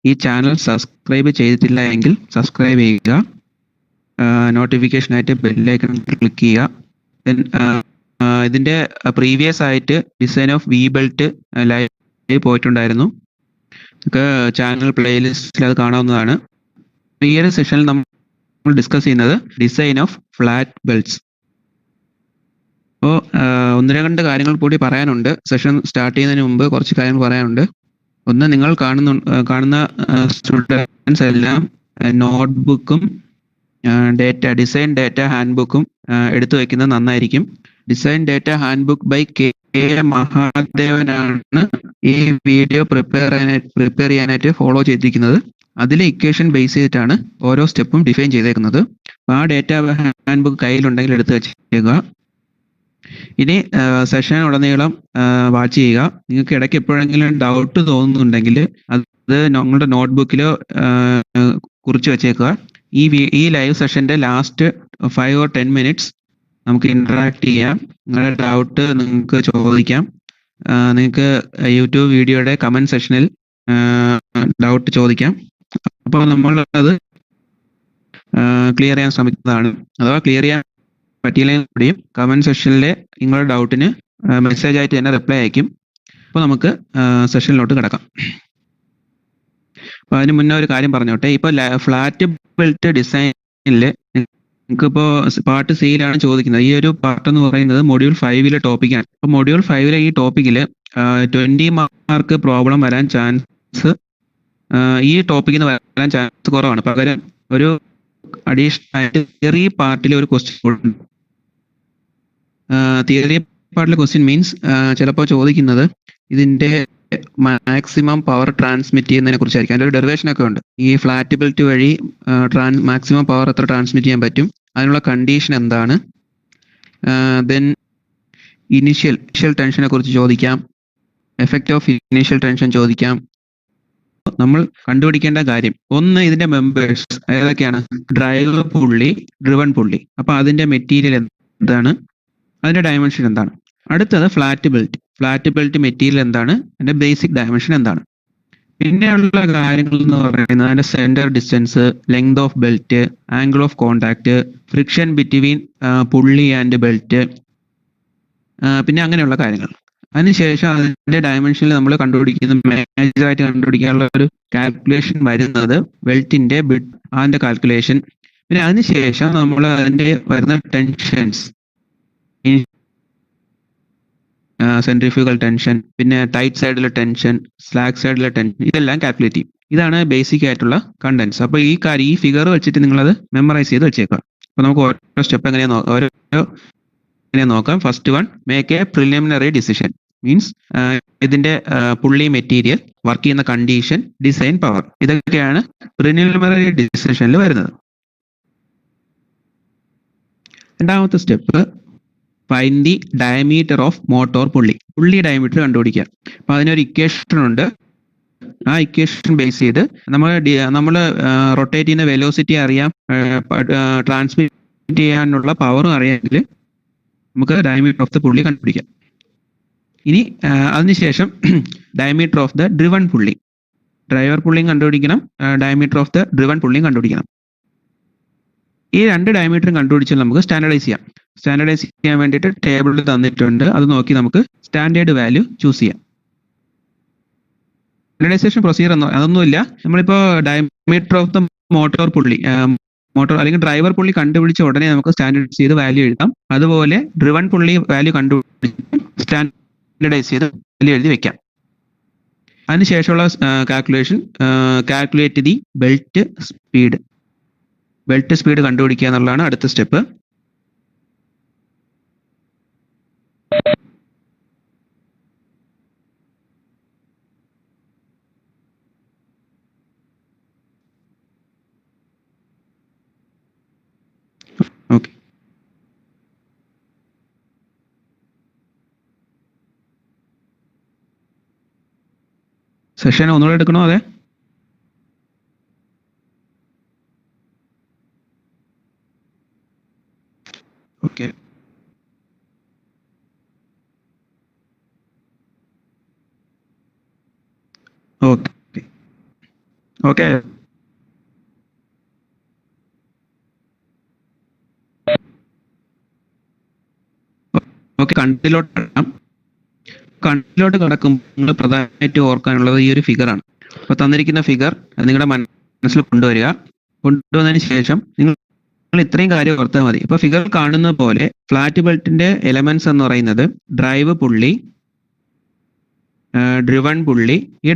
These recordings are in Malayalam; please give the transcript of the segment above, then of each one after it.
ഈ ചാനൽ സബ്സ്ക്രൈബ് ചെയ്തിട്ടില്ല എങ്കിൽ സബ്സ്ക്രൈബ് ചെയ്യുക. നോട്ടിഫിക്കേഷനായിട്ട് ബെല്ലൈക്കൺ ക്ലിക്ക് ചെയ്യുക. ദെൻ ഇതിൻ്റെ പ്രീവിയസ് ആയിട്ട് design of V belt live പോയിട്ടുണ്ടായിരുന്നു. നമുക്ക് ചാനൽ പ്ലേലിസ്റ്റിൽ അത് കാണാവുന്നതാണ്. ഈ ഒരു സെഷനിൽ നമ്മൾ ഡിസ്കസ് ചെയ്യുന്നത് ഡിസൈൻ ഓഫ് ഫ്ലാറ്റ് ബെൽറ്റ്സ്. അപ്പോൾ ഒന്ന് രണ്ട് കാര്യങ്ങൾ കൂടി പറയാനുണ്ട്. സെഷൻ സ്റ്റാർട്ട് ചെയ്യുന്നതിന് മുമ്പ് കുറച്ച് കാര്യങ്ങൾ പറയാനുണ്ട്. ഒന്ന്, നിങ്ങൾ കാണുന്ന സ്റ്റുഡൻസ് എല്ലാം നോട്ട്ബുക്കും ഡിസൈൻ ഡേറ്റ ഹാൻഡ്ബുക്കും എടുത്തു വയ്ക്കുന്നത് നന്നായിരിക്കും. Design data handbook by K മഹാദേവനാണ് ഈ വീഡിയോ പ്രിപ്പയർ ചെയ്യാനായിട്ട് ഫോളോ ചെയ്തിരിക്കുന്നത്. അതിലെ ഇക്വേഷൻ ബേസ് ചെയ്തിട്ടാണ് ഓരോ സ്റ്റെപ്പും ഡിഫൈൻ ചെയ്തേക്കുന്നത്. അപ്പോൾ ആ ഡേറ്റ ഹാൻഡ്ബുക്ക് കയ്യിലുണ്ടെങ്കിൽ എടുത്ത് വെച്ചേക്കുക. ഇനി സെഷൻ ഉടനീളം വാച്ച് ചെയ്യുക. നിങ്ങൾക്ക് ഇടയ്ക്ക് എപ്പോഴെങ്കിലും ഡൗട്ട് തോന്നുന്നുണ്ടെങ്കിൽ അത് നിങ്ങളുടെ നോട്ട്ബുക്കിൽ കുറിച്ച് വെച്ചേക്കുക. ഈ ലൈവ് സെഷൻ്റെ ലാസ്റ്റ് 5 or 10 minutes നമുക്ക് ഇൻറ്ററാക്ട് ചെയ്യാം. നിങ്ങളുടെ ഡൗട്ട് നിങ്ങൾക്ക് ചോദിക്കാം. നിങ്ങൾക്ക് യൂട്യൂബ് വീഡിയോയുടെ കമൻറ്റ് സെക്ഷനിൽ ഡൗട്ട് ചോദിക്കാം. അപ്പോൾ നമ്മൾ അത് ക്ലിയർ ചെയ്യാൻ ശ്രമിക്കുന്നതാണ്. അഥവാ ക്ലിയർ ചെയ്യാൻ പറ്റിയില്ലെങ്കിൽ കൂടിയും കമൻറ്റ് സെക്ഷനിലെ നിങ്ങളുടെ ഡൗട്ടിന് മെസ്സേജ് ആയിട്ട് തന്നെ റിപ്ലൈ അയക്കും. അപ്പോൾ നമുക്ക് സെഷനിലോട്ട് കിടക്കാം. അപ്പോൾ അതിന് മുന്നേ ഒരു കാര്യം പറഞ്ഞോട്ടെ. ഇപ്പോൾ ഫ്ലാറ്റ് ബെൽറ്റ് ഡിസൈനിൽ നിങ്ങൾക്കിപ്പോൾ പാർട്ട് സിയിലാണ് ചോദിക്കുന്നത്. ഈ ഒരു പാർട്ട് എന്ന് പറയുന്നത് മൊഡ്യൂൾ 5 ടോപ്പിക്കാണ്. അപ്പോൾ മൊഡ്യൂൾ 5 ഈ ടോപ്പിക്കിൽ 20 മാർക്ക് പ്രോബ്ലം വരാൻ ചാൻസ് ഈ ടോപ്പിക്കിൽ നിന്ന് വരാൻ ചാൻസ് കുറവാണ്. പകരം ഒരു അഡീഷണൽ ആയിട്ട് തിയറി പാർട്ടിലെ ഒരു ക്വസ്റ്റ്യൻ ഉണ്ട്. തിയറി പാർട്ടിലെ ക്വസ്റ്റ്യൻ മീൻസ് ചിലപ്പോൾ ചോദിക്കുന്നത് ഇതിൻ്റെ മാക്സിമം പവർ ട്രാൻസ്മിറ്റ് ചെയ്യുന്നതിനെ കുറിച്ചായിരിക്കും. അതിൻ്റെ ഒരു ഡെറിവേഷൻ ഒക്കെ ഉണ്ട്. ഈ ഫ്ലാറ്റ് ബെൽറ്റ് വഴി മാക്സിമം പവർ എത്ര ട്രാൻസ്മിറ്റ് ചെയ്യാൻ പറ്റും, അതിനുള്ള കണ്ടീഷൻ എന്താണ്, ദെൻ ഇനീഷ്യൽ ടെൻഷനെ കുറിച്ച് ചോദിക്കാം, എഫക്റ്റ് ഓഫ് ഇനീഷ്യൽ ടെൻഷൻ ചോദിക്കാം. നമ്മൾ കണ്ടുപിടിക്കേണ്ട കാര്യം ഒന്ന്, ഇതിന്റെ മെമ്പേഴ്സ് ഏതൊക്കെയാണ്? ഡ്രൈവർ പുള്ളി, ഡ്രിവൺ പുള്ളി. അപ്പൊ അതിന്റെ മെറ്റീരിയൽ എന്താണ്, അതിന്റെ ഡയമെൻഷൻ എന്താണ്? അടുത്തത് ഫ്ലാറ്റ് ബെൽറ്റ് മെറ്റീരിയൽ എന്താണ്, അതിന്റെ ബേസിക് ഡയമെൻഷൻ എന്താണ്? പിന്നെയുള്ള കാര്യങ്ങൾ എന്ന് പറയുന്നത് അതിന്റെ centre distance, length of belt, angle of contact, friction between പുള്ളി ആൻഡ് ബെൽറ്റ്, പിന്നെ അങ്ങനെയുള്ള കാര്യങ്ങൾ. അതിനുശേഷം അതിന്റെ ഡയമെൻഷനിൽ നമ്മൾ മേജറായിട്ട് കണ്ടുപിടിക്കാനുള്ള ഒരു കാൽക്കുലേഷൻ വരുന്നത് ബെൽറ്റിന്റെ ബിഡ്, അതിന്റെ കാൽക്കുലേഷൻ. പിന്നെ അതിനുശേഷം നമ്മൾ അതിന്റെ വരുന്ന ടെൻഷൻസ്, സെൻട്രിഫ്യൂഗൽ ടെൻഷൻ, പിന്നെ ടൈറ്റ് സൈഡിലെ ടെൻഷൻ, സ്ലാക്ക് സൈഡിലെ ടെൻഷൻ, ഇതെല്ലാം കാൽക്കുലേറ്റ് ചെയ്യും. ഇതാണ് ബേസിക് ആയിട്ടുള്ള കണ്ടന്റ്സ്. അപ്പോൾ ഈ ഫിഗർ വെച്ചിട്ട് നിങ്ങളത് മെമ്മറൈസ് ചെയ്ത് വെച്ചേക്കുക. അപ്പോൾ നമുക്ക് ഓരോ സ്റ്റെപ്പ് എങ്ങനെയാ നോക്കാം. First one, make A preliminary decision. Means ഇതിന്റെ പുള്ളി മെറ്റീരിയൽ, വർക്ക് ചെയ്യുന്ന കണ്ടീഷൻ, ഡിസൈൻ പവർ, ഇതൊക്കെയാണ് പ്രിലിമിനറി ഡിസിഷനിൽ വരുന്നത്. രണ്ടാമത്തെ step, find the diameter of motor പുള്ളി ഡയമീറ്റർ കണ്ടുപിടിക്കുക. അപ്പൊ അതിനൊരു ഇക്വേഷൻ ഉണ്ട്. ആ ഇക്വേഷൻ ബേസ് ചെയ്ത് നമ്മൾ റൊട്ടേറ്റ് ചെയ്യുന്ന വെലോസിറ്റി അറിയാം, ട്രാൻസ്മിറ്റ് ചെയ്യാനുള്ള പവറും അറിയാമെങ്കിൽ നമുക്ക് ഡയമീറ്റർ ഓഫ് ദ പുള്ളി കണ്ടുപിടിക്കാം. ഇനി അതിനുശേഷം ഡയമീറ്റർ ഓഫ് ദ ഡ്രിവൺ പുള്ളി, ഡ്രൈവർ പുള്ളിയും കണ്ടുപിടിക്കണം, ഡയമീറ്റർ ഓഫ് ദ ഡ്രിവൺ പുള്ളിയും കണ്ടുപിടിക്കണം. ഈ രണ്ട് ഡയമീറ്ററും കണ്ടുപിടിച്ചാൽ നമുക്ക് സ്റ്റാൻഡർഡൈസ് ചെയ്യാം. സ്റ്റാൻഡർഡൈസ് ചെയ്യാൻ വേണ്ടിയിട്ട് ടേബിളിൽ തന്നിട്ടുണ്ട്. അത് നോക്കി നമുക്ക് സ്റ്റാൻഡേർഡ് വാല്യൂ ചൂസ് ചെയ്യാം. സ്റ്റാൻഡർഡൈസേഷൻ പ്രൊസീജിയർ അതൊന്നുമില്ല. നമ്മളിപ്പോൾ ഡയമീറ്റർ ഓഫ് ദ മോട്ടോർ അല്ലെങ്കിൽ ഡ്രൈവർ പുള്ളി കണ്ടുപിടിച്ച ഉടനെ നമുക്ക് സ്റ്റാൻഡർഡൈസ് ചെയ്ത് വാല്യൂ എഴുതാം. അതുപോലെ ഡ്രിവൺ പുള്ളി വാല്യൂ കണ്ടുപിടിച്ച് സ്റ്റാൻഡർഡൈസ് ചെയ്ത് വാല്യൂ എഴുതി വെക്കാം. അതിനുശേഷമുള്ള calculation, calculate the belt speed കണ്ടുപിടിക്കുക എന്നുള്ളതാണ് അടുത്ത സ്റ്റെപ്പ്. ഓക്കെ, സെഷൻ ഒന്നുകൂടെ എടുക്കണോ? അതെ, ഓക്കെ. Okay, okay. ഓക്കെ, കണ്ടിലോട്ട് കടക്കുമ്പോൾ നിങ്ങൾ പ്രധാനമായിട്ട് ഓർക്കാനുള്ളത് ഈ ഒരു ഫിഗറാണ്. അപ്പോൾ തന്നിരിക്കുന്ന ഫിഗർ നിങ്ങളുടെ മനസ്സിൽ കൊണ്ടുവന്നതിന് ശേഷം നിങ്ങൾ ഇത്രയും കാര്യം ഓർത്താൽ മതി. ഇപ്പോൾ ഫിഗർ കാണുന്ന പോലെ ഫ്ലാറ്റ് ബെൽറ്റിന്റെ എലമെന്റ്സ് എന്ന് പറയുന്നത് ഡ്രൈവ് പുള്ളി, ഡ്രിവൺ പുള്ളി. ഈ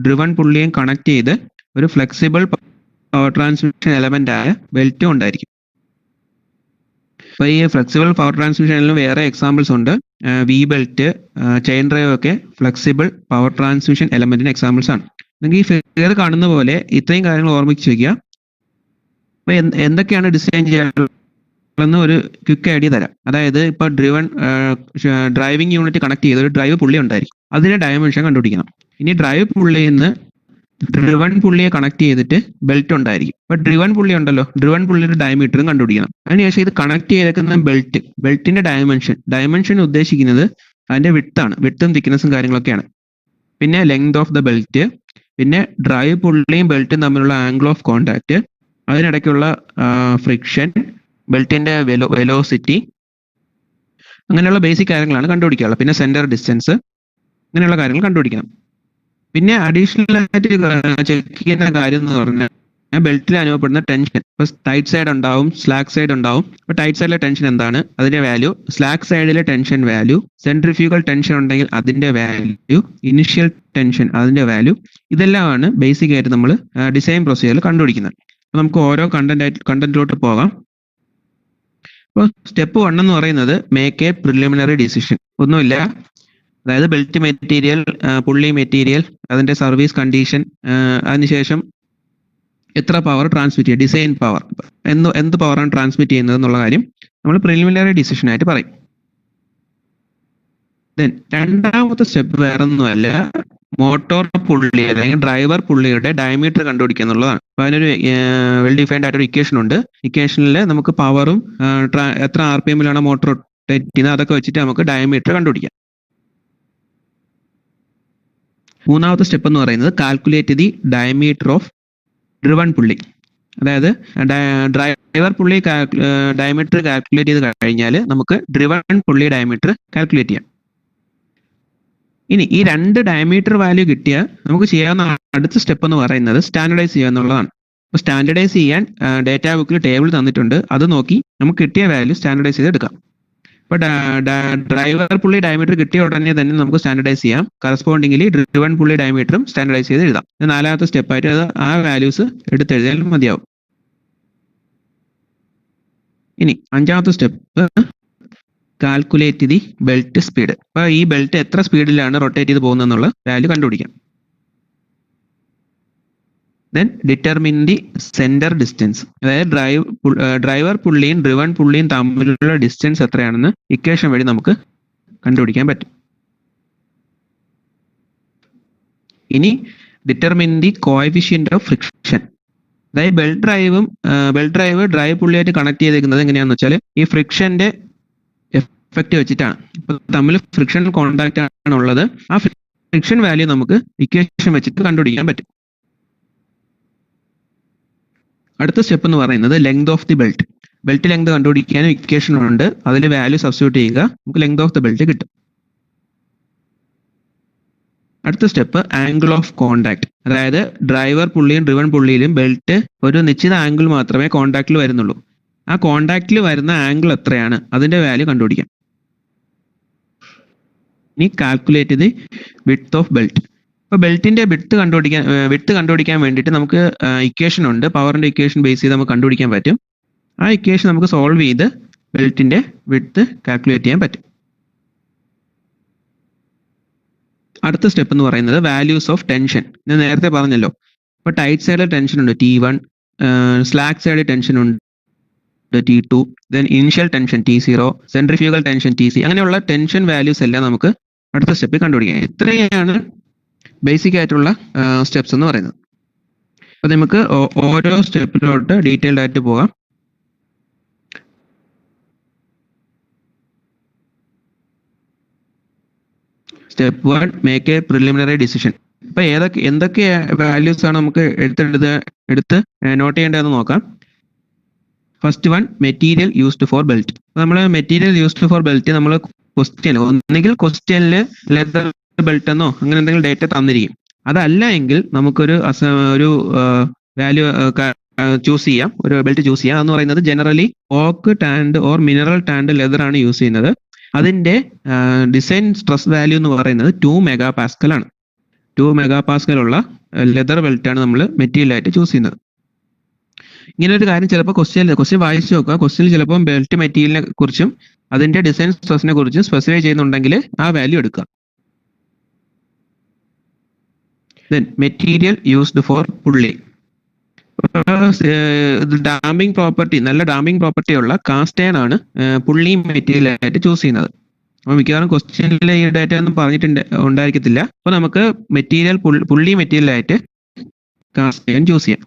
ഡ്രിവൺ പുള്ളിയെയും കണക്ട് ചെയ്ത് ഒരു ഫ്ലെക്സിബിൾ പവർ ട്രാൻസ്മിഷൻ എലമെന്റ് ആയ ബെൽറ്റും ഉണ്ടായിരിക്കും. അപ്പോൾ ഈ ഫ്ലെക്സിബിൾ പവർ ട്രാൻസ്മിഷനിലും വേറെ എക്സാമ്പിൾസ് ഉണ്ട്. വി ബെൽറ്റ്, ചെയിൻ ഡ്രൈവ് ഒക്കെ ഫ്ലെക്സിബിൾ പവർ ട്രാൻസ്മിഷൻ എലമെന്റിന് എക്സാമ്പിൾസ് ആണ്. നിങ്ങൾക്ക് ഈ ഫിഗർ കാണുന്ന പോലെ ഇത്രയും കാര്യങ്ങൾ ഓർമ്മിച്ച് വയ്ക്കുക. അപ്പോൾ എന്തൊക്കെയാണ് ഡിസൈൻ ചെയ്യാനുള്ളതെന്ന് ഒരു ക്വിക്ക് ഐഡിയ തരാം. അതായത് ഇപ്പോൾ ഡ്രൈവിംഗ് യൂണിറ്റ് കണക്ട് ചെയ്ത് ഒരു ഡ്രൈവ് പുള്ളി ഉണ്ടായിരിക്കും. അതിന്റെ ഡയമെൻഷൻ കണ്ടുപിടിക്കണം. ഇനി ഡ്രൈവ് പുള്ളിയിൽ നിന്ന് ഡ്രിവൺ പുള്ളിയെ കണക്ട് ചെയ്തിട്ട് ബെൽറ്റ് ഉണ്ടായിരിക്കും. അപ്പൊ ഡ്രിവൺ പുള്ളി ഉണ്ടല്ലോ, ഡ്രിവൺ പുള്ളിയുടെ ഡയമീറ്ററും കണ്ടുപിടിക്കണം. അതിനുശേഷം ഇത് കണക്ട് ചെയ്തേക്കുന്ന ബെൽറ്റിന്റെ ഡയമെൻഷൻ ഉദ്ദേശിക്കുന്നത് അതിന്റെ വിട്ടും തിക്നെസ്സും കാര്യങ്ങളൊക്കെയാണ്. പിന്നെ ലെങ്ത് ഓഫ് ദ ബെൽറ്റ്, പിന്നെ ഡ്രൈവ് പുള്ളിയും ബെൽറ്റും തമ്മിലുള്ള ആംഗിൾ ഓഫ് കോണ്ടാക്ട്, അതിനിടയ്ക്കുള്ള ഫ്രിക്ഷൻ, ബെൽറ്റിന്റെ വെലോസിറ്റി, അങ്ങനെയുള്ള ബേസിക് കാര്യങ്ങളാണ് കണ്ടുപിടിക്കാനുള്ളത്. പിന്നെ സെന്റർ ഡിസ്റ്റൻസ്, അങ്ങനെയുള്ള കാര്യങ്ങൾ കണ്ടുപിടിക്കണം. പിന്നെ അഡീഷണൽ ആയിട്ട് ചെക്ക് ചെയ്യുന്ന കാര്യം എന്ന് പറഞ്ഞാൽ ബെൽറ്റിൽ അനുഭവപ്പെടുന്ന ടെൻഷൻ. ഇപ്പൊ ടൈറ്റ് സൈഡ് ഉണ്ടാവും, സ്ലാക്ക് സൈഡ് ഉണ്ടാവും. ഇപ്പൊ ടൈറ്റ് സൈഡിലെ ടെൻഷൻ എന്താണ്, അതിന്റെ വാല്യൂ. സ്ലാക്ക് സൈഡിലെ ടെൻഷൻ വാല്യൂ. സെൻട്രിഫ്യൂഗൽ ടെൻഷൻ ഉണ്ടെങ്കിൽ അതിന്റെ വാല്യൂ. ഇനിഷ്യൽ ടെൻഷൻ അതിന്റെ വാല്യൂ. ഇതെല്ലാമാണ് ബേസിക് ആയിട്ട് നമ്മൾ ഡിസൈൻ പ്രൊസീജിയറിൽ കണ്ടുപിടിക്കുന്നത്. അപ്പൊ നമുക്ക് ഓരോ കണ്ടന്റിലോട്ട് പോകാം. അപ്പോൾ സ്റ്റെപ്പ് 1 എന്ന് പറയുന്നത് മേക്ക് എ പ്രിലിമിനറി ഡിസിഷൻ. ഒന്നുമില്ല, അതായത് ബെൽറ്റ് മെറ്റീരിയൽ, പുള്ളി മെറ്റീരിയൽ, അതിന്റെ സർവീസ് കണ്ടീഷൻ, അതിനുശേഷം എത്ര പവർ ട്രാൻസ്മിറ്റ് ചെയ്യുക, ഡിസൈൻ പവർ, എന്ത് പവറാണ് ട്രാൻസ്മിറ്റ് ചെയ്യുന്നത് എന്നുള്ള കാര്യം നമ്മൾ പ്രിലിമിനറി ഡിസിഷൻ ആയിട്ട് പറയും. ദെൻ രണ്ടാമത്തെ സ്റ്റെപ്പ് വേറെ ഒന്നുമല്ല, മോട്ടോർ പുള്ളി അല്ലെങ്കിൽ ഡ്രൈവർ പുള്ളിയുടെ ഡയമീറ്റർ കണ്ടുപിടിക്കുക എന്നുള്ളതാണ്. അപ്പൊ അതിനൊരു വെൽ ഡിഫൈൻഡ് ആയിട്ടൊരു ഇക്വേഷൻ ഉണ്ട്. ഇക്വേഷനിൽ നമുക്ക് പവറും എത്ര RPM-ലാണ് മോട്ടോർ റൊട്ടേറ്റ് ചെയ്യുന്നത് അതൊക്കെ വെച്ചിട്ട് നമുക്ക് ഡയമീറ്റർ കണ്ടുപിടിക്കാം. മൂന്നാമത്തെ സ്റ്റെപ്പ് എന്ന് പറയുന്നത് calculate the diameter of driven പുള്ളി. അതായത് ഡ്രൈവർ പുള്ളി ഡയമീറ്റർ കാൽക്കുലേറ്റ് ചെയ്ത് കഴിഞ്ഞാൽ നമുക്ക് ഡ്രിവൺ പുള്ളി ഡയമീറ്റർ കാൽക്കുലേറ്റ് ചെയ്യാം. ഇനി ഈ രണ്ട് ഡയമീറ്റർ വാല്യൂ കിട്ടിയാൽ നമുക്ക് ചെയ്യാവുന്ന അടുത്ത സ്റ്റെപ്പ് എന്ന് പറയുന്നത് സ്റ്റാൻഡർഡൈസ് ചെയ്യുക എന്നുള്ളതാണ്. അപ്പോൾ സ്റ്റാൻഡർഡൈസ് ചെയ്യാൻ ഡേറ്റാ ബുക്കിൽ ടേബിൾ തന്നിട്ടുണ്ട്. അത് നോക്കി നമുക്ക് കിട്ടിയ വാല്യൂ സ്റ്റാൻഡർഡൈസ് ചെയ്ത് എടുക്കാം. ഇപ്പോൾ ഡ്രൈവർ പുള്ളി ഡയമീറ്റർ കിട്ടിയ ഉടനെ തന്നെ നമുക്ക് സ്റ്റാൻഡർഡൈസ് ചെയ്യാം. കറസ്പോണ്ടിങ്ങിലി ഡ്രിവൺ പുള്ളി ഡയമീറ്ററും സ്റ്റാൻഡർഡൈസ് ചെയ്ത് എഴുതാം. നാലാമത്തെ സ്റ്റെപ്പായിട്ട് അത് ആ വാല്യൂസ് എടുത്തെഴുതിയാലും മതിയാവും. ഇനി അഞ്ചാമത്തെ step calculate the belt speed. അപ്പൊ ഈ ബെൽറ്റ് എത്ര സ്പീഡിലാണ് റൊട്ടേറ്റ് ചെയ്ത് പോകുന്നത് എന്നുള്ള വാല്യൂ കണ്ടുപിടിക്കാം. Then determine the centre distance. അതായത് ഡ്രൈവർ പുള്ളിയും ഡ്രിവൺ പുള്ളിയും തമ്മിലുള്ള ഡിസ്റ്റൻസ് എത്രയാണെന്ന് ഇക്വേഷൻ വഴി നമുക്ക് കണ്ടുപിടിക്കാൻ പറ്റും. ഇനി determine the coefficient of friction. അതായത് ബെൽറ്റ് ഡ്രൈവ് പുള്ളിയായിട്ട് കണക്ട് ചെയ്തേക്കുന്നത് എങ്ങനെയാണെന്ന് വെച്ചാൽ ഈ ഫ്രിക്ഷന്റെ എഫക്റ്റ് വെച്ചിട്ടാണ്. ഇപ്പൊ തമ്മിൽ ഫ്രിക്ഷൻ കോണ്ടാക്ട് ആണ് ഉള്ളത്. ആ ഫ്രിക്ഷൻ വാല്യൂ നമുക്ക് ഇക്വേഷൻ വെച്ചിട്ട് കണ്ടുപിടിക്കാൻ പറ്റും. അടുത്ത സ്റ്റെപ്പ് എന്ന് പറയുന്നത് length of the belt. Belt length കണ്ടുപിടിക്കാനും ഇക്വേഷൻ ഉണ്ട്. അതിൽ വാല്യൂ സബ്സ്റ്റിറ്റ്യൂട്ട് ചെയ്യുക, നമുക്ക് ലെങ്ത് ഓഫ് ദി ബെൽറ്റ് കിട്ടും. അടുത്ത സ്റ്റെപ്പ് ആംഗിൾ ഓഫ് കോണ്ടാക്ട്. അതായത് ഡ്രൈവർ പുള്ളിയും ഡ്രിവൺ പുള്ളിയിലും ബെൽറ്റ് ഒരു നിശ്ചിത ആംഗിൾ മാത്രമേ കോണ്ടാക്റ്റിൽ വരുന്നുള്ളൂ. ആ കോണ്ടാക്റ്റിൽ വരുന്ന ആംഗിൾ എത്രയാണ് അതിന്റെ വാല്യൂ കണ്ടുപിടിക്കാം. ഇനി calculate the width of belt. ഇപ്പൊ ബെൽറ്റിന്റെ വിഡ്ത്ത് കണ്ടുപിടിക്കാൻ വേണ്ടിയിട്ട് നമുക്ക് ഇക്വേഷൻ ഉണ്ട്. പവറിന്റെ ഇക്വേഷൻ ബേസ് ചെയ്ത് നമുക്ക് കണ്ടുപിടിക്കാൻ പറ്റും. ആ ഇക്വേഷൻ നമുക്ക് സോൾവ് ചെയ്ത് ബെൽറ്റിന്റെ വിഡ്ത്ത് കാൽക്കുലേറ്റ് ചെയ്യാൻ പറ്റും. അടുത്ത സ്റ്റെപ്പ് എന്ന് പറയുന്നത് വാല്യൂസ് ഓഫ് ടെൻഷൻ. ഞാൻ നേരത്തെ പറഞ്ഞല്ലോ, ഇപ്പൊ ടൈറ്റ് സൈഡിൽ ടെൻഷൻ ഉണ്ട് T1, സ്ലാക്ക് സൈഡിൽ ടെൻഷൻ ഉണ്ട് T2, then initial tension T0, centrifugal tension TC. അങ്ങനെയുള്ള ടെൻഷൻ വാല്യൂസ് എല്ലാം നമുക്ക് അടുത്ത സ്റ്റെപ്പിൽ കണ്ടുപിടിക്കാം. ഇത്രയാണ് ബേസിക് ആയിട്ടുള്ള സ്റ്റെപ്സ് എന്ന് പറയുന്നത്. അപ്പൊ നമുക്ക് ഓരോ സ്റ്റെപ്പിലോട്ട് ഡീറ്റെയിൽഡ് ആയിട്ട് പോകാം. Step 1 make A preliminary decision. അപ്പൊ എന്തൊക്കെ വാല്യൂസ് ആണ് നമുക്ക് എടുത്ത് നോട്ട് ചെയ്യേണ്ടതെന്ന് നോക്കാം. First one, material used for belt. നമ്മൾ മെറ്റീരിയൽ യൂസ്ഡ് ഫോർ ബെൽറ്റ് നമ്മൾ ഒന്നുകിൽ ക്വസ്റ്റ്യനിൽ ലെതർ ബെൽറ്റ് എന്നോ അങ്ങനെ എന്തെങ്കിലും ഡേറ്റ തന്നിരിക്കും. അതല്ല എങ്കിൽ നമുക്കൊരു വാല്യൂ ചൂസ് ചെയ്യാം, ഒരു ബെൽറ്റ് ചൂസ് ചെയ്യാം. എന്ന് പറയുന്നത് generally oak tanned or mineral tanned leather ആണ് യൂസ് ചെയ്യുന്നത്. അതിന്റെ ഡിസൈൻ സ്ട്രെസ് വാല്യൂ എന്ന് പറയുന്നത് 2 MPa ആണ്. 2 MPa ഉള്ള ലെതർ ബെൽറ്റ് ആണ് നമ്മൾ മെറ്റീരിയൽ ആയിട്ട് ചൂസ് ചെയ്യുന്നത്. ഇങ്ങനെ ഒരു കാര്യം ചിലപ്പോൾ ക്വസ്റ്റ്യൻ വായിച്ചു നോക്കുക. ക്വസ്റ്റ്യനിൽ ചിലപ്പോൾ ബെൽറ്റ് മെറ്റീരിയലിനെ കുറിച്ചും അതിന്റെ ഡിസൈൻ സ്ട്രെസ്സിനെ കുറിച്ചും സ്പെസിഫൈ ചെയ്യുന്നുണ്ടെങ്കിൽ ആ വാല്യൂ എടുക്കുക. ദെൻ മെറ്റീരിയൽ യൂസ്ഡ് ഫോർ പുള്ളി. ഡാമ്പിംഗ് പ്രോപ്പർട്ടി, നല്ല ഡാമ്പിംഗ് പ്രോപ്പർട്ടി ഉള്ള കാസ്റ്റ് അയൺ ആണ് പുള്ളി മെറ്റീരിയൽ ആയിട്ട് ചൂസ് ചെയ്യുന്നത്. അപ്പോൾ മിക്കവാറും ക്വസ്റ്റ്യനിൽ ഈ ഡേറ്റ ഒന്നും ഉണ്ടായിരിക്കത്തില്ല. അപ്പോൾ നമുക്ക് പുള്ളി മെറ്റീരിയൽ ആയിട്ട് കാസ്റ്റ് അയൺ ചൂസ് ചെയ്യാം.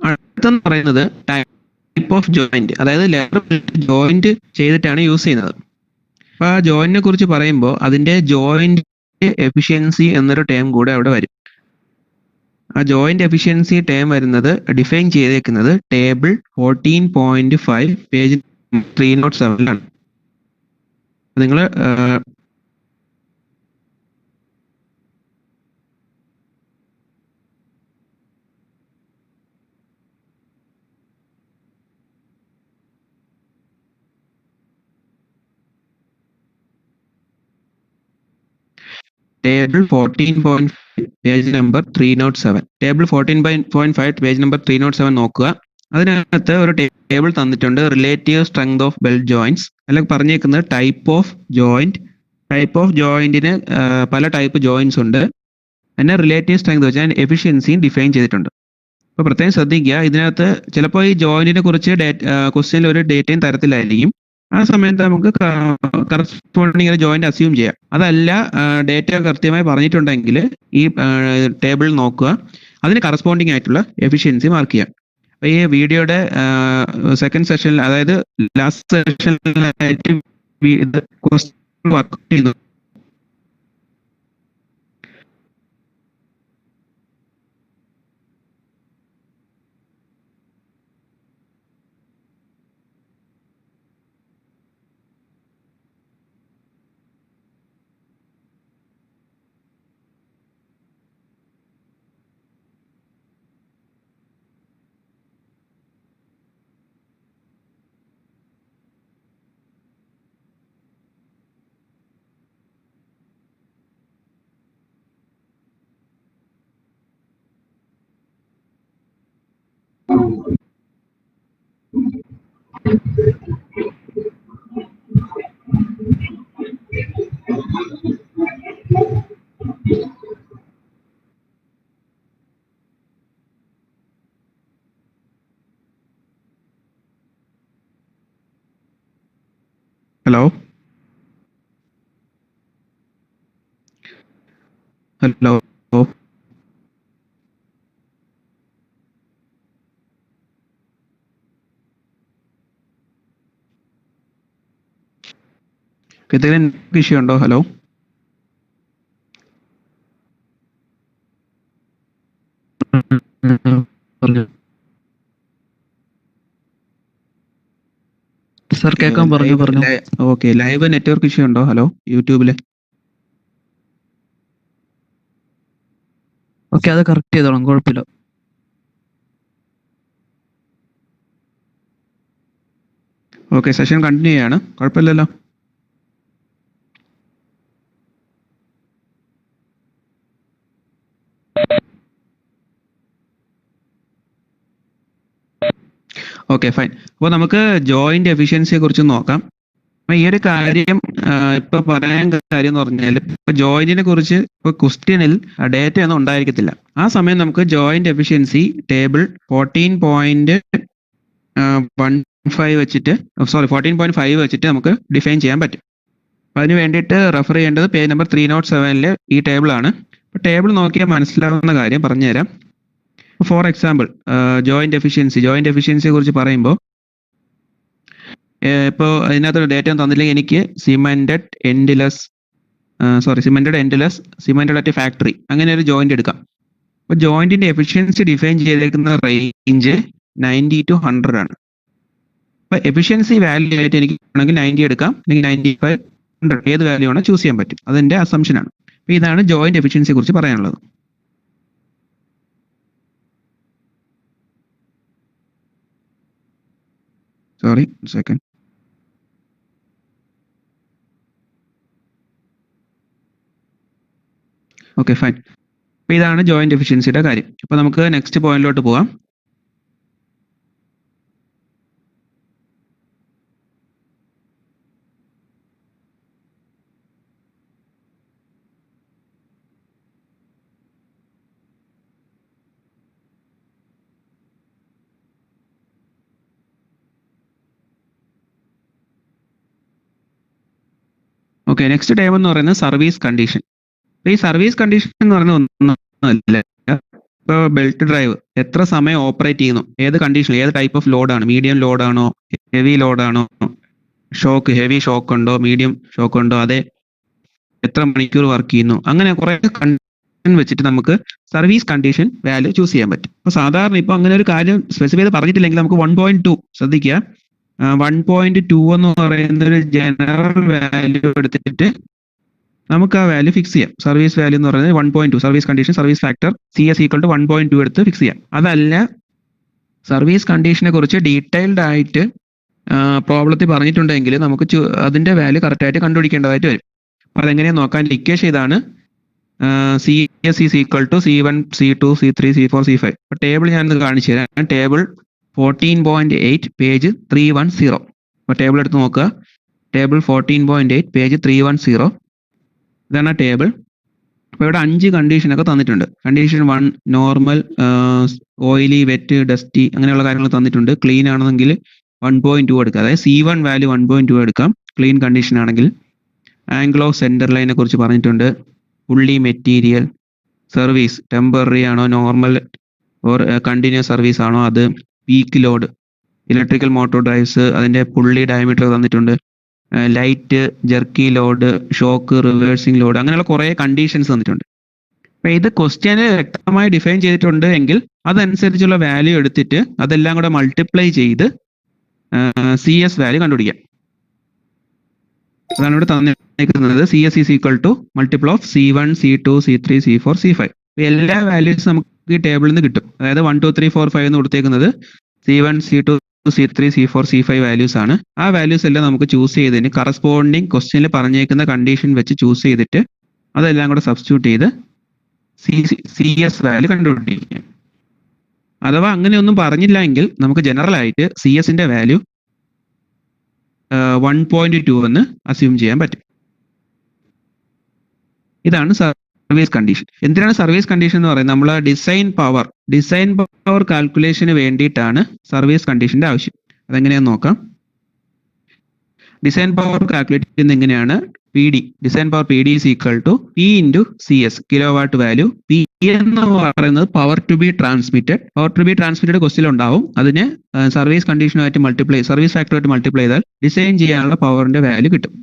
അടുത്തെന്ന് പറയുന്നത് ടൈപ്പ് ഓഫ് ജോയിന്റ്, അതായത് ലെതർ ജോയിന്റ് ചെയ്തിട്ടാണ് യൂസ് ചെയ്യുന്നത്. അപ്പൊ ആ ജോയിന്റിനെ കുറിച്ച് പറയുമ്പോൾ അതിന്റെ ജോയിന്റ് എഫിഷ്യൻസി എന്നൊരു ടേം കൂടെ അവിടെ വരും. ആ ജോയിന്റ് എഫിഷ്യൻസി ടേം വരുന്നത് ഡിഫൈൻ ചെയ്തേക്കുന്നത് ടേബിൾ 14.5 പേജ് 307 നിങ്ങൾ table 14.5 page number 307, table 14.5 page number 307 നോക്കുക. അതിനകത്ത് ഒരു ടേബിൾ തന്നിട്ടുണ്ട്, relative strength of belt joints. അല്ലെങ്കിൽ പറഞ്ഞേക്കുന്നത് type of joint. Type of ജോയിന്റിന് പല ടൈപ്പ് ജോയിന്റ്സ് ഉണ്ട്. അതിനെ റിലേറ്റീവ് സ്ട്രെങ്ത് വെച്ചാൽ എഫിഷ്യൻസിയും ഡിഫൈൻ ചെയ്തിട്ടുണ്ട്. അപ്പോൾ പ്രത്യേകം ശ്രദ്ധിക്കുക, ഇതിനകത്ത് ചിലപ്പോൾ ഈ ജോയിന്റിനെ കുറിച്ച് ക്വസ്റ്റ്യനിൽ ഒരു ഡേറ്റയും തരത്തിലായിരിക്കും. ആ സമയത്ത് നമുക്ക് കറസ്പോണ്ടിങ് ജോയിന്റ് അസ്യൂം ചെയ്യാം. അതല്ല ഡേറ്റ കൃത്യമായി പറഞ്ഞിട്ടുണ്ടെങ്കിൽ ഈ ടേബിൾ നോക്കുക, അതിന് കറസ്പോണ്ടിങ് ആയിട്ടുള്ള എഫിഷ്യൻസി മാർക്ക് ചെയ്യാം. അപ്പൊ ഈ വീഡിയോയുടെ സെക്കൻഡ് സെഷനിൽ, അതായത് ലാസ്റ്റ് സെഷനിലായിട്ട് ഇത് ക്വസ്റ്റ്യൻ വർക്ക് ചെയ്യുന്നു. ഹലോ ഹലോ എന്തെങ്കിലും വിഷയമുണ്ടോ? ഹലോ സർ കേൾക്കാൻ പറഞ്ഞു. ഓക്കെ, ലൈവ് നെറ്റ്വർക്ക് ഇഷ്യൂ ഉണ്ടോ? ഹലോ യൂട്യൂബില്. ഓക്കെ, അത് കറക്റ്റ് ചെയ്തോളാം, കുഴപ്പമില്ല. ഓക്കെ, സെഷൻ കണ്ടിന്യൂ ചെയ്യാണ്, കുഴപ്പമില്ലല്ലോ. Okay fine. അപ്പോൾ നമുക്ക് ജോയിന്റ് എഫിഷ്യൻസിയെ കുറിച്ച് നോക്കാം. അപ്പൊ ഈ ഒരു കാര്യം ഇപ്പൊ പറയാൻ കാര്യം എന്ന് പറഞ്ഞാൽ, ഇപ്പൊ ജോയിന്റിനെ കുറിച്ച് ഇപ്പൊ ക്വസ്റ്റ്യനിൽ ഡേറ്റ ഒന്നും ഉണ്ടായിരിക്കത്തില്ല. ആ സമയം നമുക്ക് ജോയിന്റ് എഫിഷ്യൻസി ടേബിൾ 14.5 വെച്ചിട്ട് 14.5 വെച്ചിട്ട് നമുക്ക് ഡിഫൈൻ ചെയ്യാൻ പറ്റും. അപ്പൊ അതിന് വേണ്ടിയിട്ട് റെഫർ ചെയ്യേണ്ടത് പേജ് നമ്പർ 307 ഈ ടേബിൾ ആണ്. അപ്പൊ ടേബിൾ നോക്കിയാൽ മനസ്സിലാവുന്ന കാര്യം പറഞ്ഞുതരാം. ഫോർ എക്സാമ്പിൾ, ജോയിന്റ് എഫിഷ്യൻസിയെ കുറിച്ച് പറയുമ്പോൾ, ഇപ്പോൾ അതിനകത്തൊരു ഡേറ്റ തന്നില്ലെങ്കിൽ എനിക്ക് cemented endless cemented endless, cemented at factory, അങ്ങനെ ഒരു ജോയിന്റ് എടുക്കാം. അപ്പോൾ ജോയിന്റിന്റെ എഫിഷ്യൻസി ഡിഫൈൻ ചെയ്തേക്കുന്ന റേഞ്ച് 90 to 100 ആണ്. അപ്പോൾ എഫിഷ്യൻസി വാല്യൂ ആയിട്ട് എനിക്ക് വേണമെങ്കിൽ 90 എടുക്കാം, അല്ലെങ്കിൽ 95, 100 ഏത് വാല്യൂ ആണോ ചൂസ് ചെയ്യാൻ പറ്റും. അതെന്റെ അസംഷൻ ആണ്. അപ്പോൾ ഇതാണ് ജോയിന്റ് എഫിഷ്യൻസിയെ കുറിച്ച് പറയാനുള്ളത്. Sorry, second. Okay, fine. അപ്പോൾ ഇതാണ് ജോയിന്റ് എഫിഷ്യൻസിയുടെ കാര്യം. അപ്പോൾ നമുക്ക് നെക്സ്റ്റ് പോയിന്റിലോട്ട് പോവാം. ഓക്കെ, നെക്സ്റ്റ് ടൈം എന്ന് പറയുന്നത് സർവീസ് കണ്ടീഷൻ. ഈ സർവീസ് കണ്ടീഷൻ എന്ന് പറയുന്നത് ഒന്നുമല്ല. ഇപ്പോൾ ബെൽറ്റ് ഡ്രൈവ് എത്ര സമയം ഓപ്പറേറ്റ് ചെയ്യുന്നു, ഏത് കണ്ടീഷൻ, ഏത് ടൈപ്പ് ഓഫ് ലോഡാണ്, മീഡിയം ലോഡാണോ, ഹെവി ലോഡാണോ, ഷോക്ക്, ഹെവി ഷോക്ക് ഉണ്ടോ, മീഡിയം ഷോക്ക് ഉണ്ടോ, അതെ എത്ര മണിക്കൂർ വർക്ക് ചെയ്യുന്നു, അങ്ങനെ കുറെ കണ്ടീഷൻ വെച്ചിട്ട് നമുക്ക് സർവീസ് കണ്ടീഷൻ വാല്യൂ ചൂസ് ചെയ്യാൻ പറ്റും. അപ്പോൾ സാധാരണ ഇപ്പോൾ അങ്ങനെ ഒരു കാര്യം സ്പെസിഫൈ ചെയ്ത് പറഞ്ഞിട്ടില്ലെങ്കിൽ നമുക്ക് 1.2 ശ്രദ്ധിക്കുക. 1.2 എന്ന് പറയുന്ന ഒരു ജനറൽ വാല്യൂ എടുത്തിട്ട് നമുക്ക് ആ വാല്യൂ ഫിക്സ് ചെയ്യാം. സർവീസ് വാല്യൂ എന്ന് പറയുന്നത് 1.2, service condition, service factor CS equal to 1.2 എടുത്ത് ഫിക്സ് ചെയ്യാം. അതല്ല, സർവീസ് കണ്ടീഷനെ കുറിച്ച് ഡീറ്റെയിൽഡ് ആയിട്ട് പ്രോബ്ലത്തിൽ പറഞ്ഞിട്ടുണ്ടെങ്കിൽ നമുക്ക് അതിന്റെ വാല്യൂ കറക്റ്റ് ആയിട്ട് കണ്ടുപിടിക്കേണ്ടതായിട്ട് വരും. അപ്പോൾ അതെങ്ങനെയാണ് നോക്കാൻ ഇക്വേഷൻ ഇതാണ്. CS is equal to C1, C2, C3, C4, C5. അപ്പോൾ ടേബിൾ ഞാനത് കാണിച്ചു തരാം. Table 14.8 page 310. അപ്പോൾ ടേബിൾ എടുത്ത് നോക്കുക. Table 14.8 page 310. ഇതാണ് ടേബിൾ. അപ്പോൾ ഇവിടെ 5 കണ്ടീഷനൊക്കെ തന്നിട്ടുണ്ട്. Condition 1 normal, oily, wet, dusty, അങ്ങനെയുള്ള കാര്യങ്ങൾ തന്നിട്ടുണ്ട്. ക്ലീൻ ആണെങ്കിൽ 1.2 എടുക്കുക. അതായത് C1 വാല്യൂ 1.2 എടുക്കാം ക്ലീൻ കണ്ടീഷൻ ആണെങ്കിൽ. ആംഗിൾ ഓഫ് സെന്റർ ലൈനെ കുറിച്ച് പറഞ്ഞിട്ടുണ്ട്. പുള്ളി മെറ്റീരിയൽ, സർവീസ് ടെമ്പററി ആണോ, നോർമൽ ഓർ കണ്ടിന്യൂസ് സർവീസ് ആണോ, അത് peak load, electrical motor drives, അതിന്റെ പുള്ളി ഡയമീറ്റർ തന്നിട്ടുണ്ട്. Light, jerky load, shock, reversing load, അങ്ങനെയുള്ള കുറേ കണ്ടീഷൻസ് തന്നിട്ടുണ്ട്. അപ്പൊ ഇത് ക്വസ്റ്റ്യന് വ്യക്തമായി ഡിഫൈൻ ചെയ്തിട്ടുണ്ട് എങ്കിൽ അതനുസരിച്ചുള്ള വാല്യൂ എടുത്തിട്ട് അതെല്ലാം കൂടെ മൾട്ടിപ്ലൈ ചെയ്ത് CS വാല്യൂ കണ്ടുപിടിക്കാം. അതാണ് ഇവിടെ തന്നിരിക്കുന്നത്. CS is equal to multiple of C1, C2, C3, C4, C5. എല്ലാ വാല്യൂസ് നമുക്ക് ഈ ടേബിളിൽ നിന്ന് കിട്ടും. അതായത് 1, 2, 3, 4, 5 എന്ന് കൊടുത്തേക്കുന്നത് C1, C2, C3, C4, C5 values ആണ്. ആ വാല്യൂസ് എല്ലാം നമുക്ക് ചൂസ് ചെയ്തതിന് കറസ്പോണ്ടിങ് ക്വസ്റ്റ്യനിൽ പറഞ്ഞേക്കുന്ന കണ്ടീഷൻ വെച്ച് ചൂസ് ചെയ്തിട്ട് അതെല്ലാം കൂടെ സബ്സ്റ്റിറ്റ്യൂട്ട് ചെയ്ത് CS വാല്യൂ കണ്ടുപിടിക്കാം. അഥവാ അങ്ങനെയൊന്നും പറഞ്ഞില്ല എങ്കിൽ നമുക്ക് ജനറൽ ആയിട്ട് CS-ന്റെ വാല്യൂ 1.2 എന്ന് അസ്യൂം ചെയ്യാൻ പറ്റും. ഇതാണ് സർവീസ് കണ്ടീഷൻ. എന്തിനാണ് സർവീസ് കണ്ടീഷൻ എന്ന് പറയുന്നത്? നമ്മൾ ഡിസൈൻ പവർ കാൽക്കുലേഷന് വേണ്ടിയിട്ടാണ് സർവീസ് കണ്ടീഷന്റെ ആവശ്യം. അതെങ്ങനെയാന്ന് നോക്കാം. ഡിസൈൻ പവർ കാൽക്കുലേറ്റ് ചെയ്യുന്നത് എങ്ങനെയാണ്? PD, design power PD is equal to P into CS, kilowatt value. P എന്ന് പറയുന്നത് power to be transmitted question ഉണ്ടാവും. അതിന് സർവീസ് കണ്ടീഷനുമായിട്ട് സർവീസ് ഫാക്ടറുമായിട്ട് മൾട്ടിപ്ലൈ ചെയ്താൽ ഡിസൈൻ ചെയ്യാനുള്ള പവറിന്റെ വാല്യൂ കിട്ടും.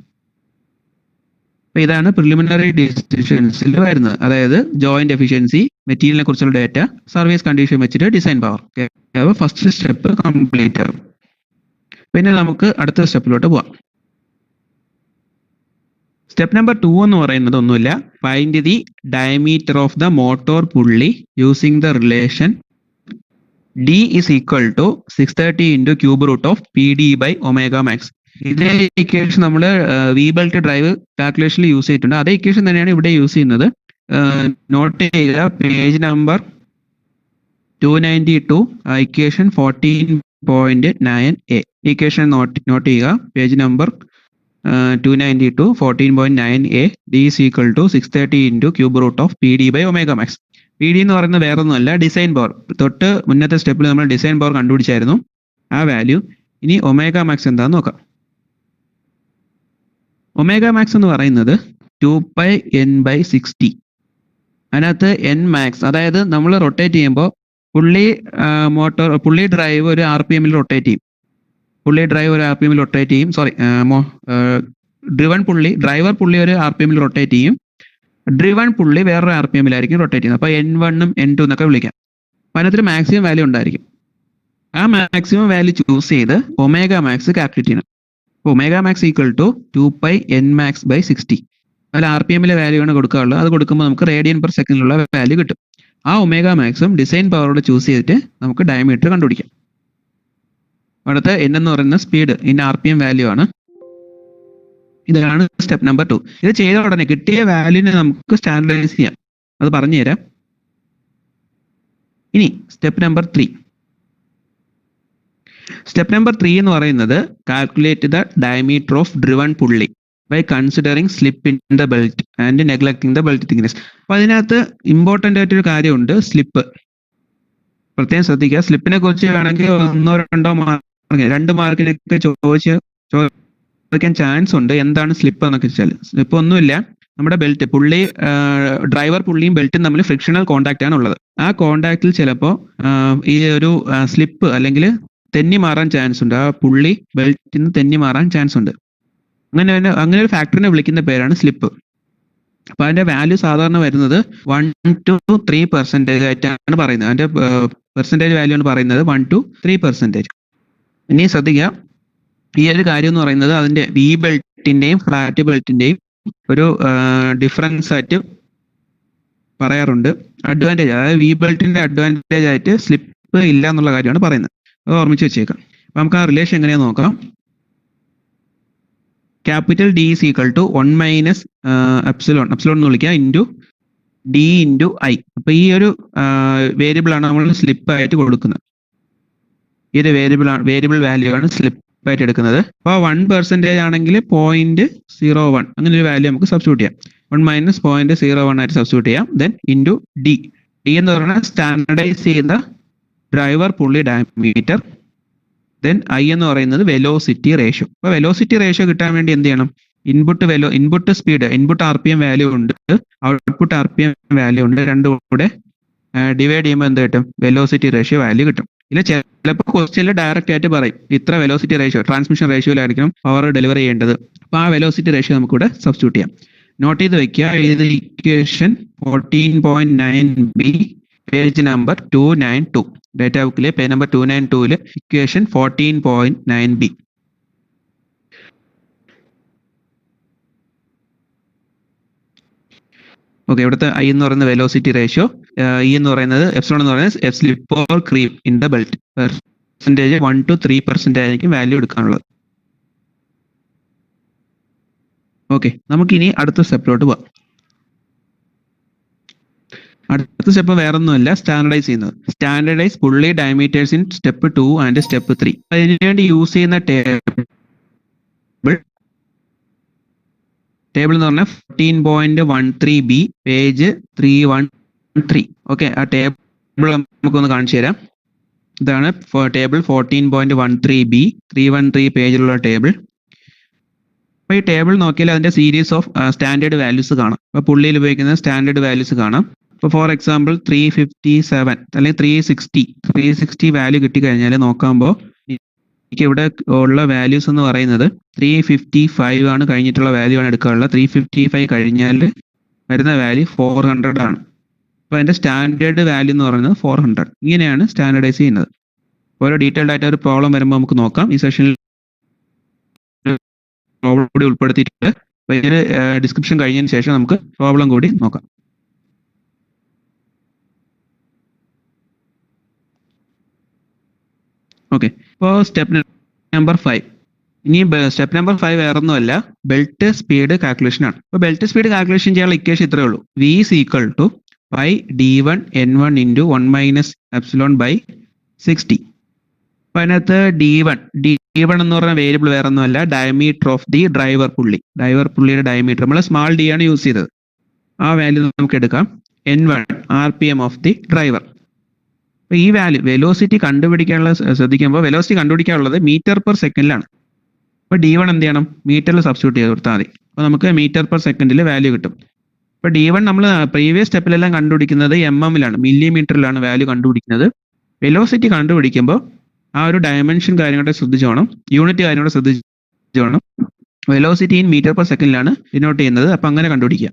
അപ്പൊ ഇതാണ് പ്രിലിമിനറി ഡിസിഷൻസിൽ വരുന്നത്. അതായത് ജോയിന്റ് എഫിഷ്യൻസി, മെറ്റീരിയലിനെ കുറിച്ചുള്ള ഡേറ്റ, സർവീസ് കണ്ടീഷൻ വെച്ചിട്ട് design power. First step complete ആവും. പിന്നെ നമുക്ക് അടുത്ത സ്റ്റെപ്പിലോട്ട് പോവാം. സ്റ്റെപ്പ് നമ്പർ 2 എന്ന് പറയുന്നത് ഒന്നുമില്ല. Find the diameter of the motor pulley using the relation D is equal to 630 into cube root of PD by omega max. ഇതേ ഇക്വേഷൻ നമ്മൾ വി ബെൽറ്റ് ഡ്രൈവ് കാൽക്കുലേഷനിൽ യൂസ് ചെയ്തിട്ടുണ്ട്. അതേ ഇക്വേഷൻ തന്നെയാണ് ഇവിടെ യൂസ് ചെയ്യുന്നത്. നോട്ട് ചെയ്യുക page number 292, equation 14.9a. Equation note ചെയ്യുക. Page number 292, 14.9a. D is equal to 630 into cube root of PD by omega max. PD എന്ന് പറയുന്നത് വേറെ ഒന്നുമല്ല, ഡിസൈൻ പവർ. തൊട്ട് മുന്നത്തെ സ്റ്റെപ്പിൽ നമ്മൾ ഡിസൈൻ പവർ കണ്ടുപിടിച്ചായിരുന്നു, ആ വാല്യൂ. ഇനി ഒമേഗ മാക്സ് എന്താന്ന് നോക്കാം. ഒമേഗ മാക്സ് എന്ന് പറയുന്നത് 2πn/60. അതിനകത്ത് n മാക്സ്, അതായത് നമ്മൾ റൊട്ടേറ്റ് ചെയ്യുമ്പോൾ പുള്ളി ഡ്രൈവ് ഒരു RPM റൊട്ടേറ്റ് ചെയ്യും. ഡ്രൈവർ പുള്ളി ഒരു RPM റൊട്ടേറ്റ് ചെയ്യും, ഡ്രിവൺ പുള്ളി വേറൊരു RPM-ലായിരിക്കും റൊട്ടേറ്റ് ചെയ്യുന്നത്. അപ്പോൾ N1 N2 എന്നൊക്കെ വിളിക്കാം. അപ്പോൾ അതിനകത്തൊരു മാക്സിമം വാല്യൂ ഉണ്ടായിരിക്കും. ആ മാക്സിമം വാല്യൂ ചൂസ് ചെയ്ത് ഒമേഗ മാക്സ് കാൽക്കുലേറ്റ് ചെയ്യണം. Omega max equal to 2π N max/60. അതിൽ RPM-ലെ വാല്യൂ ആണ് കൊടുക്കാറുള്ളത്. അത് കൊടുക്കുമ്പോൾ നമുക്ക് റേഡിയൻ പെർ സെക്കൻഡിലുള്ള വാല്യൂ കിട്ടും. ആ ഒമേഗ മാക്സും ഡിസൈൻ പവറോട് ചൂസ് ചെയ്തിട്ട് നമുക്ക് ഡയമീറ്റർ കണ്ടുപിടിക്കാം. അടുത്ത N എന്ന് പറയുന്ന സ്പീഡ്, ഇതിന്റെ RPM വാല്യൂ ആണ്. ഇതാണ് സ്റ്റെപ്പ് നമ്പർ 2. ഇത് ചെയ്ത ഉടനെ കിട്ടിയ വാല്യൂനെ നമുക്ക് സ്റ്റാൻഡർഡൈസ് ചെയ്യാം. അത് പറഞ്ഞു തരാം. ഇനി സ്റ്റെപ്പ് നമ്പർ 3. സ്റ്റെപ്പ് നമ്പർ 3 എന്ന് പറയുന്നത് calculate the diameter of driven pulley by considering slip in the belt and neglecting the belt thickness. അപ്പോൾ അതിനകത്ത് ഇമ്പോർട്ടൻ്റ് ആയിട്ടൊരു കാര്യമുണ്ട്, സ്ലിപ്പ്. പ്രത്യേകം ശ്രദ്ധിക്കുക. സ്ലിപ്പിനെ കുറിച്ച് വേണമെങ്കിൽ 1-2 മാർക്ക് 2 മാർക്കിനൊക്കെ ചോദിക്കാൻ ചാൻസ് ഉണ്ട്. എന്താണ് സ്ലിപ്പ് എന്നൊക്കെ വെച്ചാൽ, സ്ലിപ്പ് ഒന്നുമില്ല, നമ്മുടെ ബെൽറ്റ് പുള്ളി, ഡ്രൈവർ പുള്ളിയും ബെൽറ്റും തമ്മിൽ ഫ്രിക്ഷണൽ കോണ്ടാക്ട് ആണ് ഉള്ളത്. ആ കോണ്ടാക്റ്റിൽ ചിലപ്പോൾ ഈ ഒരു സ്ലിപ്പ് അല്ലെങ്കിൽ തെന്നി മാറാൻ ചാൻസ് ഉണ്ട്. ആ പുള്ളി ബെൽറ്റിൽ നിന്ന് തെന്നി മാറാൻ ചാൻസ് ഉണ്ട്. അങ്ങനെ ഒരു ഫാക്ടറിനെ വിളിക്കുന്ന പേരാണ് സ്ലിപ്പ്. അപ്പൊ അതിന്റെ വാല്യൂ സാധാരണ വരുന്നത് 1 to 3% ആയിട്ടാണ് പറയുന്നത്. അതിന്റെ പെർസെൻറ്റേജ് വാല്യൂ ആണ് പറയുന്നത് 1 to 3%. ഇനി ശ്രദ്ധിക്കുക, ഈ ഒരു കാര്യം എന്ന് പറയുന്നത് അതിന്റെ വി ബെൽറ്റിന്റെയും ഫ്ലാറ്റ് ബെൽറ്റിന്റെയും ഒരു ഡിഫറൻസ് ആയിട്ട് പറയാറുണ്ട്. അഡ്വാൻറ്റേജ്, അതായത് വി ബെൽറ്റിന്റെ അഡ്വാൻറ്റേജ് ആയിട്ട് സ്ലിപ്പ് ഇല്ല എന്നുള്ള കാര്യമാണ് പറയുന്നത്. അത് ഓർമ്മിച്ച് വെച്ചേക്കാം. അപ്പൊ നമുക്ക് ആ റിലേഷൻ എങ്ങനെയാന്ന് നോക്കാം. Capital D is equal to 1 - epsilon എന്ന് വിളിക്കുക ഇൻറ്റു D ഇൻറ്റു I. അപ്പൊ ഈ ഒരു വേരിയബിൾ ആണ് നമ്മൾ സ്ലിപ്പ് ആയിട്ട് കൊടുക്കുന്നത്. ഈ ഒരു വേരിയബിൾ വാല്യൂ ആണ് സ്ലിപ്പ് ആയിട്ട് എടുക്കുന്നത്. അപ്പോൾ 1% ആണെങ്കിൽ 0.01 അങ്ങനെ ഒരു വാല്യൂ നമുക്ക് സബ്സ്റ്റിറ്റ്യൂട്ട് ചെയ്യാം. 1 - 0.01 ആയിട്ട് സബ്സ്റ്റിറ്റ്യൂട്ട് ചെയ്യാം. ദെൻ ഇൻറ്റു D എന്ന് പറയുന്നത് സ്റ്റാൻഡർഡൈസ് ചെയ്യുന്ന ഡ്രൈവർ പുള്ളി ഡയമീറ്റർ. ദെൻ I എന്ന് പറയുന്നത് വെലോസിറ്റി റേഷ്യോ. അപ്പോൾ വെലോസിറ്റി റേഷ്യോ കിട്ടാൻ വേണ്ടി എന്ത് ചെയ്യണം? Input speed, input RPM value ഉണ്ട്, ഔട്ട്പുട്ട് RPM വാല്യൂ ഉണ്ട്. രണ്ടും കൂടെ ഡിവൈഡ് ചെയ്യുമ്പോൾ എന്ത് കിട്ടും? വെലോസിറ്റി റേഷ്യോ വാല്യൂ കിട്ടും. ഇല്ല, ചിലപ്പോൾ ക്വസ്റ്റ്യനിൽ ഡയറക്റ്റ് ആയിട്ട് പറയും ഇത്ര വെലോസിറ്റി റേഷ്യോ, ട്രാൻസ്മിഷൻ റേഷ്യോയിലായിരിക്കും പവർ ഡെലിവറി ചെയ്യേണ്ടത്. അപ്പോൾ ആ വെലോസിറ്റി റേഷ്യോ നമുക്കിവിടെ സബ്സ്റ്റിറ്റ്യൂട്ട് ചെയ്യാം. നോട്ട് ചെയ്ത് വെക്കുക. ഇത് equation 14.9b page number 292, data ബുക്കിലെ page number 292 equation 14.9b. Okay, ഇവിടുത്തെ I എന്ന് പറയുന്നത് വെലോസിറ്റി റേഷ്യോ, E എന്ന് പറയുന്നത് എപ്സിലോൺ എന്ന് പറയുന്നത് slip or creep in the belt. Percentage 1 to 3% ആയിരിക്കും വാല്യൂ എടുക്കാനുള്ളത്. ഓക്കെ, നമുക്കിനി അടുത്ത സ്റ്റെപ്പിലോട്ട് പോവാം. അടുത്ത സ്റ്റെപ്പ് വേറൊന്നുമല്ല, സ്റ്റാൻഡർഡൈസ് ചെയ്യുന്നത്. സ്റ്റാൻഡർഡൈസ് പുള്ളി diameters in step 2 and step 3. അതിനുവേണ്ടി യൂസ് ചെയ്യുന്ന ടേബിൾ എന്ന് പറഞ്ഞാൽ 14.13b പേജ് 313. ഓക്കെ, ആ ടേബിൾ നമുക്കൊന്ന് കാണിച്ചു തരാം. ഇതാണ് ടേബിൾ 14.13b 313 പേജിലുള്ള ടേബിൾ. അപ്പോൾ ഈ ടേബിൾ നോക്കിയാൽ അതിന്റെ സീരീസ് ഓഫ് സ്റ്റാൻഡേർഡ് വാല്യൂസ് കാണാം. അപ്പോൾ പുള്ളിയിൽ ഉപയോഗിക്കുന്ന സ്റ്റാൻഡേർഡ് വാല്യൂസ് കാണാം. ഇപ്പോൾ ഫോർ എക്സാമ്പിൾ 357 അല്ലെങ്കിൽ 360 വാല്യൂ കിട്ടിക്കഴിഞ്ഞാൽ നോക്കുമ്പോൾ എനിക്ക് ഇവിടെ ഉള്ള വാല്യൂസ് എന്ന് പറയുന്നത് 355 ആണ്. കഴിഞ്ഞിട്ടുള്ള വാല്യൂ ആണ് എടുക്കാറുള്ളത്. 355 കഴിഞ്ഞാൽ വരുന്ന വാല്യൂ 400 ആണ്. അപ്പോൾ അതിന്റെ സ്റ്റാൻഡേർഡ് വാല്യൂ എന്ന് പറയുന്നത് 400. ഇങ്ങനെയാണ് സ്റ്റാൻഡർഡൈസ് ചെയ്യുന്നത്. ഓരോ ഡീറ്റെയിൽഡ് ആയിട്ട് ഒരു പ്രോബ്ലം വരുമ്പോൾ നമുക്ക് നോക്കാം. ഈ സെഷനിൽ പ്രോബ്ലം കൂടി ഉൾപ്പെടുത്തിയിട്ടുണ്ട്. അപ്പോൾ ഇതിന് ഡിസ്ക്രിപ്ഷൻ കഴിഞ്ഞതിന് ശേഷം നമുക്ക് പ്രോബ്ലം കൂടി നോക്കാം. ഓക്കെ, ഇപ്പോൾ സ്റ്റെപ്പ് നമ്പർ 5. ഇനി സ്റ്റെപ്പ് നമ്പർ 5 വേറൊന്നുമല്ല, ബെൽറ്റ് സ്പീഡ് കാൽക്കുലേഷൻ ആണ്. അപ്പോൾ ബെൽറ്റ് സ്പീഡ് കാൽക്കുലേഷൻ ചെയ്യാനുള്ള ഇക്വേഷൻ ഇത്രയേ ഉള്ളൂ. V is equal to pi d1 n1 into 1 - epsilon by 60. അപ്പോൾ അതിനകത്ത് D1 എന്ന് പറഞ്ഞ വേരിയബിൾ വേറൊന്നുമല്ല, ഡയമീറ്റർ ഓഫ് ദി ഡ്രൈവർ പുള്ളിയുടെ ഡയമീറ്റർ. നമ്മൾ സ്മാൾ d ആണ് യൂസ് ചെയ്തത്. ആ വാല്യൂ നമുക്ക് എടുക്കാം. N1 RPM of the driver. അപ്പോൾ ഈ വാല്യൂ വെലോസിറ്റി കണ്ടുപിടിക്കാനുള്ള ശ്രദ്ധിക്കുമ്പോൾ വെലോസിറ്റി കണ്ടുപിടിക്കാനുള്ളത് മീറ്റർ പെർ സെക്കൻഡിലാണ്. അപ്പോൾ D1 എന്ത് ചെയ്യണം? മീറ്ററിൽ സബ്സ്റ്റിറ്റ്യൂട്ട് ചെയ്ത് കൊടുത്താൽ മതി. അപ്പോൾ നമുക്ക് മീറ്റർ പെർ സെക്കൻഡിൽ വാല്യൂ കിട്ടും. ഇപ്പോൾ D1 നമ്മൾ പ്രീവിയസ് സ്റ്റെപ്പിലെല്ലാം കണ്ടുപിടിക്കുന്നത് mm-ലാണ്, മില്ലിമീറ്ററിലാണ് വാല്യൂ കണ്ടുപിടിക്കുന്നത്. വെലോസിറ്റി കണ്ടുപിടിക്കുമ്പോൾ ആ ഒരു ഡയമെൻഷൻ കാര്യങ്ങളെ ശ്രദ്ധിച്ചോണം, യൂണിറ്റ് കാര്യങ്ങളെ ശ്രദ്ധിച്ചോണം. വെലോസിറ്റി ഇൻ മീറ്റർ പെർ സെക്കൻഡിലാണ് ഡിനോട്ട് ചെയ്യുന്നത്. അപ്പം അങ്ങനെ കണ്ടുപിടിക്കുക.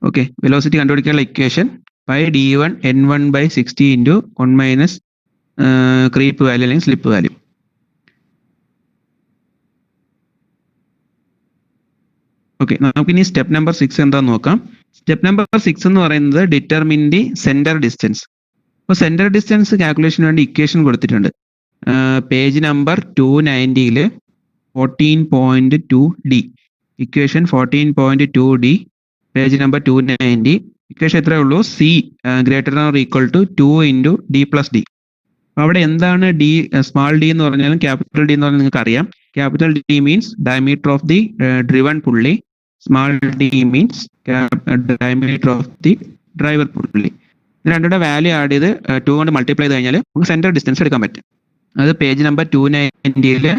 ഓക്കെ, വെലോസിറ്റി കണ്ടുപിടിക്കാനുള്ള equation pi d1 n1/60 into 1 minus creep value അല്ലെങ്കിൽ സ്ലിപ്പ് വാല്യൂ. ഓക്കെ, നമുക്കിനി സ്റ്റെപ്പ് നമ്പർ 6 എന്താന്ന് നോക്കാം. സ്റ്റെപ്പ് നമ്പർ 6 എന്ന് പറയുന്നത് ഡിറ്റർമിൻ ദി സെന്റർ ഡിസ്റ്റൻസ്. അപ്പോൾ സെന്റർ ഡിസ്റ്റൻസ് കാൽക്കുലേഷന് വേണ്ടി ഇക്വേഷൻ കൊടുത്തിട്ടുണ്ട്. Page number 290 14.2D, equation 14.2D, page number 290. Equation എത്രയേ ഉള്ളൂ? C greater than or equal to 2 into D plus D. അവിടെ എന്താണ് ഡി, സ്മാൾ ഡി എന്ന് പറഞ്ഞാലും ക്യാപിറ്റൽ ഡി എന്ന് പറഞ്ഞാൽ നിങ്ങൾക്ക് അറിയാം. Capital D means diameter of the driven pulley, small D means diameter of the driver pulley. ഇത് രണ്ടുകൂടെ വാല്യൂ ആഡ് ചെയ്ത് 2 കൊണ്ട് മൾട്ടിപ്ലൈ ചെയ്ത് കഴിഞ്ഞാൽ നമുക്ക് സെന്റർ ഡിസ്റ്റൻസ് എടുക്കാൻ പറ്റും. അത് പേജ് നമ്പർ 290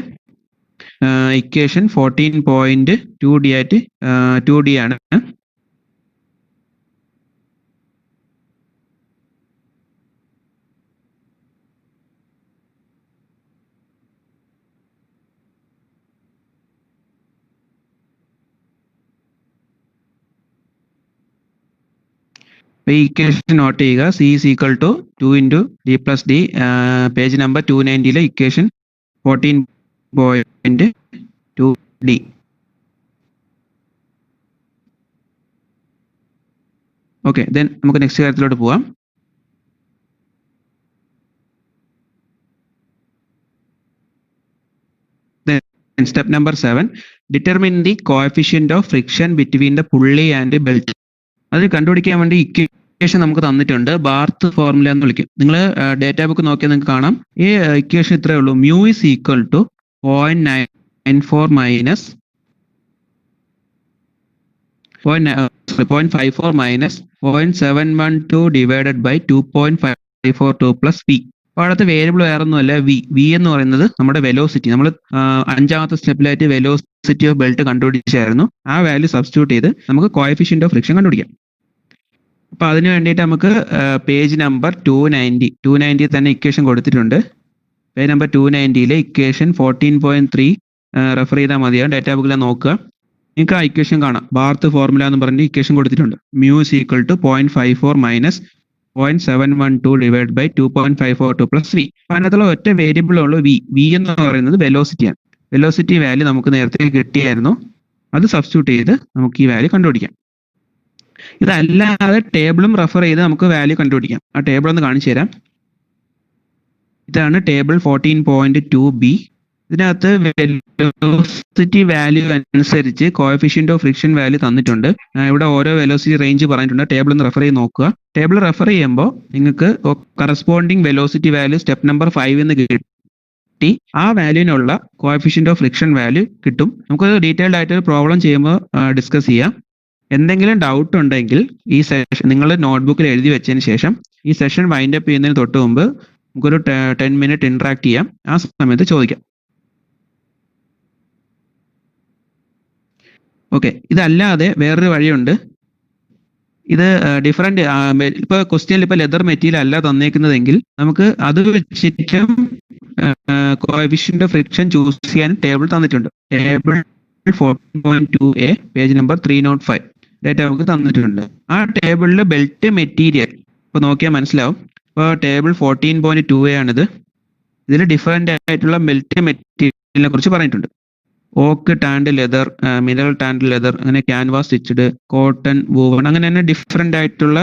ഇക്വേഷൻ 14.2D ആയിട്ട് 2D ആണ്. ഈ ഇക്വേഷൻ നോട്ട് ചെയ്യുക. C is equal to 2 into D plus D, page number 290 equation 14.2D. Okay, then നമുക്ക് നെക്സ്റ്റ് കാര്യത്തിലോട്ട് പോവാം. Step number 7, determine the coefficient of friction between the pulley and belt. അത് കണ്ടുപിടിക്കാൻ വേണ്ടി ഇക്വേഷൻ നമുക്ക് തന്നിട്ടുണ്ട്. ബാർത്ത് ഫോർമുല എന്ന് വിളിക്കും. നിങ്ങൾ ഡേറ്റാ ബുക്ക് നോക്കിയാൽ നിങ്ങൾക്ക് കാണാം. ഈ ഇക്വേഷൻ ഇത്രയേ ഉള്ളൂ. Mu is equal to 0.94 minus 0.54 minus 0.712 divided by 2.542 plus V. അപ്പോൾ അവിടുത്തെ വേരിയബിൾ വേറെ ഒന്നുമല്ല, വി. വി എന്ന് പറയുന്നത് നമ്മുടെ വെലോസിറ്റി. നമ്മൾ 5ാമത്തെ സ്റ്റെപ്പിലായിട്ട് വെലോസിറ്റി ഓഫ് ബെൽറ്റ് കണ്ടുപിടിച്ചായിരുന്നു. ആ വാല്യൂ സബ്സ്റ്റിറ്റ്യൂട്ട് ചെയ്ത് നമുക്ക് കോഎഫിഷ്യന്റ് ഓഫ് ഫ്രിക്ഷൻ കണ്ടുപിടിക്കാം. അപ്പോൾ അതിന് വേണ്ടിയിട്ട് നമുക്ക് പേജ് നമ്പർ 290 തന്നെ ഇക്വേഷൻ കൊടുത്തിട്ടുണ്ട്. പേജ് നമ്പർ 290 ഇക്വേഷൻ 14.3 റെഫർ ചെയ്താൽ മതിയാവും. ഡേറ്റാ ബുക്കിൽ നോക്കുക, നിങ്ങൾക്ക് ആ ഇക്വേഷൻ കാണാം. ബാർത്ത് ഫോർമുല എന്ന് പറഞ്ഞ് ഇക്വേഷൻ കൊടുത്തിട്ടുണ്ട്. Mu is equal to 0.54 minus 0.712 divide by 2.542 plus V. അതിനകത്തുള്ള ഒറ്റ വേരിയബിൾ ഉള്ളൂ വി. വി എന്ന് പറയുന്നത് വെലോസിറ്റിയാണ്. വെലോസിറ്റി വാല്യൂ നമുക്ക് നേരത്തെ കിട്ടിയായിരുന്നു. അത് സബ്സ്റ്റിറ്റ്യൂട്ട് ചെയ്ത് നമുക്ക് ഈ വാല്യൂ കണ്ടുപിടിക്കാം. ഇതല്ലാതെ ടേബിളും റെഫർ ചെയ്ത് നമുക്ക് വാല്യൂ കണ്ടുപിടിക്കാം. ആ ടേബിൾ ഒന്ന് കാണിച്ചു തരാം. ഇതാണ് ടേബിൾ 14.2B. ഇതിനകത്ത് വെലോസിറ്റി വാല്യൂ അനുസരിച്ച് കോഎഫിഷ്യന്റ് ഓഫ് ഫ്രിക്ഷൻ വാല്യൂ തന്നിട്ടുണ്ട്. ഇവിടെ ഓരോ വെലോസിറ്റി റേഞ്ച് പറഞ്ഞിട്ടുണ്ട്. ടേബിൾ ഒന്ന് റെഫർ ചെയ്ത് നോക്കുക. ടേബിൾ റെഫർ ചെയ്യുമ്പോൾ നിങ്ങൾക്ക് corresponding velocity value step number 5 എന്ന് കിട്ടി. ആ വാല്യൂവിനുള്ള കോഎഫിഷ്യന്റ് ഓഫ് ഫ്രിക്ഷൻ വാല്യൂ കിട്ടും. നമുക്ക് ഡീറ്റെയിൽഡ് ആയിട്ട് ഒരു പ്രോബ്ലം ചെയ്യുമ്പോൾ ഡിസ്കസ് ചെയ്യാം. എന്തെങ്കിലും ഡൗട്ട് ഉണ്ടെങ്കിൽ ഈ സെഷൻ നിങ്ങൾ നോട്ട്ബുക്കിൽ എഴുതി വെച്ചതിന് ശേഷം ഈ സെഷൻ വൈൻഡ് അപ്പ് ചെയ്യുന്നതിന് തൊട്ട് മുമ്പ് നമുക്കൊരു 10 മിനിറ്റ് ഇന്ററാക്ട് ചെയ്യാം. ആ സമയത്ത് ചോദിക്കാം. ഓക്കെ, ഇതല്ലാതെ വേറൊരു വഴിയുണ്ട്. ഇത് ഡിഫറെന്റ്, ഇപ്പോൾ ക്വസ്റ്റ്യനിൽ ഇപ്പോൾ ലെതർ മെറ്റീരിയൽ അല്ല തന്നേക്കുന്നതെങ്കിൽ നമുക്ക് അത് വെച്ചിട്ടും കോഎഫിഷ്യന്റ് ഓഫ് ഫ്രിക്ഷൻ ചൂസ് ചെയ്യാൻ ടേബിൾ തന്നിട്ടുണ്ട്. Table 14.2A page number 305 data നമുക്ക് തന്നിട്ടുണ്ട്. ആ ടേബിളിൽ ബെൽറ്റ് മെറ്റീരിയൽ ഇപ്പോൾ നോക്കിയാൽ മനസ്സിലാവും. ഇപ്പോൾ ടേബിൾ 14.2A ആണിത്. ഇതിൽ ഡിഫറെന്റ് ആയിട്ടുള്ള ബെൽറ്റ് മെറ്റീരിയലിനെ കുറിച്ച് പറഞ്ഞിട്ടുണ്ട്. ഓക്ക് ടാൻഡ് ലെതർ, മിനറൽ ടാൻഡ് ലെതർ, അങ്ങനെ ക്യാൻവാസ് സ്റ്റിച്ചഡ്, കോട്ടൺ, വൂവൺ, അങ്ങനെ തന്നെ ഡിഫറെന്റ് ആയിട്ടുള്ള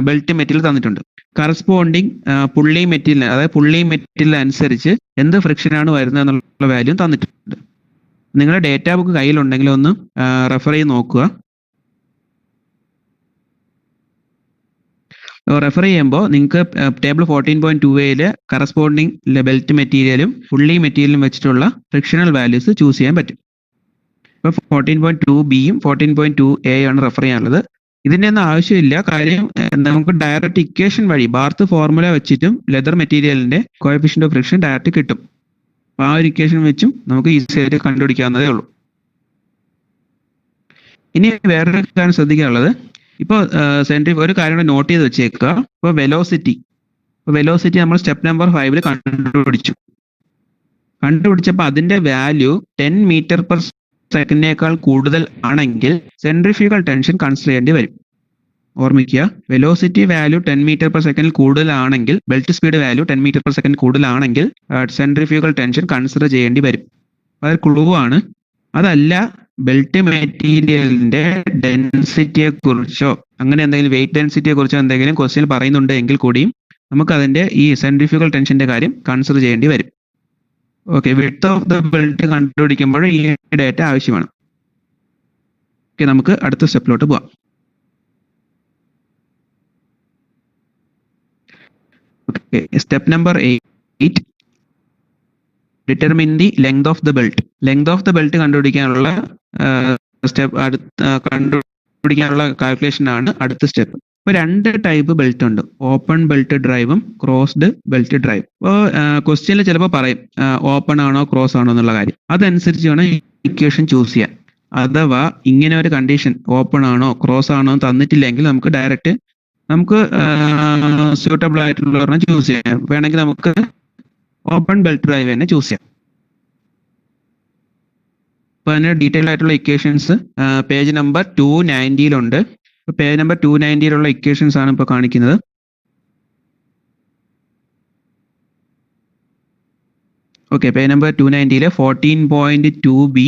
ബെൽറ്റ് മെറ്റീരിയൽ തന്നിട്ടുണ്ട്. കറസ്പോണ്ടിങ് പുള്ളി മെറ്റീരിയൽ, അതായത് പുള്ളി മെറ്റീരിയൽ അനുസരിച്ച് എന്ത് ഫ്രിക്ഷൻ ആണ് വരുന്നത് എന്നുള്ള വാല്യൂ തന്നിട്ടുണ്ട്. നിങ്ങളുടെ ഡേറ്റാ ബുക്ക് കയ്യിലുണ്ടെങ്കിൽ ഒന്ന് റെഫർ ചെയ്ത് നോക്കുക. റെഫർ ചെയ്യുമ്പോൾ നിങ്ങൾക്ക് ടേബിൾ 14.2A കറസ്പോണ്ടിങ് ബെൽറ്റ് മെറ്റീരിയലും പുള്ളി മെറ്റീരിയലും വെച്ചിട്ടുള്ള ഫ്രിക്ഷണൽ വാല്യൂസ് ചൂസ് ചെയ്യാൻ പറ്റും. ഇപ്പോൾ 14.2Bയും 14.2A ആണ് റെഫർ ചെയ്യാനുള്ളത്. ഇതിൻ്റെ ഒന്നും ആവശ്യമില്ല. കാര്യം നമുക്ക് ഡയറക്റ്റ് ഇക്വേഷൻ വഴി ബാർത്ത് ഫോർമുല വെച്ചിട്ടും ലെതർ മെറ്റീരിയലിന്റെ കോഎഫിഷ്യന്റ് ഓഫ് ഫ്രിക്ഷൻ ഡയറക്റ്റ് കിട്ടും. അപ്പോൾ ആ ഒരു ഇക്വേഷൻ വെച്ചും നമുക്ക് ഈസി ആയിട്ട് കണ്ടുപിടിക്കാവുന്നതേ ഉള്ളൂ. ഇനി വേറൊരു കാര്യം ശ്രദ്ധിക്കാനുള്ളത്, ഇപ്പോൾ ഒരു കാര്യം കൂടെ നോട്ട് ചെയ്ത് വെച്ചേക്കുക. ഇപ്പോൾ വെലോസിറ്റി നമ്മൾ സ്റ്റെപ്പ് നമ്പർ 5 കണ്ടുപിടിച്ചു. കണ്ടുപിടിച്ചപ്പോൾ അതിന്റെ വാല്യൂ 10 മീറ്റർ പെർ സെക്കൻഡിനേക്കാൾ കൂടുതൽ ആണെങ്കിൽ സെൻട്രിഫ്യൂഗൽ ടെൻഷൻ കൺസിഡർ ചെയ്യേണ്ടി വരും. ഓർമ്മിക്കുക, velocity value 10 metre per second കൂടുതലാണെങ്കിൽ, belt speed value 10 metre per second കൂടുതലാണെങ്കിൽ സെൻട്രിഫ്യൂഗൽ ടെൻഷൻ കൺസിഡർ ചെയ്യേണ്ടി വരും. അതൊരു ക്ലൂ ആണ്. അതല്ല, ബെൽറ്റ് മെറ്റീരിയലിന്റെ ഡെൻസിറ്റിയെ കുറിച്ചോ അങ്ങനെ എന്തെങ്കിലും വെയിറ്റ് ഡെൻസിറ്റിയെ കുറിച്ചോ എന്തെങ്കിലും ക്വസ്റ്റ്യൻ പറയുന്നുണ്ട് എങ്കിൽ കൂടിയും നമുക്ക് അതിന്റെ ഈ സെൻട്രിഫ്യൂഗൽ ടെൻഷന്റെ കാര്യം കൺസിഡർ ചെയ്യേണ്ടി വരും. Okay, width of the belt കണ്ടുപിടിക്കുമ്പോൾ ഈ ഡേറ്റ ആവശ്യമാണ്. ഓക്കെ, നമുക്ക് അടുത്ത സ്റ്റെപ്പിലോട്ട് പോവാം. Okay, step number 8, determine the length of the belt. Length of the belt കണ്ടുപിടിക്കാനുള്ള കാൽക്കുലേഷൻ ആണ് അടുത്ത സ്റ്റെപ്പ്. ഇപ്പൊ 2 ടൈപ്പ് ബെൽറ്റ് ഉണ്ട്, ഓപ്പൺ ബെൽറ്റ് ഡ്രൈവും ക്രോസ്ഡ് ബെൽറ്റ് ഡ്രൈവ്. ഇപ്പോൾ ക്വസ്റ്റ്യനിൽ ചിലപ്പോൾ പറയും ഓപ്പൺ ആണോ ക്രോസ് ആണോ എന്നുള്ള കാര്യം. അതനുസരിച്ച് വേണം ഇക്വേഷൻ ചൂസ് ചെയ്യാൻ. അഥവാ ഇങ്ങനെ ഒരു കണ്ടീഷൻ ഓപ്പൺ ആണോ ക്രോസ് ആണോ തന്നിട്ടില്ലെങ്കിൽ നമുക്ക് ഡയറക്റ്റ് സ്യൂട്ടബിൾ ആയിട്ടുള്ള ചൂസ് ചെയ്യാം. വേണമെങ്കിൽ നമുക്ക് ഓപ്പൺ ബെൽറ്റ് ഡ്രൈവ് തന്നെ ചൂസ് ചെയ്യാം. ഇപ്പൊ അതിന് ഡീറ്റെയിൽ ആയിട്ടുള്ള equations page number 290 page number 290 equations ആണ് ഇപ്പൊ കാണിക്കുന്നത്. ഓക്കെ, പേജ് നമ്പർ 290 14.2b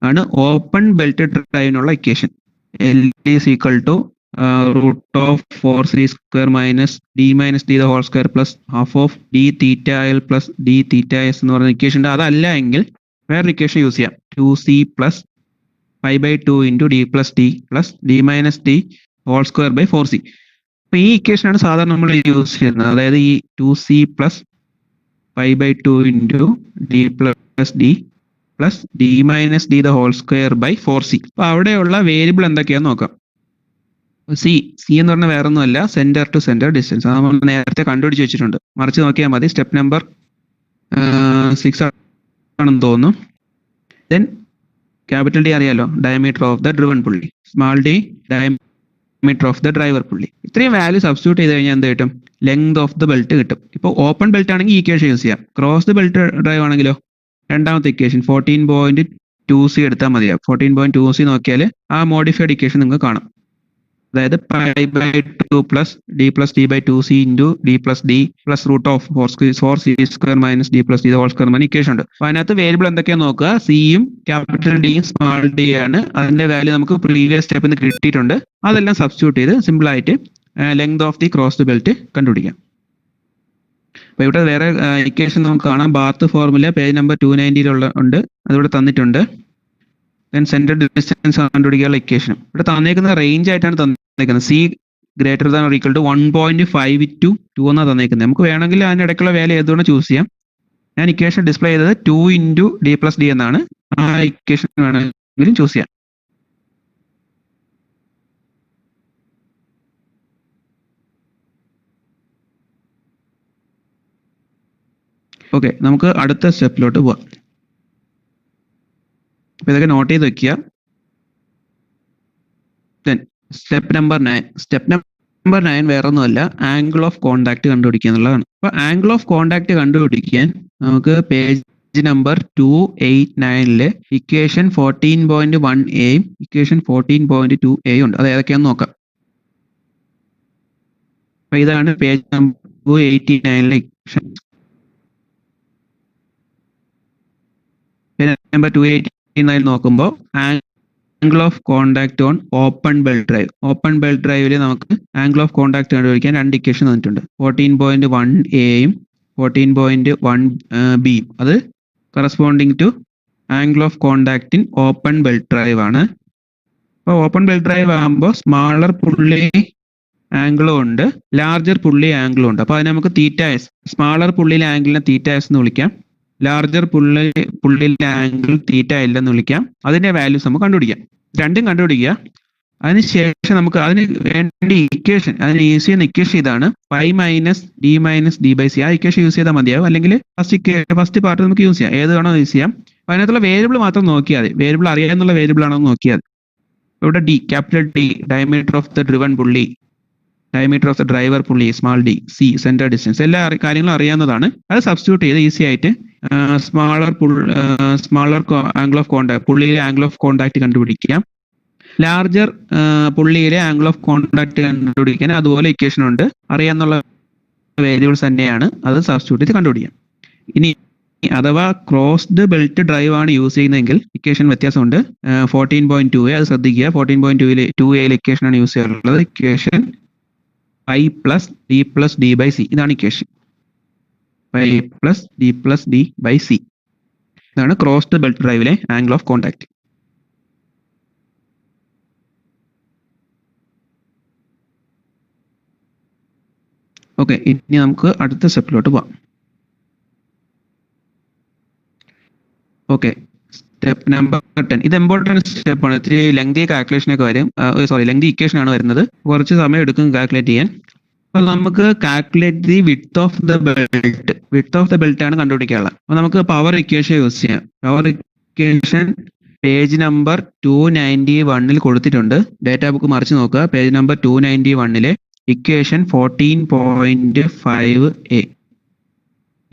ആണ് ഓപ്പൺ ബെൽറ്റ് ഡ്രൈവിനുള്ള equation. L is equal to root of 4c² minus d minus d the whole square plus half of d theta L plus d theta s എന്ന് പറയുന്ന ഇക്വേഷൻ ഉണ്ട്. അതല്ല എങ്കിൽ വേറൊരു ഇക്വേഷൻ യൂസ് ചെയ്യാം, 2c plus pi by 2 into d plus d plus d minus d whole square by 4c. അപ്പൊ ഈ ഇക്വേഷൻ ആണ് സാധാരണ നമ്മൾ യൂസ് ചെയ്യുന്നത്. അതായത് ഈ 2c plus pi by 2 into d plus d plus d minus d the whole square by 4c. അപ്പൊ അവിടെയുള്ള വേരിയബിൾ എന്തൊക്കെയാന്ന് നോക്കാം. സി എന്ന് പറഞ്ഞാൽ വേറെ ഒന്നുമല്ല, സെന്റർ ടു സെന്റർ ഡിസ്റ്റൻസ്. അത് നമ്മൾ നേരത്തെ കണ്ടുപിടിച്ച് വെച്ചിട്ടുണ്ട്. മറിച്ച് നോക്കിയാൽ മതി. സ്റ്റെപ്പ് നമ്പർ 6 ആണെന്ന് തോന്നുന്നു. ദെൻ ക്യാപിറ്റൽ ഡി അറിയാലോ, diameter of the driven pulley. Small D diameter of the driver പുള്ളി. ഇത്രയും വാല്യൂ സബ്സ്റ്റിറ്റ്യൂട്ട് ചെയ്ത് കഴിഞ്ഞാൽ എന്ത് കിട്ടും? ലെങ്ത് ഓഫ് ദ ബെൽറ്റ് കിട്ടും. ഇപ്പോൾ ഓപ്പൺ ബെൽറ്റ് ആണെങ്കിൽ ഈ ഇക്വേഷൻ യൂസ് ചെയ്യാം. ക്രോസ് ദ ബെൽറ്റ് ഡ്രൈവ് ആണെങ്കിലോ രണ്ടാമത്തെ ഇക്വേഷൻ 14.2c എടുത്താൽ മതിയാവും. 14.2c നോക്കിയാൽ ആ മോഡിഫൈഡ് ഇക്വേഷൻ നിങ്ങൾക്ക് കാണാം. അതായത് pi by 2 plus d plus d by 2c into d plus d plus root of 4c² minus d plus d the whole square എന്ന ഇക്വേഷൻ ഉണ്ട്. അപ്പൊ അതിനകത്ത് വേരിയബിൾ എന്തൊക്കെയാന്ന് നോക്കുക. സിയും ക്യാപിറ്റൽ ഡിയും സ്മാൾ ഡി ആണ്. അതിന്റെ വാല്യൂ നമുക്ക് പ്രീവിയസ് സ്റ്റെപ്പിൽ നിന്ന് കിട്ടിയിട്ടുണ്ട്. അതെല്ലാം സബ്സ്റ്റിറ്റ്യൂട്ട് ചെയ്ത് സിമ്പിൾ ആയിട്ട് length of the crossed belt കണ്ടുപിടിക്കാം. അപ്പൊ ഇവിടെ വേറെ ഇക്വേഷൻ നമുക്ക് കാണാം. ബാത്ത് ഫോർമുല പേജ് നമ്പർ 290 ഉണ്ട്, അതിവിടെ തന്നിട്ടുണ്ട്. ദെൻ സെന്റർ ഡിസ്റ്റൻസ് കണ്ടുപിടിക്കാനുള്ള ഇക്വേഷൻ ഇവിടെ തന്നേക്കുന്ന റേഞ്ച് ആയിട്ടാണ് തന്നേക്കുന്നത്. C greater than or equal to 1.5 to 2 എന്നാണ് തന്നേക്കുന്നത്. നമുക്ക് വേണമെങ്കിൽ അതിന്റെ ഇടയ്ക്കുള്ള വാല്യൂ ഏതുകൊണ്ട് ചൂസ് ചെയ്യാം. ഞാൻ ഇക്വേഷൻ ഡിസ്പ്ലേ ചെയ്തത് 2 into d plus d എന്നാണ്. ആ ഇക്വേഷൻ വേണമെങ്കിലും ചൂസ് ചെയ്യാം. ഓക്കെ, നമുക്ക് അടുത്ത സ്റ്റെപ്പിലോട്ട് പോവാം. അപ്പൊ ഇതൊക്കെ നോട്ട് ചെയ്ത് വെക്കുക. സ്റ്റെപ്പ് നമ്പർ 9 വേറെ ഒന്നുമല്ല, ആംഗിൾ ഓഫ് കോണ്ടാക്ട് കണ്ടുപിടിക്കുക എന്നുള്ളതാണ്. അപ്പൊ ആംഗിൾ ഓഫ് കോണ്ടാക്ട് കണ്ടുപിടിക്കാൻ നമുക്ക് page number 289 equation 14.1a equation 14.2a ഉണ്ട്. അത് ഏതൊക്കെയാന്ന് നോക്കാം. അപ്പൊ ഇതാണ് പേജ് നമ്പർ 289 ഇക്വേഷൻ. നമ്പർ 289 നോക്കുമ്പോൾ angle of contact on open belt drive. Open belt ഡ്രൈവിൽ നമുക്ക് ആംഗിൾ ഓഫ് കോണ്ടാക്ട് കണ്ടുപിടിക്കാൻ 2 ഇക്വേഷൻ തന്നിട്ടുണ്ട്. 14.1a 14.1b. അത് corresponding to angle of contact in open belt drive ആണ്. അപ്പോൾ ഓപ്പൺ ബെൽറ്റ് ഡ്രൈവ് ആകുമ്പോൾ സ്മാളർ പുള്ളി ആംഗിളും ഉണ്ട്, ലാർജർ പുള്ളി ആംഗിളും ഉണ്ട്. അപ്പോൾ അതിന് നമുക്ക് തീറ്റ എസ്, സ്മാളർ പുള്ളിയിലെ ആംഗിളിനെ തീറ്റ എസ് എന്ന് വിളിക്കാം, ലാർജർ പുള്ളിയിലെ ആംഗിൾ തീറ്റ എൽ എന്ന് വിളിക്കാം. അതിന്റെ വാല്യൂസ് നമുക്ക് കണ്ടുപിടിക്കാം. രണ്ടും കണ്ടുപിടിക്കുക. അതിനുശേഷം നമുക്ക് അതിന് വേണ്ടി ഇക്വേഷൻ, അതിന് യൂസ് ചെയ്യുന്ന ഇക്വേഷൻ ഇതാണ്, pi minus D minus D by C. ആ ഇക്വേഷൻ യൂസ് ചെയ്താൽ മതിയാവും. അല്ലെങ്കിൽ ഫസ്റ്റ് പാർട്ട് നമുക്ക് യൂസ് ചെയ്യാം, ഏത് വേണോ യൂസ് ചെയ്യാം. അപ്പൊ അതിനകത്തുള്ള വേരിയബിൾ മാത്രം നോക്കിയാൽ മതി. വേരിയബിൾ അറിയാനുള്ള വേരിയബിൾ ആണോ നോക്കിയാൽ മതി. ഇവിടെ D, capital D diameter of the driven pulley, diameter of the driver pulley small D, C centre distance, എല്ലാ കാര്യങ്ങളും അറിയാവുന്നതാണ്. അത് സബ്സ്റ്റിറ്റ്യൂട്ട് ചെയ്ത് ഈസി ആയിട്ട് സ്മാളർ ആംഗിൾ ഓഫ് കോണ്ടാക്ട്, പുള്ളിയിലെ ആംഗിൾ ഓഫ് കോണ്ടാക്ട് കണ്ടുപിടിക്കാം. ലാർജർ പുള്ളിയിലെ ആംഗിൾ ഓഫ് കോണ്ടാക്ട് കണ്ടുപിടിക്കാൻ അതുപോലെ ഇക്വേഷൻ ഉണ്ട്, അറിയാന്നുള്ള വേരിയബിൾസ് തന്നെയാണ്, അത് സബ്സ്റ്റിറ്റ്യൂട്ട് ചെയ്ത് കണ്ടുപിടിക്കാം. ഇനി അഥവാ ക്രോസ്ഡ് ബെൽറ്റ് ഡ്രൈവ് ആണ് യൂസ് ചെയ്യുന്നതെങ്കിൽ ഇക്വേഷൻ വ്യത്യാസമുണ്ട്. 14.2a അത് ശ്രദ്ധിക്കുക. 14.2a ഇക്വേഷൻ ആണ് യൂസ് ചെയ്യാറുള്ളത്. Equation pi plus D plus D by C, ഇതാണ് equation. Pi plus D plus D by C, ഇതാണ് ക്രോസ്ഡ് ബെൽറ്റ് ഡ്രൈവിലെ ആംഗിൾ ഓഫ് കോണ്ടാക്ട്. ഓക്കെ, ഇനി നമുക്ക് അടുത്ത സ്റ്റെപ്പിലോട്ട് പോവാം. Okay, step number 10. ഇത് ഇമ്പോർട്ടൻറ്റ് സ്റ്റെപ്പാണ്. ഇത്തിരി ലെങ്തി കാൽക്കുലേഷനൊക്കെ വരും. ലെങ്തി ഇക്വേഷൻ ആണ് വരുന്നത്. കുറച്ച് സമയം എടുക്കും കാൽക്കുലേറ്റ് ചെയ്യാൻ. അപ്പോൾ നമുക്ക് calculate the width of the belt. Width of the belt ആണ് കണ്ടുപിടിക്കാനുള്ളത്. അപ്പോൾ നമുക്ക് പവർ ഇക്വേഷൻ യൂസ് ചെയ്യാം. പവർ ഇക്വേഷൻ പേജ് നമ്പർ 291 കൊടുത്തിട്ടുണ്ട്. ഡേറ്റാ ബുക്ക് മറിച്ച് നോക്കുക. Page number 291 equation 14.5a.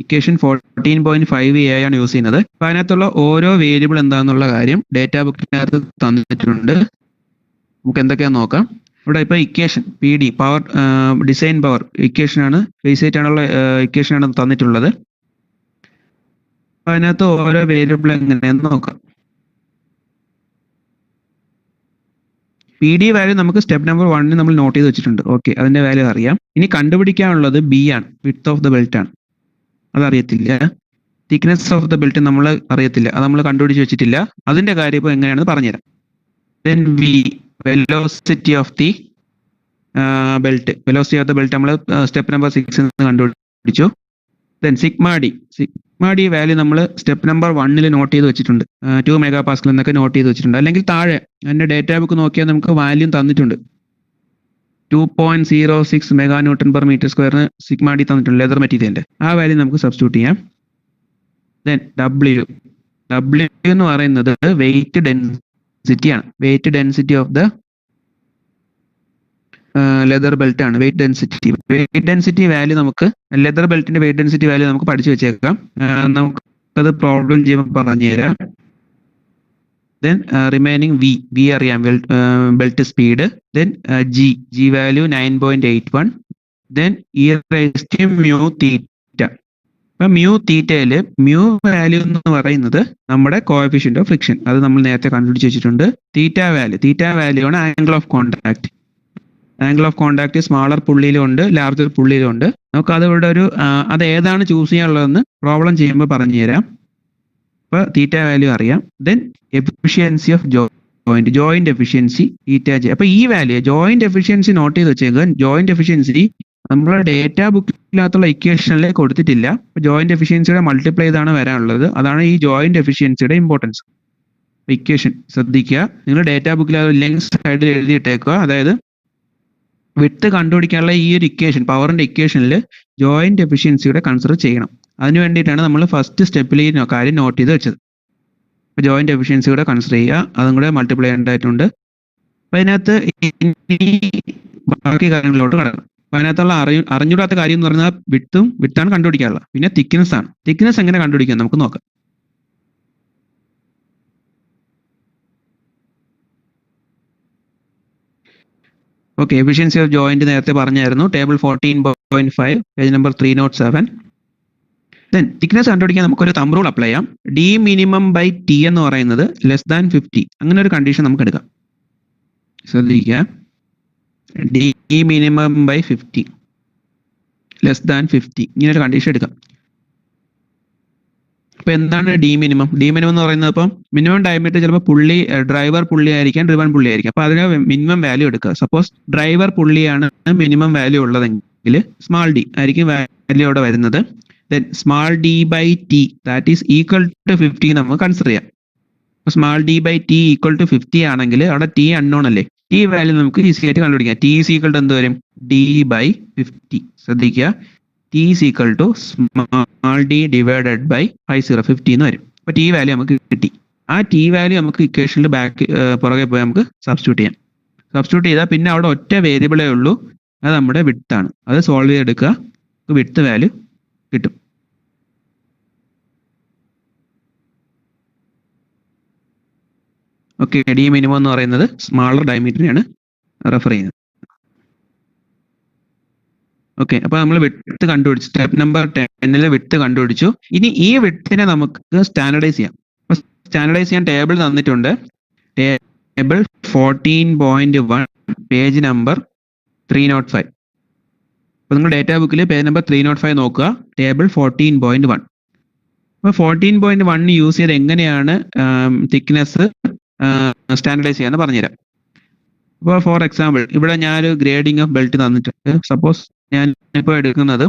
Equation 14.5a ആണ് യൂസ് ചെയ്യുന്നത്. അപ്പൊ അതിനകത്തുള്ള ഓരോ വേരിയബിൾ എന്താണെന്നുള്ള കാര്യം ഡേറ്റാ ബുക്കിനകത്ത് തന്നിട്ടുണ്ട്. നമുക്ക് എന്തൊക്കെയാന്ന് നോക്കാം. ഇവിടെ ഇപ്പൊ equation P D power design power equation ആണ്, ബേസ് ആണുള്ള ഇക്വേഷൻ ആണ് തന്നിട്ടുള്ളത്. അപ്പൊ അതിനകത്ത് ഓരോ വേരിയബിൾ എങ്ങനെയാന്ന് നോക്കാം. പി ഡി വാല്യൂ നമുക്ക് സ്റ്റെപ്പ് നമ്പർ 1 നമ്മൾ നോട്ട് ചെയ്ത് വെച്ചിട്ടുണ്ട്. ഓക്കെ, അതിന്റെ വാല്യൂ അറിയാം. ഇനി കണ്ടുപിടിക്കാനുള്ളത് ബി ആണ്, വിഡ്ത്ത് ഓഫ് ദ ബെൽറ്റ് ആണ്. അതറിയത്തില്ല. തിക്നെസ് ഓഫ് ദ ബെൽറ്റ് നമ്മൾ അറിയത്തില്ല, അത് നമ്മൾ കണ്ടുപിടിച്ച് വെച്ചിട്ടില്ല. അതിന്റെ കാര്യം ഇപ്പോൾ എങ്ങനെയാണെന്ന് പറഞ്ഞുതരാം. Then we, velocity of the belt. Velocity of the belt നമ്മൾ സ്റ്റെപ്പ് നമ്പർ 6 കണ്ടുപിടിച്ചു. ദെൻ സിഗ്മ ഡി വാല്യൂ നമ്മൾ സ്റ്റെപ്പ് നമ്പർ 1 നോട്ട് ചെയ്ത് വെച്ചിട്ടുണ്ട്. 2 മെഗാ പാസ്കൽ എന്നൊക്കെ നോട്ട് ചെയ്ത് വെച്ചിട്ടുണ്ട്. അല്ലെങ്കിൽ താഴെ അതിന്റെ ഡേറ്റാ ബുക്ക് നോക്കിയാൽ നമുക്ക് വാല്യൂ തന്നിട്ടുണ്ട്. 2.06 മെഗാ ന്യൂട്ടൺ പെർ മീറ്റർ സ്ക്വയറിന് സിഗ്മ ഡി തന്നിട്ടുണ്ട്, ലെതർ മെറ്റീരിയലിന്റെ. ആ വാല്യൂ നമുക്ക് സബ്സ്റ്റിറ്റ്യൂട്ട് ചെയ്യാം. ദെൻ ഡബ്ല്യു എന്ന് പറയുന്നത് വെയിറ്റ് ഡെൻസിറ്റി ആണ്. Weight density of the leather belt ആണ്. വെയിറ്റ് ഡെൻസിറ്റി വാല്യൂ നമുക്ക് ലെതർ ബെൽറ്റിന്റെ വെയിറ്റ് ഡെൻസിറ്റി വാല്യൂ നമുക്ക് പഠിച്ചു വെച്ചേക്കാം. നമുക്കത് പ്രോബ്ലം ചെയ്യുമ്പോൾ പറഞ്ഞുതരാം. ദെൻ റിമൈനിങ് വി അറിയാം, belt speed. Then G value 9.81. Then mu theta. അപ്പൊ മ്യൂ തീറ്റയില് മ്യൂ വാല്യൂ എന്ന് പറയുന്നത് നമ്മുടെ കോഎഫിഷ്യന്റ് ഓഫ് ഫ്രിക്ഷൻ, അത് നമ്മൾ നേരത്തെ കണ്ടുപിടിച്ച് വെച്ചിട്ടുണ്ട്. തീറ്റ വാല്യൂ ആണ് angle of contact. Angle of contact smaller പുള്ളിയിലും ഉണ്ട്, ലാർജർ പുള്ളിയിലും ഉണ്ട്. നമുക്ക് അതിവിടെ അത് ഏതാണ് ചൂസ് ചെയ്യാനുള്ളതെന്ന് പ്രോബ്ലം ചെയ്യുമ്പോൾ പറഞ്ഞു തരാം. അപ്പൊ തീറ്റ വാല്യൂ അറിയാം. Then efficiency of joint efficiency theta J. അപ്പൊ ഈ വാല്യൂ ജോയിന്റ് എഫിഷ്യൻസി നോട്ട് ചെയ്ത് വെച്ചേക്കുക. ജോയിന്റ് എഫിഷ്യൻസി നമ്മളെ ഡേറ്റാ ബുക്കിനകത്തുള്ള ഇക്വേഷനിൽ കൊടുത്തിട്ടില്ല. ജോയിന്റ് എഫിഷ്യൻസിയുടെ മൾട്ടിപ്ലൈ ചെയ്താണ് വരാനുള്ളത്. അതാണ് ഈ ജോയിന്റ് എഫിഷ്യൻസിയുടെ ഇമ്പോർട്ടൻസ്. ഇക്വേഷൻ ശ്രദ്ധിക്കുക. നിങ്ങൾ ഡേറ്റാ ബുക്കിൽ അത് ഇല്ലെങ്കിൽ സൈഡിൽ എഴുതിയിട്ടേക്കുക. അതായത് വിഡ്ത്ത് കണ്ടുപിടിക്കാനുള്ള ഈ ഒരു ഇക്വേഷൻ, പവറിന്റെ ഇക്വേഷനിൽ ജോയിന്റ് എഫിഷ്യൻസിയുടെ കൺസിഡർ ചെയ്യണം. അതിന് വേണ്ടിയിട്ടാണ് നമ്മൾ ഫസ്റ്റ് സ്റ്റെപ്പിൽ ഈ കാര്യം നോട്ട് ചെയ്ത് വെച്ചത്. അപ്പോൾ ജോയിന്റ് എഫിഷ്യൻസിയുടെ കൺസിഡർ ചെയ്യുക, അതും കൂടെ മൾട്ടിപ്ലൈ ചെയ്യേണ്ടതായിട്ടുണ്ട്. അപ്പം അതിനകത്ത് ബാക്കി കാര്യങ്ങളിലോട്ട് കടക്കണം. അപ്പം അതിനകത്തുള്ള അറിഞ്ഞൂടാത്ത കാര്യം എന്ന് പറഞ്ഞാൽ വിഡ്ത്താണ് കണ്ടുപിടിക്കാനുള്ളത്. പിന്നെ തിക്നെസ് ആണ്. തിക്നെസ് എങ്ങനെ കണ്ടുപിടിക്കാം നമുക്ക് നോക്കാം. ഓക്കെ, എഫിഷ്യൻസി ഓഫ് ജോയിന്റ് നേരത്തെ പറഞ്ഞായിരുന്നു. Table 14.5 page number 307. Then thickness കണ്ടുപിടിക്കാൻ നമുക്കൊരു തമ്പ് റൂൾ അപ്ലൈ ചെയ്യാം. ഡി മിനിമം ബൈ ടി എന്ന് പറയുന്നത് <50. അങ്ങനെ ഒരു കണ്ടീഷൻ നമുക്ക് എടുക്കാം. ശ്രദ്ധിക്കുക, ഡി മിനിമം ബൈ 50 <50 ഇങ്ങനെ ഒരു കണ്ടീഷൻ എടുക്കാം. അപ്പൊ എന്താണ് ഡി മിനിമം? ഡി മിനിമം എന്ന് പറയുന്നത് ഇപ്പം മിനിമം ഡയമീറ്റർ ചിലപ്പോൾ ഡ്രൈവർ പുള്ളി ആയിരിക്കാം, ഡ്രിവൺ പുള്ളി ആയിരിക്കും. അപ്പൊ അതിന് മിനിമം വാല്യൂ എടുക്കുക. സപ്പോസ് ഡ്രൈവർ പുള്ളിയാണ് മിനിമം വാല്യൂ ഉള്ളതെങ്കിൽ സ്മാൾ ഡി ആയിരിക്കും വാല്യൂ അവിടെ വരുന്നത്. Then small d by t that is equal to 50 നമുക്ക് കൺസിഡർ ചെയ്യാം. Small d by t equal to 50 ആണെങ്കിൽ അവിടെ t അൺനോൺ അല്ലേ, t വാല്യൂ നമുക്ക് ഈസി ആയിട്ട് കണ്ടുപിടിക്കാം. t is equal to എന്ത് വരും? d by 50. ശ്രദ്ധിക്കുക, t is equal to small d divided by 50 എന്ന് വരും. അപ്പൊ t വാല്യൂ നമുക്ക് കിട്ടി. ആ t വാല്യൂ നമുക്ക് ഇക്വേഷനിൽ പുറകെ പോയി നമുക്ക് സബ്സ്റ്റിറ്റ്യൂട്ട് ചെയ്യാം. സബ്സ്റ്റിറ്റ്യൂട്ട് ചെയ്താൽ പിന്നെ അവിടെ ഒറ്റ വേരിയബിളേ ഉള്ളൂ, അത് നമ്മുടെ വിഡ്ത്ത് ആണ്. അത് സോൾവ് ചെയ്തെടുക്കുക, വിഡ്ത്ത് വാല്യൂ കിട്ടും. ഓക്കെ, ഡി മിനിമം എന്ന് പറയുന്നത് സ്മാളർ ഡയമീറ്ററിനെയാണ് റെഫർ ചെയ്യുന്നത്. ഓക്കെ, അപ്പോൾ നമ്മൾ വിഡ്ത്ത് കണ്ടുപിടിച്ചു, സ്റ്റെപ്പ് നമ്പർ 10 വിഡ്ത്ത് കണ്ടുപിടിച്ചു. ഇനി ഈ വിഡ്ത്തിനെ നമുക്ക് സ്റ്റാൻഡർഡൈസ് ചെയ്യാം. അപ്പോൾ സ്റ്റാൻഡർഡൈസ് ചെയ്യാൻ ടേബിൾ തന്നിട്ടുണ്ട്. Table 14.1 page number 305. അപ്പോൾ നിങ്ങൾ ഡേറ്റാ ബുക്കിൽ പേജ് നമ്പർ 305 നോക്കുക, ടേബിൾ 14.1. അപ്പോൾ 14.1 യൂസ് ചെയ്ത് എങ്ങനെയാണ് തിക്നെസ് സ്റ്റാൻഡർഡൈസ് ചെയ്യാന്ന് പറഞ്ഞുതരാം. അപ്പോൾ ഫോർ എക്സാമ്പിൾ ഇവിടെ ഞാനൊരു ഗ്രേഡിംഗ് ഓഫ് ബെൽറ്റ് തന്നിട്ടുണ്ട്. സപ്പോസ് ഞാൻ ഇപ്പോൾ എടുക്കുന്നത്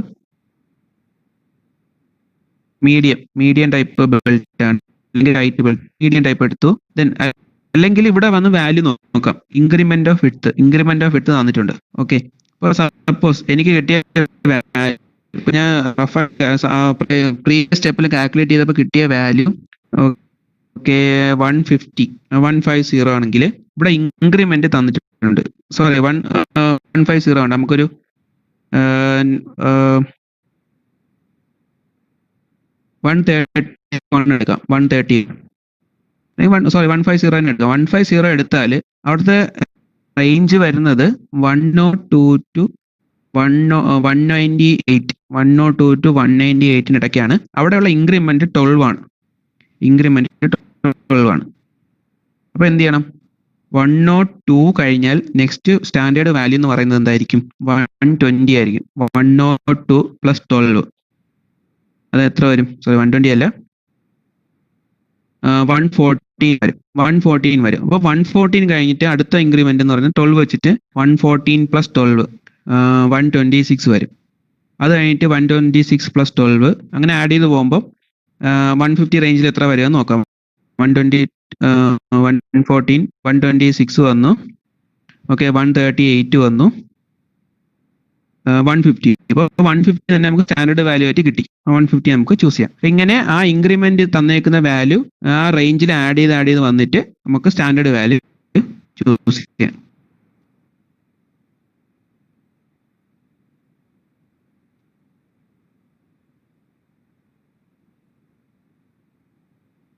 മീഡിയം ടൈപ്പ് ബെൽറ്റ് ആണ്, അല്ലെങ്കിൽ ടൈറ്റ് ബെൽറ്റ്, മീഡിയം ടൈപ്പ് എടുത്തു. ദെൻ അല്ലെങ്കിൽ ഇവിടെ വന്ന് വാല്യൂ നോക്കാം, ഇൻക്രിമെന്റ് ഓഫ് വിഡ്ത്ത് തന്നിട്ടുണ്ട്. ഓക്കെ, അപ്പോൾ സപ്പോസ് എനിക്ക് കിട്ടിയ ഇപ്പൊ ഞാൻ പ്രീവിയസ് സ്റ്റെപ്പിൽ കാൽക്കുലേറ്റ് ചെയ്തപ്പോൾ കിട്ടിയ വാല്യൂ ഓക്കെ 150 ആണെങ്കിൽ ഇവിടെ ഇൻക്രിമെന്റ് തന്നിട്ടുണ്ട്. സോറി 150 ആണ്. നമുക്കൊരു 130 എടുക്കാം. 130 സോറി 150 തന്നെ എടുക്കാം. 150 എടുത്താൽ അവിടുത്തെ റേഞ്ച് വരുന്നത് 102 to 198, 102 to 198 ഇടയ്ക്കാണ്. അവിടെയുള്ള ഇൻക്രിമെന്റ് 12 ആണ്. അപ്പൊ എന്ത് ചെയ്യണം? 102 കഴിഞ്ഞാൽ നെക്സ്റ്റ് സ്റ്റാൻഡേർഡ് വാല്യൂ എന്ന് പറയുന്നത് എന്തായിരിക്കും? 120 ആയിരിക്കും. 102 + 12 അത് എത്ര വരും? സോറി 120 അല്ല, 114 വരും. 114 വരും. അപ്പോൾ 114 കഴിഞ്ഞിട്ട് അടുത്ത ഇൻക്രിമെന്റ് എന്ന് പറയുന്നത് 12 വെച്ചിട്ട് 114 + 12 126 വരും. അത് കഴിഞ്ഞിട്ട് 126 + 12 അങ്ങനെ ആഡ് ചെയ്ത് പോകുമ്പോൾ 150 റേഞ്ചിൽ എത്ര വരിക എന്ന് നോക്കാം. 120 114 126 വന്നു. ഓക്കെ, 138 വന്നു, 150. ഇപ്പോൾ 150 തന്നെ നമുക്ക് സ്റ്റാൻഡേർഡ് വാല്യൂ ആയിട്ട് കിട്ടി. 150 നമുക്ക് ചൂസ് ചെയ്യാം. ഇങ്ങനെ ആ ഇൻക്രിമെന്റ് തന്നേക്കുന്ന വാല്യൂ ആ റേഞ്ചിൽ ആഡ് ചെയ്ത് വന്നിട്ട് നമുക്ക് സ്റ്റാൻഡേർഡ് വാല്യൂ ചൂസ് ചെയ്യാം.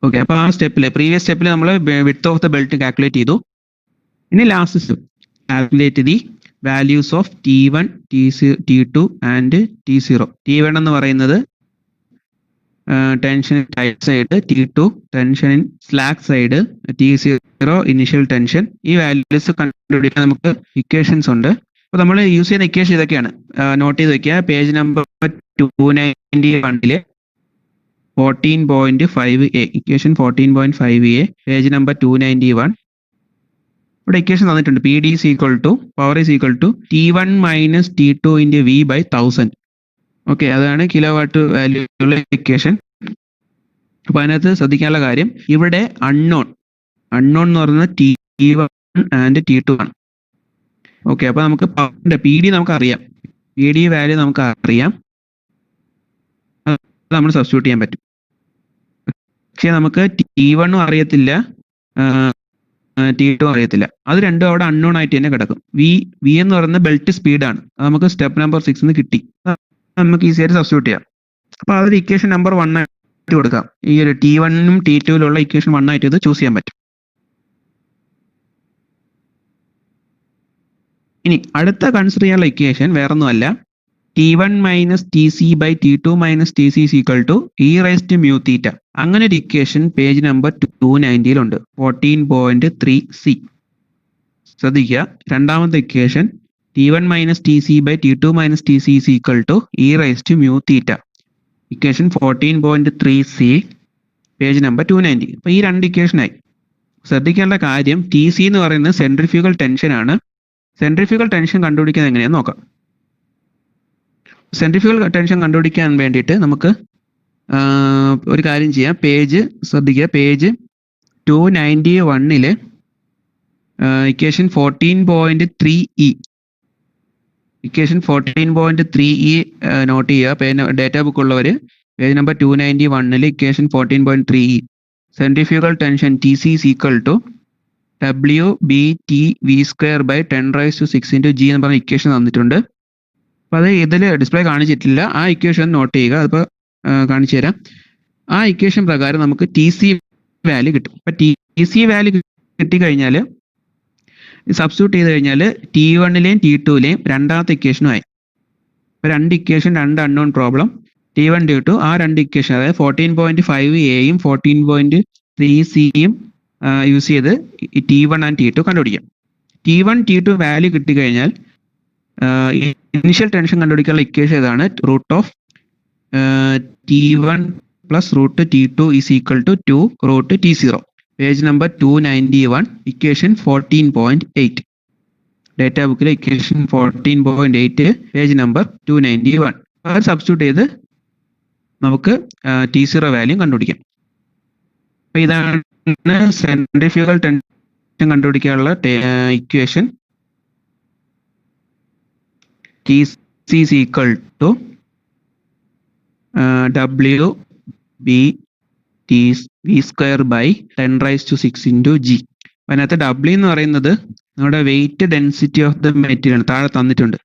ഓക്കെ, അപ്പോൾ ആ പ്രീവിയസ് സ്റ്റെപ്പിൽ നമ്മൾ width of the belt calculate ചെയ്തു. ഇനി last step, calculate the values of T1, T2 and T0. T1 എന്ന് പറയുന്നത് tension tight side, T2 tension in slack side, T0 initial tension. ഈ വാല്യൂസ് കണ്ടുപിടിക്കാൻ നമുക്ക് ഇക്വേഷൻസ് ഉണ്ട്. അപ്പോൾ നമ്മൾ യൂസ് ചെയ്യുന്ന ഇക്വേഷൻ ഇതൊക്കെയാണ്, നോട്ട് ചെയ്ത് വെക്കുക. Page number 291 14.5a, equation 14.5a, page number 291. ഇവിടെ ഇക്വേഷൻ തന്നിട്ടുണ്ട്. PD is equal to power is equal to T1 minus T2 into V by 1000. Okay, അതാണ് കിലോ വാട്ട് വാല്യൂ ഉള്ള ഇക്വേഷൻ. അപ്പൊ അതിനകത്ത് ശ്രദ്ധിക്കാനുള്ള കാര്യം, ഇവിടെ അൺനോൺ എന്ന് പറയുന്നത് T1 ആൻഡ് T2 ആണ്. ഓക്കെ, അപ്പൊ നമുക്ക് പവറിന്റെ PD നമുക്ക് അറിയാം, PD വാല്യൂ നമുക്ക് അറിയാം, നമ്മൾ സബ്സ്റ്റിറ്റ്യൂട്ട് ചെയ്യാൻ പറ്റും. പക്ഷെ നമുക്ക് T1 അറിയത്തില്ല, T2 അറിയത്തില്ല. അത് രണ്ടും അവിടെ അൺനോൺ ആയിട്ട് തന്നെ കിടക്കും. V എന്ന് പറയുന്ന ബെൽറ്റ് സ്പീഡാണ്. അത് നമുക്ക് സ്റ്റെപ്പ് നമ്പർ 6 കിട്ടി, നമുക്ക് ഈസിയായിട്ട് സബ്സ്റ്റിറ്റ്യൂട്ട് ചെയ്യാം. അപ്പൊ അതൊരു ഇക്വേഷൻ നമ്പർ 1 ആയിട്ട് കൊടുക്കാം. ഈ ഒരു T1 ഉം T2 ഇക്വേഷൻ 1 ആയിട്ട് ഇത് ചൂസ് ചെയ്യാൻ പറ്റും. ഇനി അടുത്ത കൺസിഡർ ചെയ്യാനുള്ള ഇക്വേഷൻ വേറൊന്നുമല്ല, T1 minus TC by T2 minus TC is equal to e raised to mu theta. അങ്ങനെ ഒരു ഇക്വേഷൻ പേജ് നമ്പർ 290 14.3c. ശ്രദ്ധിക്കുക, രണ്ടാമത്തെ equation T1 minus TC by T2 minus TC is equal to e raised to mu theta. Equation 14.3c, page number 290. അപ്പൊ ഈ രണ്ട് ഇക്വേഷനായി. ശ്രദ്ധിക്കേണ്ട കാര്യം, TC എന്ന് പറയുന്നത് സെൻട്രിഫ്യൂഗൽ ടെൻഷൻ ആണ്. സെൻട്രിഫ്യൂഗൽ ടെൻഷൻ കണ്ടുപിടിക്കുന്നത് എങ്ങനെയാണെന്ന് നോക്കാം. സെൻട്രിഫ്യൂഗൽ ടെൻഷൻ കണ്ടുപിടിക്കാൻ വേണ്ടിയിട്ട് നമുക്ക് ഒരു കാര്യം ചെയ്യാം. പേജ് ശ്രദ്ധിക്കുക, page 291 equation 14.3e, equation 14.3e note ചെയ്യുക. ഡേറ്റാ ബുക്ക് ഉള്ളവർ page number 291 equation 14.3e, centrifugal tension TC is equal to WBT(V²) by 10⁻⁶ into G എന്ന് പറഞ്ഞ ഇക്വേഷൻ തന്നിട്ടുണ്ട്. അപ്പൊ അത് ഇതിൽ ഡിസ്പ്ലേ കാണിച്ചിട്ടില്ല, ആ ഇക്വേഷൻ നോട്ട് ചെയ്യുക. അതിപ്പോൾ കാണിച്ചു തരാം. ആ ഇക്വേഷൻ പ്രകാരം നമുക്ക് TC വാല്യൂ കിട്ടും. അപ്പൊ TC വാല്യൂ കിട്ടിക്കഴിഞ്ഞാൽ സബ്സ്റ്റിറ്റ്യൂട്ട് ചെയ്ത് കഴിഞ്ഞാൽ T1ലെയും T2ലെയും രണ്ടാമത്തെ ഇക്വേഷനും ആയി. ഇപ്പോൾ രണ്ട് ഇക്വേഷൻ, രണ്ട് അൺനോൺ പ്രോബ്ലം, T1 T2, ആ രണ്ട് ഇക്വേഷൻ അതായത് 14.5A-യും 14.3C-യും യൂസ് ചെയ്ത് T1 ആൻഡ് T2 കണ്ടുപിടിക്കാം. T1 T2 വാല്യൂ കിട്ടിക്കഴിഞ്ഞാൽ ഇനിഷ്യൽ ടെൻഷൻ കണ്ടുപിടിക്കാനുള്ള ഇക്വേഷൻ ഇതാണ്. Root of T1 plus root T2 is equal to 2 root T0. Page number 291, equation 14.8. Data ബുക്കിലെ ഇക്വേഷൻ 14.8, പേജ് നമ്പർ 291. അത് സബ്സ്റ്റിറ്റ്യൂട്ട് ചെയ്ത് നമുക്ക് T0 വാല്യൂ കണ്ടുപിടിക്കാം. അപ്പോൾ ഇതാണ് സെൻട്രിഫ്യൂഗൽ ടെൻഷൻ കണ്ടുപിടിക്കാനുള്ള equation. Tc is equal to W B T V square by 10 raised to 6 into G. അതിനകത്ത് W എന്ന് പറയുന്നത് നമ്മുടെ wait density of the material താഴെ തന്നിട്ടുണ്ട്.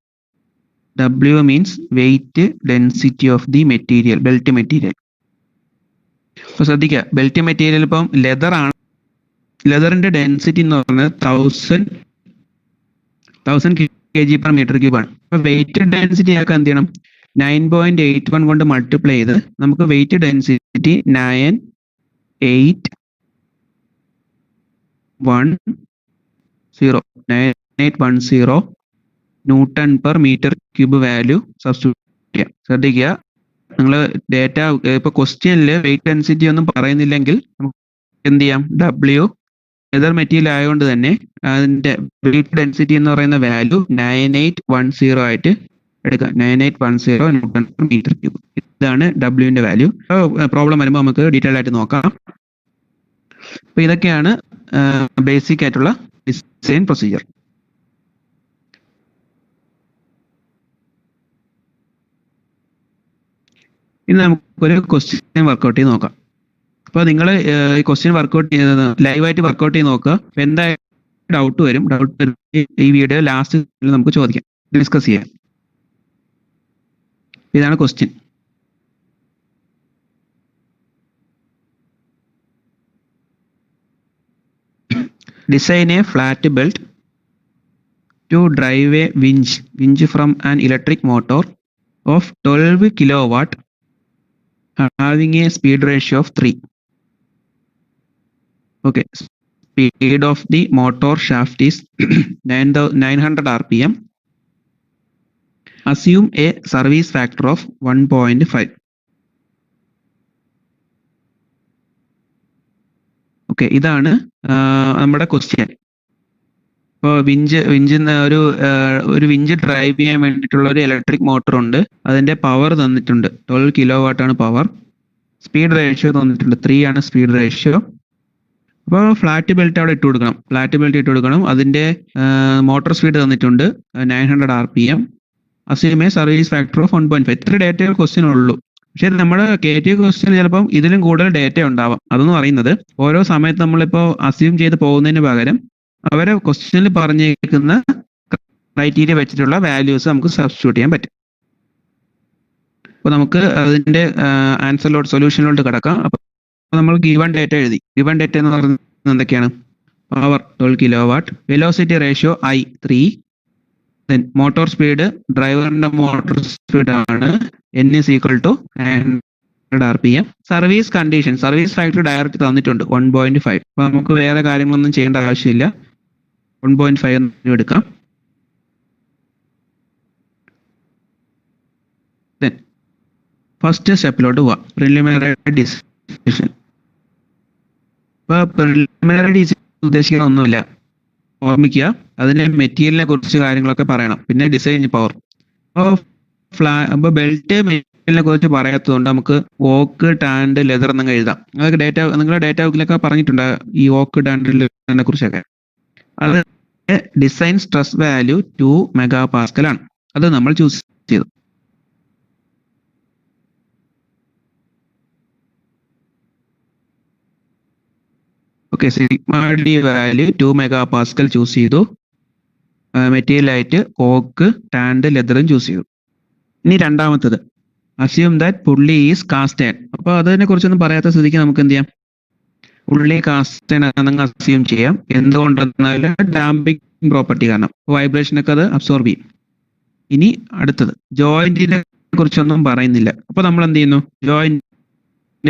W means wait density of the material, belt material. അപ്പോൾ ശ്രദ്ധിക്കുക, ബെൽറ്റ് മെറ്റീരിയൽ ഇപ്പം ലെതർ ആണ്. ലെതറിന്റെ ഡെൻസിറ്റി എന്ന് പറയുന്നത് 1000 kg/m³ ആണ്. അപ്പോൾ വെയിറ്റ് ഡെൻസിറ്റി ആക്കാൻ എന്ത് ചെയ്യണം? 9.81 കൊണ്ട് മൾട്ടിപ്ലൈ ചെയ്ത് നമുക്ക് weight density 9810 newton per metre cube value substitute ചെയ്യാം. ശ്രദ്ധിക്കുക, നിങ്ങൾ ഡേറ്റ ഇപ്പോൾ ക്വസ്റ്റ്യനിൽ വെയിറ്റ് ഡെൻസിറ്റി ഒന്നും പറയുന്നില്ലെങ്കിൽ നമുക്ക് എന്ത് ചെയ്യാം? W ലെതർ മെറ്റീരിയൽ ആയതുകൊണ്ട് തന്നെ അതിന്റെ വെയിറ്റ് ഡെൻസിറ്റി എന്ന് പറയുന്ന വാല്യൂ 9810 ആയിട്ട് എടുക്കാം. 9810 ന്യൂട്ടൺ പെർ മീറ്റർ ക്യൂബ്. ഇതാണ് ഡബ്ല്യുവിന്റെ വാല്യൂ. പ്രോബ്ലം വരുമ്പോൾ നമുക്ക് ഡീറ്റെയിൽ ആയിട്ട് നോക്കാം. അപ്പൊ ഇതൊക്കെയാണ് ബേസിക് ആയിട്ടുള്ള ഡിസൈൻ പ്രൊസീജിയർ. ഇനി നമുക്കൊരു ക്വസ്റ്റ്യൻ വർക്ക്ഔട്ട് ചെയ്ത് നോക്കാം. അപ്പോൾ നിങ്ങൾ ഈ ക്വസ്റ്റ്യൻ വർക്ക്ഔട്ട് ചെയ്ത് ലൈവായിട്ട് വർക്ക്ഔട്ട് ചെയ്ത് നോക്കുക. അപ്പോൾ എന്തായാലും ഡൗട്ട് വരും. ഈ വീഡിയോ ലാസ്റ്റ് നമുക്ക് ചോദിക്കാം, ഡിസ്കസ് ചെയ്യാം. ഇതാണ് question. Design a flat belt to drive a winch from an electric motor of 12 kilowatt having a speed ratio of 3. Okay, speed of the motor shaft is 900 rpm. Assume a service factor of 1.5. Okay, ഇതാണ് നമ്മുടെ ക്വസ്റ്റ്യൻ. ഇപ്പോൾ ഒരു വിഞ്ച് ഡ്രൈവ് ചെയ്യാൻ വേണ്ടിയിട്ടുള്ള ഒരു ഇലക്ട്രിക് മോട്ടർ ഉണ്ട്. അതിന്റെ പവർ തന്നിട്ടുണ്ട്, 12 kilowatt ആണ് പവർ. സ്പീഡ് റേഷ്യോ തന്നിട്ടുണ്ട്, 3 ആണ് സ്പീഡ് റേഷ്യോ. അപ്പോൾ ഫ്ലാറ്റ് ബെൽറ്റ് അവിടെ ഇട്ട് കൊടുക്കണം. അതിന്റെ മോട്ടോർ സ്പീഡ് തന്നിട്ടുണ്ട് 900 rpm. Assume A service factor of 1.5. ഇത്ര ഡേറ്റകൾ ക്വസ്റ്റ്യൻ ഉള്ളൂ. പക്ഷേ നമ്മുടെ KTU ക്വസ്റ്റ്യൻ ചിലപ്പം ഇതിലും കൂടുതൽ ഡേറ്റ ഉണ്ടാവാം. അതെന്ന് പറയുന്നത് ഓരോ സമയത്ത് നമ്മളിപ്പോൾ അസ്യൂം ചെയ്ത് പോകുന്നതിന് പകരം അവരെ ക്വസ്റ്റ്യനിൽ പറഞ്ഞേക്കുന്ന ക്രൈറ്റീരിയ വെച്ചിട്ടുള്ള വാല്യൂസ് നമുക്ക് സബ്സ്റ്റിറ്റ്യൂട്ട് ചെയ്യാൻ പറ്റും. അപ്പോൾ നമുക്ക് അതിന്റെ സൊല്യൂഷനിലോട്ട് കിടക്കാം. അപ്പോൾ നമ്മൾ ഗിവൺ ഡേറ്റ എഴുതി. ഗിവൺ ഡേറ്റ എന്ന് പറയുന്നത് എന്തൊക്കെയാണ്? Power 12 kilowatt, velocity ratio I 3, then motor speed, ഡ്രൈവറിന്റെ മോട്ടോർ സ്പീഡ് ആണ് N is equal to 900 rpm. Service condition, service factor direct തന്നിട്ടുണ്ട് 1.5. അപ്പൊ നമുക്ക് വേറെ കാര്യങ്ങളൊന്നും ചെയ്യേണ്ട ആവശ്യമില്ല. 1.5 എടുക്കാം. ദെൻ ഫസ്റ്റ് സ്റ്റെപ്പിലോട്ട് പോവാം, പ്രിലിമിനറി ഡിസിഷൻ. ഇപ്പൊ പ്രിലിമിനറി ഡിസിഷൻ ഉദ്ദേശിക്കുന്ന ഒന്നുമില്ല, ഓർമ്മിക്കുക. അതിന്റെ മെറ്റീരിയലിനെ കുറിച്ച് കാര്യങ്ങളൊക്കെ പറയണം. പിന്നെ ഡിസൈൻ പവർ. അപ്പോൾ ബെൽറ്റ് മെറ്റീരിയലിനെ കുറിച്ച് പറയാത്തതുകൊണ്ട് നമുക്ക് ഓക്ക്, ടാൻഡ്, ലെതർ എന്നങ്ങ് എഴുതാം. അതൊക്കെ നിങ്ങളുടെ ഡേറ്റ ബുക്കിലൊക്കെ പറഞ്ഞിട്ടുണ്ട് ഈ ഓക്ക്, ടാൻഡ്, ലെതറിനെ കുറിച്ചൊക്കെ. അത് ഡിസൈൻ സ്ട്രെസ് വാല്യൂ 2 MPa ആണ്. അത് നമ്മൾ ചൂസ് ചെയ്തു. Okay, sigma D value 2 MPa choose ചെയ്തു. മെറ്റീരിയൽ ആയിട്ട് ഓക്ക്, ടാൻഡ്, ലെതറും ചൂസ് ചെയ്തു. ഇനി രണ്ടാമത്തത്, അസ്യൂം ദാറ്റ് പുള്ളി ഈസ് കാസ്റ്റ് അയൺ. അപ്പോൾ അതിനെ കുറിച്ചൊന്നും പറയാത്ത സ്ഥിതിക്ക് നമുക്ക് എന്ത് ചെയ്യാം? പുള്ളി കാസ്റ്റിനാണെന്ന് അസ്യൂം ചെയ്യാം. എന്തുകൊണ്ടെന്നാൽ ഡാമ്പിംഗ് പ്രോപ്പർട്ടി കാരണം വൈബ്രേഷനൊക്കെ അത് അബ്സോർബ് ചെയ്യും. ഇനി അടുത്തത് ജോയിന്റിനെ കുറിച്ചൊന്നും പറയുന്നില്ല. അപ്പൊ നമ്മൾ എന്ത് ചെയ്യുന്നു? ജോയിന്റ്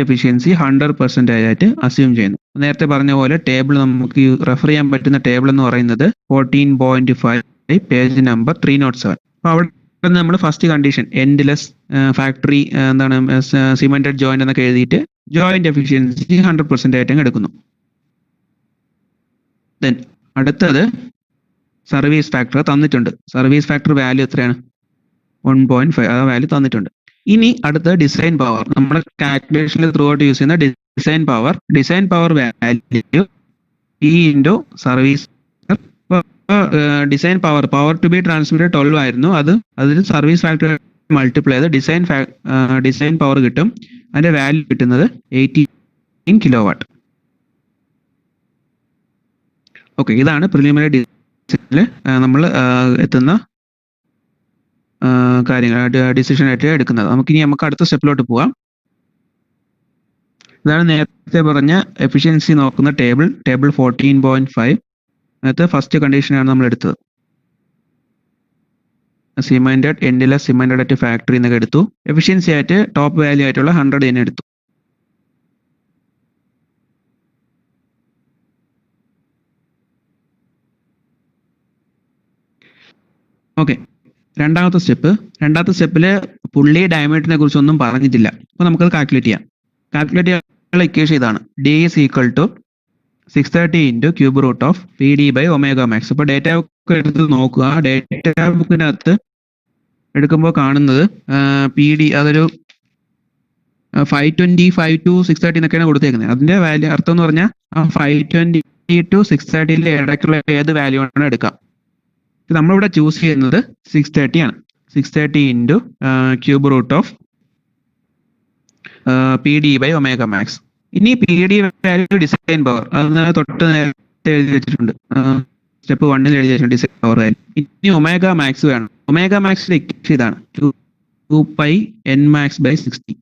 എഫിഷ്യൻസി 100% ആയിട്ട് അസ്യൂം ചെയ്യുന്നു. നേരത്തെ പറഞ്ഞ പോലെ ടേബിൾ നമുക്ക് റെഫർ ചെയ്യാൻ പറ്റുന്ന ടേബിൾ എന്ന് പറയുന്നത് 14.5 പേജ് നമ്പർ 307. അപ്പൊ അവിടെ നമ്മൾ ഫസ്റ്റ് കണ്ടീഷൻ എൻഡ്ലെസ് ഫാക്ടറി എന്താണ് സിമെന്റഡ് ജോയിന്റ് എന്നൊക്കെ എഴുതിയിട്ട് ജോയിന്റ് എഫിഷ്യൻസി 100% ആയിട്ട് എടുക്കുന്നു. ദെൻ അടുത്തത് സർവീസ് ഫാക്ടർ തന്നിട്ടുണ്ട്. സർവീസ് ഫാക്ടർ വാല്യൂ എത്രയാണ്? 1.5. ആ വാല്യൂ തന്നിട്ടുണ്ട്. ഇനി അടുത്ത ഡിസൈൻ പവർ. നമ്മുടെ കാൽക്കുലേഷനിൽ ത്രൂ ഔട്ട് യൂസ് ചെയ്യുന്ന design power. Design power value ഇ into service. Design power to be transmitted 12 ആയിരുന്നു. അതിൽ സർവീസ് ഫാക്ടർ മൾട്ടിപ്ലൈ ചെയ്ത് ഡിസൈൻ പവർ കിട്ടും. അതിന്റെ വാല്യൂ കിട്ടുന്നത് 18 കിലോവാട്ട്. ഓക്കെ, ഇതാണ് പ്രിലിമിനറി ഡിസൈനിൽ നമ്മൾ എത്തുന്ന കാര്യങ്ങൾ ഡിസിഷൻ ആയിട്ട് എടുക്കുന്നത്. നമുക്ക് അടുത്ത സ്റ്റെപ്പിലോട്ട് പോവാം. ഇതാണ് നേരത്തെ പറഞ്ഞ എഫിഷ്യൻസി നോക്കുന്ന ടേബിൾ 14.5. അതിനകത്ത് ഫസ്റ്റ് കണ്ടീഷനാണ് നമ്മൾ എടുത്തത്. Cemented endless cemented at factory എന്നൊക്കെ എടുത്തു. എഫിഷ്യൻസി ആയിട്ട് ടോപ്പ് വാല്യൂ ആയിട്ടുള്ള 100 തന്നെ എടുത്തു. ഓക്കെ, രണ്ടാമത്തെ സ്റ്റെപ്പിൽ പുള്ളി ഡയമീറ്ററിനെ കുറിച്ചൊന്നും പറഞ്ഞിട്ടില്ല. അപ്പൊ നമുക്കത് കാൽക്കുലേറ്റ് ചെയ്യാം. കാൽക്കുലേറ്റ് ചെയ്യാനുള്ള ഇക്വേഷൻ ഇതാണ്. D is equal to 630 into cube root of P D by omega max. അപ്പോൾ ഡേറ്റ ബുക്ക് എടുത്ത് നോക്കുക. ഡേറ്റ ബുക്കിനകത്ത് എടുക്കുമ്പോൾ കാണുന്നത് പി ഡി അതൊരു 520, 5 to 630 എന്നൊക്കെയാണ് കൊടുത്തേക്കുന്നത്. അതിന്റെ വാല്യൂ അർത്ഥം എന്ന് പറഞ്ഞാൽ 520 to 630 ഇടയ്ക്കുള്ള ഏത് വാല്യൂ ആണ് എടുക്കാം. നമ്മളിവിടെ ചൂസ് ചെയ്യുന്നത് 630 ആണ്. 630 into cube root of P D by omega max. ഇനി P D value design power അത് തൊട്ട് നേരത്തെ എഴുതി വെച്ചിട്ടുണ്ട്. സ്റ്റെപ്പ് 1 എഴുതി വെച്ചിട്ടുണ്ട് ഡിസൈൻ പവർ വാല്യൂ. ഇനി ഒമേഗ മാക്സ് വേണം. ഒമേഗ മാക്സിന്റെ ഇക്വേഷൻ ഇതാണ് 2π n max by 60.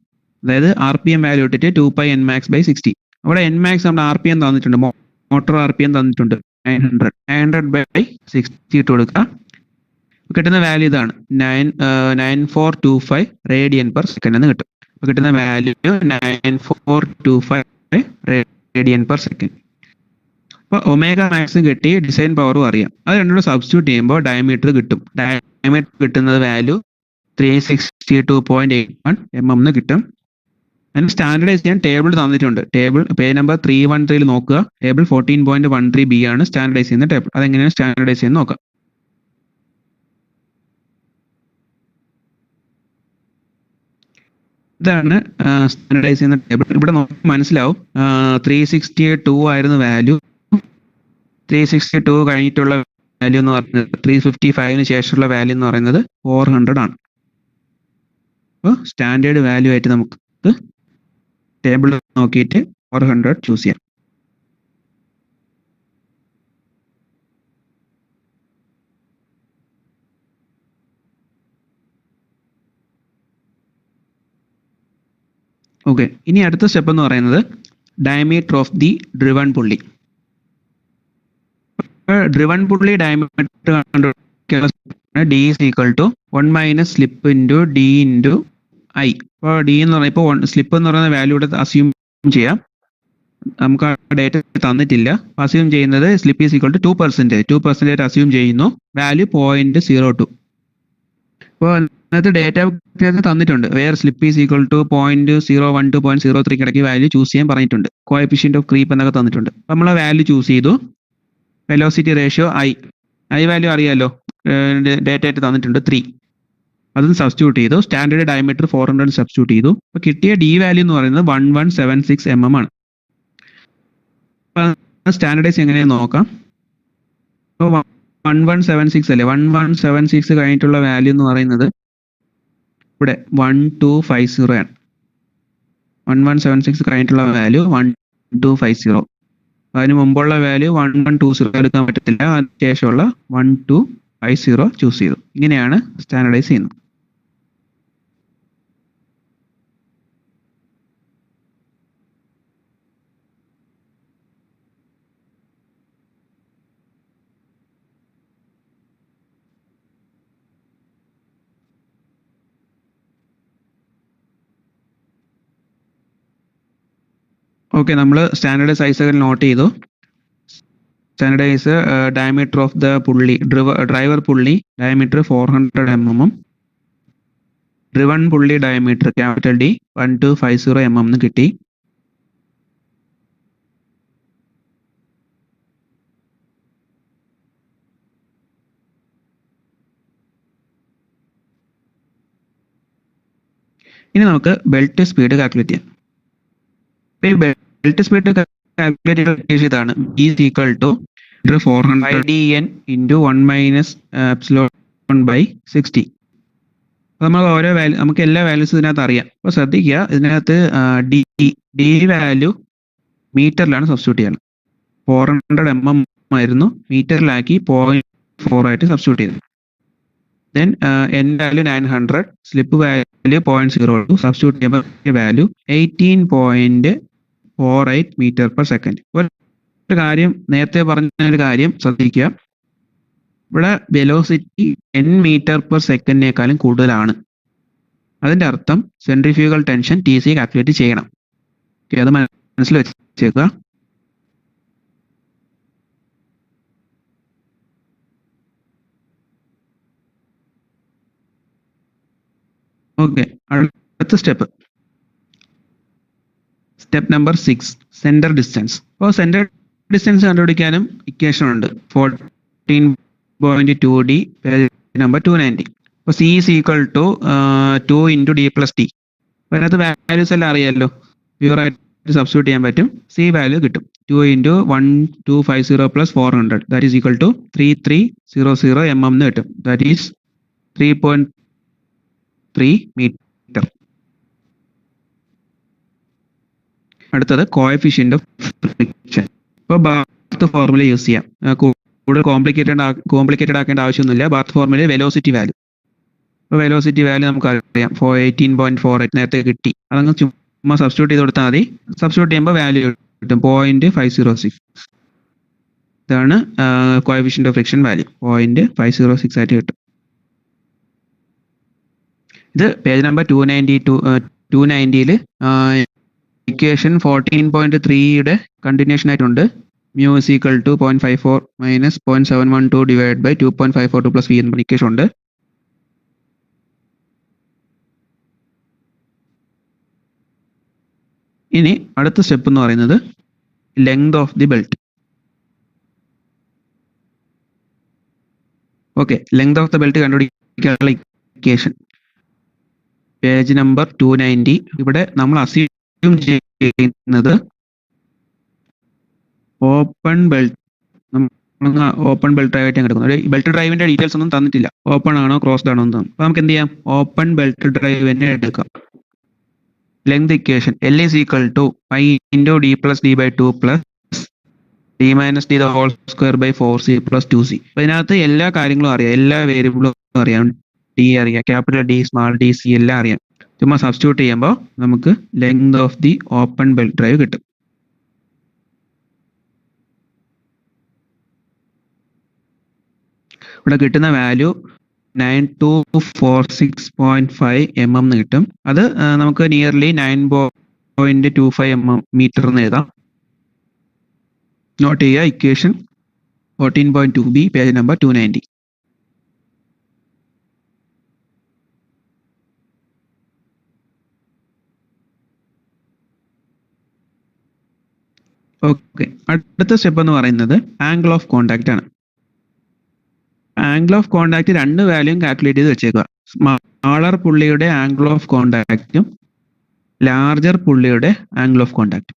അതായത് RPM വാല്യൂ ഇട്ടിട്ട് 2π n max by 60. അവിടെ n max നമ്മുടെ RPM തന്നിട്ടുണ്ട്. മോട്ടോർ RPM തന്നിട്ടുണ്ട് 900 by 60 ഇട്ട് കൊടുക്കുക. കിട്ടുന്ന വാല്യൂ ഇതാണ് 9425 റേഡിയൻ പെർ സെക്കൻഡ് എന്ന് കിട്ടും. അപ്പൊ കിട്ടുന്ന വാല്യൂ 9425 റേഡിയൻ പെർ സെക്കൻഡ്. അപ്പൊ ഒമേഗ മാക്സും കിട്ടി, ഡിസൈൻ പവറും അറിയാം. അത് രണ്ടും സബ്സ്റ്റിറ്റ്യൂട്ട് ചെയ്യുമ്പോൾ ഡയമീറ്റർ കിട്ടും. ഡയമീറ്റർ കിട്ടുന്നത് വാല്യൂ 362.81 mm കിട്ടും. അതിന് സ്റ്റാൻഡർഡൈസ് ചെയ്യാൻ ടേബിൾ തന്നിട്ടുണ്ട്. ടേബിൾ പേജ് നമ്പർ 313 നോക്കുക. ടേബിൾ 14.13B ആണ് സ്റ്റാൻഡർഡൈസ് ചെയ്യുന്ന ടേബിൾ. അതെങ്ങനെയാണ് സ്റ്റാൻഡർഡൈസ് ചെയ്യുന്നത് നോക്കാം. ഇതാണ് സ്റ്റാൻഡർഡൈസ് ചെയ്യുന്ന ടേബിൾ. ഇവിടെ നോക്കി മനസ്സിലാവും 362 ആയിരുന്നു വാല്യൂ. 362 കഴിഞ്ഞിട്ടുള്ള വാല്യൂ എന്ന് പറയുന്നത് 355 ശേഷമുള്ള വാല്യൂ എന്ന് പറയുന്നത് 400 ആണ്. അപ്പോൾ സ്റ്റാൻഡേർഡ് വാല്യൂ ആയിട്ട് നമുക്ക് ടേബിൾ നോക്കിയിട്ട് 400 ചൂസ് ചെയ്യാം. ഓക്കെ, ഇനി അടുത്ത സ്റ്റെപ്പ് എന്ന് പറയുന്നത് diameter of the driven pulley. Driven pulley diameter കണ്ടുപിടിക്കാനുള്ള D is equal to 1 minus slip into D into I. അപ്പോൾ ഡി എന്ന് പറയുമ്പോൾ സ്ലിപ്പ് എന്ന് പറയുന്ന വാല്യൂ ഇവിടെ അസ്യൂം ചെയ്യാം. നമുക്ക് ആ ഡേറ്റ തന്നിട്ടില്ല. അസ്യൂം ചെയ്യുന്നത് slip is equal to 2% assume ചെയ്യുന്നു. വാല്യൂ 0.02. അപ്പോൾ അതിനകത്ത് ഡേറ്റ തന്നിട്ടുണ്ട്. വേറെ slip is equal to 0.01 to 0.03 ഇടയ്ക്ക് വാല്യൂ ചൂസ് ചെയ്യാൻ പറഞ്ഞിട്ടുണ്ട്. കോഎഫിഷ്യന്റ് ഓഫ് ക്രീപ്പ് എന്നൊക്കെ തന്നിട്ടുണ്ട്. അപ്പോൾ നമ്മൾ ആ വാല്യൂ ചൂസ് ചെയ്തു. വെലോസിറ്റി റേഷ്യോ ഐ വാല്യൂ അറിയാമല്ലോ, ഡേറ്റ ആയിട്ട് തന്നിട്ടുണ്ട് 3. അതും സബ്സ്റ്റിറ്റ്യൂട്ട് ചെയ്തു. സ്റ്റാൻഡേർഡ് ഡയമീറ്റർ 400 സബ്സ്റ്റിറ്റ്യൂട്ട് ചെയ്തു. അപ്പോൾ കിട്ടിയ ഡി വാല്യൂ എന്ന് പറയുന്നത് 1176 mm ആണ്. അപ്പോൾ സ്റ്റാൻഡേർഡൈസ് എങ്ങനെയാണെന്ന് നോക്കാം. അപ്പോൾ 1176 അല്ലേ, 1176 കഴിഞ്ഞിട്ടുള്ള വാല്യൂ എന്ന് പറയുന്നത് ഇവിടെ 1250 ആണ്. 1176 കഴിഞ്ഞിട്ടുള്ള വാല്യൂ 1250. അതിന് മുമ്പുള്ള വാല്യൂ 1120 എടുക്കാൻ പറ്റത്തില്ല. അതിന് ശേഷമുള്ള 1250 ചൂസ് ചെയ്തു. ഇങ്ങനെയാണ് സ്റ്റാൻഡർഡൈസ് ചെയ്യുന്നത്. ഓക്കെ, നമ്മൾ സ്റ്റാൻഡേർഡ് സൈസുകൾ നോട്ട് ചെയ്തു. സ്റ്റാൻഡേർഡൈസ് ഡയമീറ്റർ ഓഫ് ദ പുള്ളി, ഡ്രൈവർ പുള്ളി diameter 400 mm, driven pulley diameter capital D 1250 mm എന്ന് കിട്ടി. ഇനി നമുക്ക് ബെൽറ്റ് സ്പീഡ് കാൽക്കുലേറ്റ് ചെയ്യാം. ഈ ബെൽറ്റ് സ്പീഡ് കാൽക്കുലേറ്റ് ഇതാണ് is equal to 400dn into 1 - epsilon/60. നമ്മൾ ഓരോ വാല്യൂ, നമുക്ക് എല്ലാ വാല്യൂസും ഇതിനകത്ത് അറിയാം. അപ്പോൾ ശ്രദ്ധിക്കുക, ഇതിനകത്ത് ഡി വാല്യൂ മീറ്ററിലാണ് സബ്സ്റ്റിറ്റ്യൂട്ട് ചെയ്യണം. 400 mm ആയിരുന്നു, മീറ്ററിലാക്കി 0.4 ആയിട്ട് സബ്സ്റ്റിറ്റ്യൂട്ട് ചെയ്തു. Then N value 900, slip value 0.02, substitute ചെയ്യുമ്പോൾ വാല്യൂ 18.48 m/s. ഒരു കാര്യം, നേരത്തെ പറഞ്ഞ ഒരു കാര്യം ശ്രദ്ധിക്കുക, ഇവിടെ വെലോസിറ്റി 10 m/s കൂടുതലാണ്. അതിന്റെ അർത്ഥം സെൻട്രിഫ്യൂഗൽ ടെൻഷൻ TC കാൽക്കുലേറ്റ് ചെയ്യണം. ഓക്കെ, അത് മനസ്സിൽ വെച്ചേക്കുക. ഓക്കെ, അടുത്ത സ്റ്റെപ്പ് നമ്പർ 6, സെന്റർ ഡിസ്റ്റൻസ്. അപ്പോൾ സെന്റർ ഡിസ്റ്റൻസ് കണ്ടുപിടിക്കാനും ഇക്വേഷൻ ഉണ്ട്. 14.2D, page number 290. അപ്പോൾ C is equal to 2 × D + T. അപ്പോൾ അതിനകത്ത് വാല്യൂസ് എല്ലാം അറിയാമല്ലോ, പ്യൂറായിട്ട് സബ്സ്റ്റിറ്റ്യൂട്ട് ചെയ്യാൻ പറ്റും. C വാല്യൂ കിട്ടും 2 × 1250 + 400, that is equal to 3300 mm എന്ന് കിട്ടും. That is 3.3 metre. അടുത്തത് കോഎഫിഷ്യന്റ് ഓഫ് ഫ്രിക്ഷൻ. ഇപ്പോൾ ബാർത്ത് ഫോർമുല യൂസ് ചെയ്യാം. കൂടുതൽ കോംപ്ലിക്കേറ്റഡ് ആക്കേണ്ട ആവശ്യമൊന്നുമില്ല. Barth formula velocity value. ഇപ്പോൾ വെലോസിറ്റി വാല്യൂ നമുക്ക് അറിയാം, 18.48 നേരത്തെ കിട്ടി. അതങ്ങ് ചുമ്മാ സബ്സ്റ്റിറ്റ്യൂട്ട് ചെയ്ത് കൊടുത്താൽ മതി. സബ്സ്റ്റിറ്റ്യൂട്ട് ചെയ്യുമ്പോൾ വാല്യൂ കിട്ടും 0.506. ഇതാണ് കോഎഫിഷ്യന്റ് ഓഫ് ഫ്രിക്ഷൻ വാല്യൂ, 0.506 ആയിട്ട് കിട്ടും. ഇത് പേജ് നമ്പർ 290യിൽ ഇക്വേഷൻ 14.3യുടെ കണ്ടിന്യൂഷൻ ആയിട്ടുണ്ട്. mu is equal to 0.54 minus 0.712 divided by 2.542 plus v എന്ന ഇക്വേഷൻ ഉണ്ട്. ഇനി അടുത്ത സ്റ്റെപ്പ് എന്ന് പറയുന്നത് length of the belt. Okay, length of the belt കണ്ടുപിടിക്കാനുള്ള ഇക്വേഷൻ പേജ് നമ്പർ 290. ഇവിടെ നമ്മൾ അസ്യൂം ചെയ്യുന്നത് open belt, open belt drive ആയിട്ട് എടുക്കുന്നത്. ഒരു ബെൽറ്റ് ഡ്രൈവിന്റെ ഡീറ്റെയിൽസ് ഒന്നും തന്നിട്ടില്ല, ഓപ്പൺ ആണോ ക്ലോസ്ഡ് ആണോ എന്ന്. അപ്പോൾ നമുക്ക് എന്ത് ചെയ്യാം, ഓപ്പൺ ബെൽറ്റ് ഡ്രൈവ് തന്നെ എടുക്കാം. Length equation L is equal to pi into D plus D by 2 plus D minus D the whole square by 4C plus 2C. അപ്പോൾ ഇതിനകത്ത് എല്ലാ കാര്യങ്ങളും അറിയാം, എല്ലാ വേരിയബിളും അറിയാം. D അറിയാം, capital D, small d, C എല്ലാം അറിയാം. ചുമ്മാ സബ്സ്റ്റിറ്റ്യൂട്ട് ചെയ്യുമ്പോൾ നമുക്ക് length of the open belt drive കിട്ടും. ഇവിടെ കിട്ടുന്ന വാല്യൂ 9246.5 mm എന്ന് കിട്ടും. അത് നമുക്ക് നിയർലി 9.25 മീറ്റർ എന്ന് എഴുതാം. നോട്ട് ചെയ്യുക equation 14.2b, page number 290. Okay, അടുത്ത സ്റ്റെപ്പ് എന്ന് പറയുന്നത് ആംഗിൾ ഓഫ് കോണ്ടാക്ട് ആണ്. ആംഗിൾ ഓഫ് കോണ്ടാക്ട് രണ്ട് വാല്യൂം കാൽക്കുലേറ്റ് ചെയ്ത് വെച്ചേക്കുക. സ്മാളർ പുള്ളിയുടെ ആംഗിൾ ഓഫ് കോണ്ടാക്റ്റും ലാർജർ പുള്ളിയുടെ ആംഗിൾ ഓഫ് കോണ്ടാക്ട്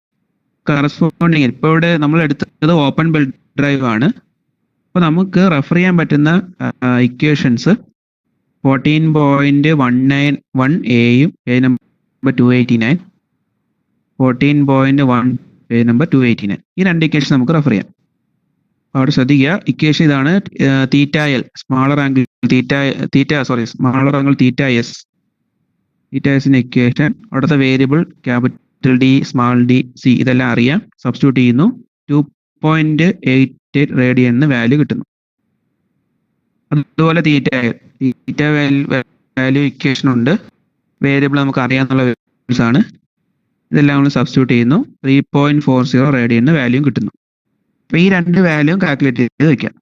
കറസ്പോണ്ടിങ്. ഇപ്പോൾ ഇവിടെ നമ്മൾ എടുത്തത് ഓപ്പൺ ബെൽറ്റ് ഡ്രൈവ് ആണ്. അപ്പോൾ നമുക്ക് റെഫർ ചെയ്യാൻ പറ്റുന്ന equations 14.191A page number 289, 14.1 page number 289. ഈ രണ്ട് ഇക്വേഷൻ നമുക്ക് റെഫർ ചെയ്യാം. അവിടെ ശ്രദ്ധിക്കുക, ഇക്വേഷൻ ഇതാണ്. Theta L smaller angle smaller angle theta S equation. അവിടുത്തെ variable capital D, small D, C ഇതെല്ലാം അറിയാം. സബ്സ്റ്റിറ്റ്യൂട്ട് ചെയ്യുന്നു, 2.88 റേഡിയൻ എന്ന് വാല്യൂ കിട്ടുന്നു. അതുപോലെ തീറ്റ വാല്യൂ ഇക്വേഷൻ ഉണ്ട്. വേരിയബിൾ നമുക്ക് അറിയാവുന്ന വേരിയബിൾസ് ആണ്. ഇതെല്ലാം നമ്മൾ സബ്സ്റ്റിറ്റ്യൂട്ട് ചെയ്യുന്നു. 3.40 റേഡിയന് വാല്യൂ കിട്ടുന്നു. അപ്പൊ ഈ രണ്ട് വാല്യൂ കാൽക്കുലേറ്റ് ചെയ്ത് വെക്കാം.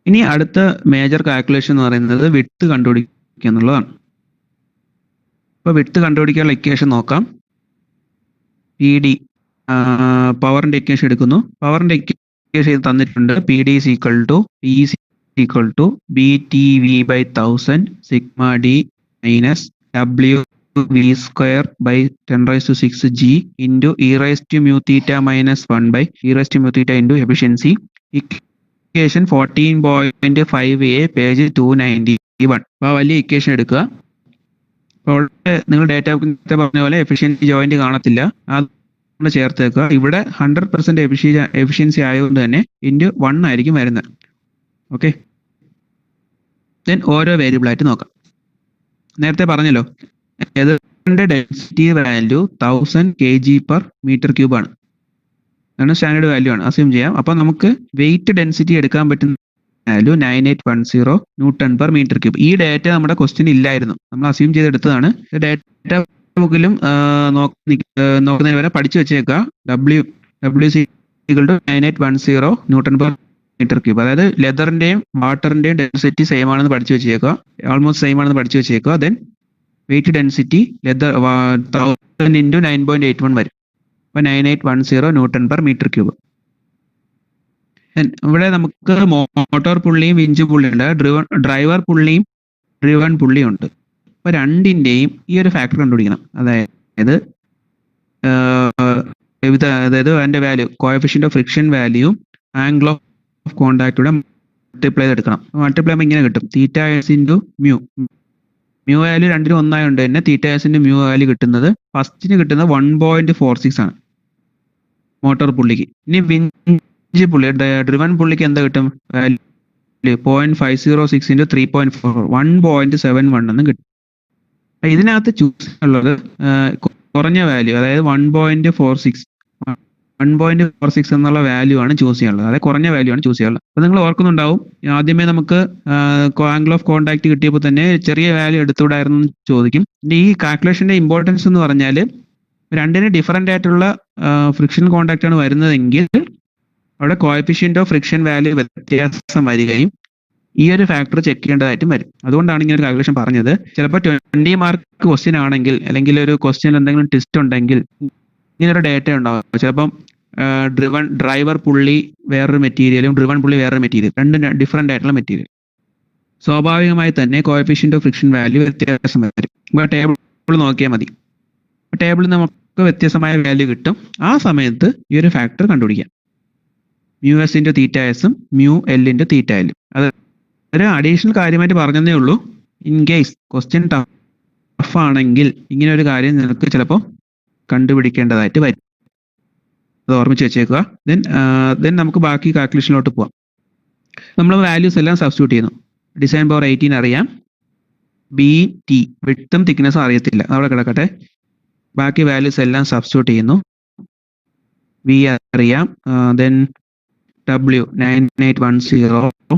ഇനി അടുത്ത മേജർ കാൽക്കുലേഷൻ എന്ന് പറയുന്നത് വിഡ്ത്ത് കണ്ടുപിടിക്കുക എന്നുള്ളതാണ്. അപ്പോൾ വിഡ്ത്ത് കണ്ടുപിടിക്കാനുള്ള ഇക്വേഷൻ നോക്കാം. പി ഡി പവറിന്റെ ഇക്വേഷൻ എടുക്കുന്നു. പവറിന്റെ ഇക്വേഷൻ തന്നിട്ടുണ്ട്. P D is equal to P equal to B T V by 1000 sigma D minus W V square by 10⁻⁶ G into E raise to mu theta minus 1 by E raise to mu theta into efficiency. Equation 14.5a page 291. അപ്പോൾ വലിയ ഇക്വേഷൻ എടുക്കുക. അപ്പോൾ നിങ്ങൾ ഡേറ്റ പറഞ്ഞ പോലെ എഫിഷ്യൻസി ജോയിന്റ് കാണത്തില്ല, അത് ചേർത്ത് വെക്കുക. ഇവിടെ 100% എഫിഷ്യൻസി ആയതുകൊണ്ട് തന്നെ ഇൻറ്റു 1 ആയിരിക്കും വരുന്നത്. ഓക്കെ, ദെൻ ഓരോ വേരിയബിൾ ആയിട്ട് നോക്കാം. നേരത്തെ പറഞ്ഞല്ലോ ഡെൻസിറ്റി വാല്യൂ 1000 kg/m³ ആണ്. അതാണ് സ്റ്റാൻഡേർഡ് വാല്യൂ ആണ്, അസ്യൂം ചെയ്യാം. അപ്പോൾ നമുക്ക് വെയിറ്റ് ഡെൻസിറ്റി എടുക്കാൻ പറ്റുന്ന വാല്യൂ 9810 Nm/m³. ഈ ഡേറ്റ നമ്മുടെ ക്വസ്റ്റ്യൻ ഇല്ലായിരുന്നു, നമ്മൾ അസ്യൂം ചെയ്തെടുത്തതാണ്. ഡേറ്റ ബുക്കിലും നോക്കുന്നതിന് വരെ പഠിച്ചു വെച്ചേക്കുക. W=9810 Nm/m³. അതായത് ലെതറിന്റെയും വാട്ടറിന്റെയും ഡെൻസിറ്റി സെയിം ആണെന്ന് പഠിച്ചു വെച്ചേക്കുക, ഓൾമോസ്റ്റ് സെയിം ആണെന്ന് പഠിച്ചു വെച്ചേക്കുക. ദെൻ വെയിറ്റ് ഡെൻസിറ്റി ലെതർ 1000 × 9.81 വരും. അപ്പോൾ 9810 Nm/m³. ഇവിടെ നമുക്ക് മോട്ടോർ പുള്ളിയും വിഞ്ച് പുള്ളിയും ഉണ്ട്, ഡ്രൈവർ പുള്ളിയും ഡ്രിവൺ പുള്ളിയും ഉണ്ട്. അപ്പോൾ രണ്ടിൻ്റെയും ഈ ഒരു ഫാക്ടർ കണ്ടുപിടിക്കണം. അതായത് അതിൻ്റെ വാല്യൂ കോഎഫിഷ്യന്റ് ഓഫ് ഫ്രിക്ഷൻ വാല്യൂയും ആംഗിൾ ഓഫ് കോണ്ടാക്റ്റൂടെ മൾട്ടിപ്ലൈ ചെയ്തെടുക്കണം. മൾട്ടിപ്ലൈ ചെയ്യുമ്പോൾ ഇങ്ങനെ കിട്ടും, theta S into mu. Mu value രണ്ടിനും ഒന്നായതുകൊണ്ട് തന്നെ തീറ്റ എസിൻ്റെ മ്യൂ വാല്യൂ കിട്ടുന്നത് ഫസ്റ്റിന് കിട്ടുന്നത് 1.46 ആണ് മോട്ടോർ പുള്ളിക്ക്. ഇനി വിഞ്ച് പുള്ളി ഡ്രിവൺ പുള്ളിക്ക് എന്താ കിട്ടും? വാല്യൂ 0.506 × 3.4 1.71 എന്ന് കിട്ടും. അപ്പം ഇതിനകത്ത് ചൂസ് ഉള്ളത് കുറഞ്ഞ വാല്യൂ, അതായത് 1.46 എന്നുള്ള വാല്യൂ ആണ് ചൂസ് ചെയ്യാനുള്ളത്. അതായത് കുറഞ്ഞ വാല്യൂ ആണ് ചൂസ് ചെയ്യാനുള്ളത്. അപ്പോൾ നിങ്ങൾ ഓർക്കുന്നുണ്ടാവും, ആദ്യമേ നമുക്ക് ആംഗിൾ ഓഫ് കോണ്ടാക്ട് കിട്ടിയപ്പോൾ തന്നെ ചെറിയ വാല്യൂ എടുത്തുകൂടായിരുന്നു എന്ന് ചോദിക്കും. ഈ കാൽക്കുലേഷന്റെ ഇമ്പോർട്ടൻസ് എന്ന് പറഞ്ഞാൽ രണ്ടിന് ഡിഫറൻ്റ് ആയിട്ടുള്ള ഫ്രിക്ഷൻ കോണ്ടാക്ട് ആണ് വരുന്നതെങ്കിൽ അവിടെ കോഎഫിഷ്യന്റ് ഓഫ് ഫ്രിക്ഷൻ വാല്യൂ വ്യത്യാസം വരികയും ഈ ഒരു ഫാക്ടർ ചെക്ക് ചെയ്യേണ്ടതായിട്ടും വരും. അതുകൊണ്ടാണ് ഇങ്ങനെ ഒരു കാൽക്കുലേഷൻ പറഞ്ഞത്. ചിലപ്പോൾ 20 മാർക്ക് ക്വസ്റ്റ്യൻ ആണെങ്കിൽ, അല്ലെങ്കിൽ ഒരു ക്വസ്റ്റ്യൻ എന്തെങ്കിലും ടെസ്റ്റ് ഉണ്ടെങ്കിൽ ഇങ്ങനൊരു ഡേറ്റ ഉണ്ടാവും. ചിലപ്പം ഡ്രൈവർ പുള്ളി വേറൊരു മെറ്റീരിയലും ഡ്രിവൺ പുള്ളി വേറൊരു മെറ്റീരിയൽ, രണ്ടും ഡിഫറൻ്റ് ആയിട്ടുള്ള മെറ്റീരിയൽ. സ്വാഭാവികമായി തന്നെ കോഎഫിഷ്യന്റ് ഓഫ് ഫ്രിക്ഷൻ വാല്യൂ വ്യത്യാസം വരും. ഇപ്പോൾ ടേബിൾ നോക്കിയാൽ മതി, ടേബിളിൽ നമുക്ക് വ്യത്യസ്തമായ വാല്യൂ കിട്ടും. ആ സമയത്ത് ഈ ഒരു ഫാക്ടർ കണ്ടുപിടിക്കാം. മ്യൂ എസ് ഇൻറ്റു തീറ്റ എസും മ്യൂ എൽ ഇൻറ്റു തീറ്റ എല്ലും. അത് ഒരു അഡീഷണൽ കാര്യമായിട്ട് പറഞ്ഞതേ ഉള്ളൂ. ഇൻ കേസ് ക്വസ്റ്റ്യൻ ടഫ് ആണെങ്കിൽ ഇങ്ങനെ ഒരു കാര്യം നിങ്ങൾക്ക് ചിലപ്പോൾ കണ്ടുപിടിക്കേണ്ടതായിട്ട് വരും. അത് ഓർമ്മിച്ച് വെച്ചേക്കുക. ദെൻ നമുക്ക് ബാക്കി കാൽക്കുലേഷനിലോട്ട് പോവാം. നമ്മൾ വാല്യൂസ് എല്ലാം സബ്സ്റ്റിറ്റ്യൂട്ട് ചെയ്യുന്നു. ഡിസൈൻ പവർ 18 അറിയാം, ബി ടി വിഡ്ത്തും തിക്നെസ്സും അറിയത്തില്ല, അവിടെ കിടക്കട്ടെ. ബാക്കി വാല്യൂസ് എല്ലാം സബ്സ്റ്റിറ്റ്യൂട്ട് ചെയ്യുന്നു. വി അറിയാം, ദെൻ ഡബ്ല്യു 9810,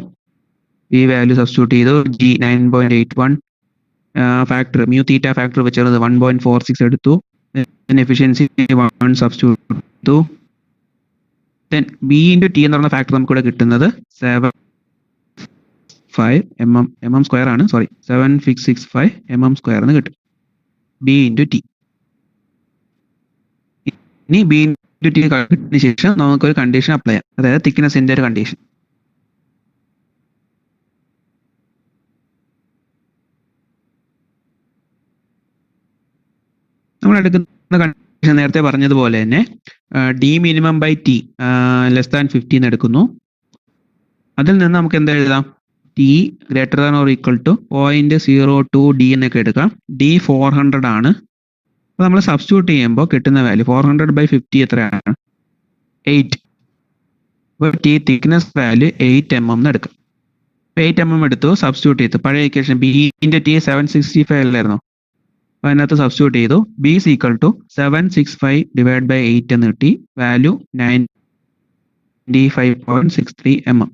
ഈ വാല്യൂ സബ്സ്റ്റിറ്റ്യൂട്ട് ചെയ്തു. ജി 9.81, ഫാക്ടർ മ്യൂ തീറ്റ ഫാക്ടർ വെച്ചത് 1.46 എടുത്തു. എഫിഷ്യൻസി 1 സബ്സ്റ്റിറ്റ്യൂട്ട് ചെയ്തു. ദെൻ ബി ഇൻറ്റു ടി എന്ന് പറഞ്ഞ ഫാക്ടർ നമുക്കിവിടെ കിട്ടുന്നത് 75 mm² ആണ്, സോറി 7665 mm² എന്ന് കിട്ടും. B into T. ഇനി ബി ഇൻറ്റു ടി കിട്ടിയതിന് ശേഷം നമുക്കൊരു കണ്ടീഷൻ അപ്ലൈ ചെയ്യാം, അതായത് തിക്നെസിന്റെ ഒരു കണ്ടീഷൻ. നമ്മൾ എടുക്കുന്ന കണ്ടീഷൻ നേരത്തെ പറഞ്ഞതുപോലെ തന്നെ D minimum by T less than 15 എടുക്കുന്നു. അതിൽ നിന്ന് നമുക്ക് എന്താ എഴുതാം? T greater than or equal to 0.02 D എന്നൊക്കെ എടുക്കാം. ഡി 400 ആണ്. അപ്പോൾ നമ്മൾ സബ്സ്റ്റിറ്റ്യൂട്ട് ചെയ്യുമ്പോൾ കിട്ടുന്ന വാല്യൂ 400/50 എത്രയാണ്? 8. അപ്പോൾ ടി തിക്നെസ് വാല്യൂ 8 mm എന്ന് എടുക്കാം. 8 mm എടുത്തു, സബ്സ്റ്റിറ്റ്യൂട്ട് ചെയ്തു. പഴയ ഇക്വേഷൻ ബിന്റെ ടി 765 അല്ലായിരുന്നു, അപ്പോൾ അതിനകത്ത് സബ്സ്റ്റിറ്റ്യൂട്ട് ചെയ്തു. ബി ഈക്വൽ ടു 765 / 8 എന്ന് കിട്ടി. Value 9 95.63 mm.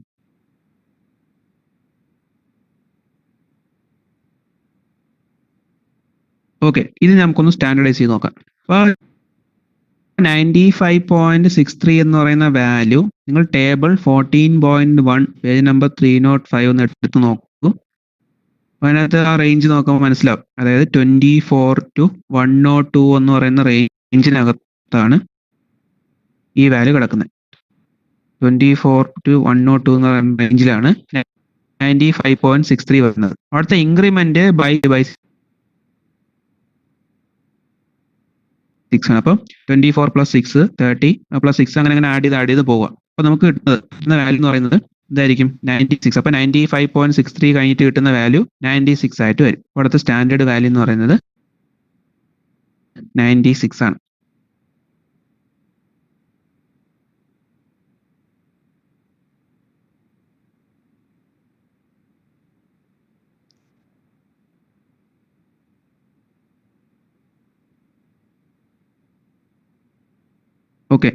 ഓക്കെ, ഇത് നമുക്കൊന്ന് സ്റ്റാൻഡർഡൈസ് ചെയ്ത് നോക്കാം. അപ്പോൾ 95.63 എന്ന് പറയുന്ന വാല്യൂ നിങ്ങൾ ടേബിൾ 14.1 പേജ് നമ്പർ 305 ഒന്ന് എടുത്ത് നോക്കൂ. അതിനകത്ത് ആ റേഞ്ച് നോക്കുമ്പോൾ മനസ്സിലാവും. അതായത് 24 to 102 എന്ന് പറയുന്ന റേഞ്ചിനകത്താണ് ഈ വാല്യൂ കിടക്കുന്നത്. 24 to 102 എന്ന് പറയുന്ന റേഞ്ചിലാണ് 95.63 വരുന്നത്. അവിടുത്തെ ഇൻക്രിമെന്റ് ബൈ 6 ആണ്. അപ്പം 24 + 6 30 + 6 അങ്ങനെ ആഡ് ചെയ്ത് പോവുക. അപ്പൊ നമുക്ക് കിട്ടുന്ന വാല്യൂ എന്ന് പറയുന്നത് ഇതായിരിക്കും 96. അപ്പൊ 95.63 കഴിഞ്ഞിട്ട് കിട്ടുന്ന വാല്യൂ 96 ആയിട്ട് വരും. അവിടുത്തെ സ്റ്റാൻഡേർഡ് വാല്യൂ എന്ന് പറയുന്നത് 96 ആണ്. ഓക്കെ,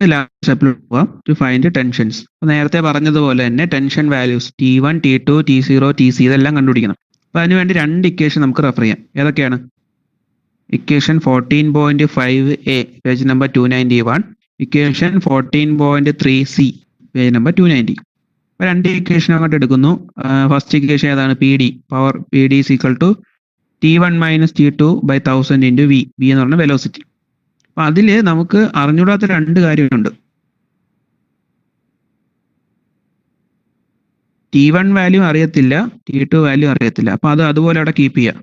ലാസ്റ്റ് സ്റ്റെപ്പിലോട്ട് പോവാം. To find tensions. നേരത്തെ പറഞ്ഞതുപോലെ തന്നെ tension values T1, T2, T0, TC ഇതെല്ലാം കണ്ടുപിടിക്കണം. അപ്പൊ അതിനുവേണ്ടി രണ്ട് ഇക്വേഷൻ നമുക്ക് റെഫർ ചെയ്യാം. ഏതൊക്കെയാണ്? Equation 14.5A page number 291, equation 14.3C page number 290. അപ്പൊ രണ്ട് ഇക്വേഷൻ അങ്ങോട്ട് എടുക്കുന്നു. ഫസ്റ്റ് ഇക്വേഷൻ ഏതാണ്? PD, power PD is equal to T1 - T2 by 1000 into V. V എന്ന് പറഞ്ഞ വെലോസിറ്റി. അപ്പൊ അതില് നമുക്ക് അറിഞ്ഞൂടാത്ത രണ്ട് കാര്യമുണ്ട്. T1 വാല്യൂ അറിയത്തില്ല, T2 വാല്യൂ അറിയത്തില്ല. അപ്പൊ അത് അതുപോലെ അവിടെ കീപ്പ് ചെയ്യുക.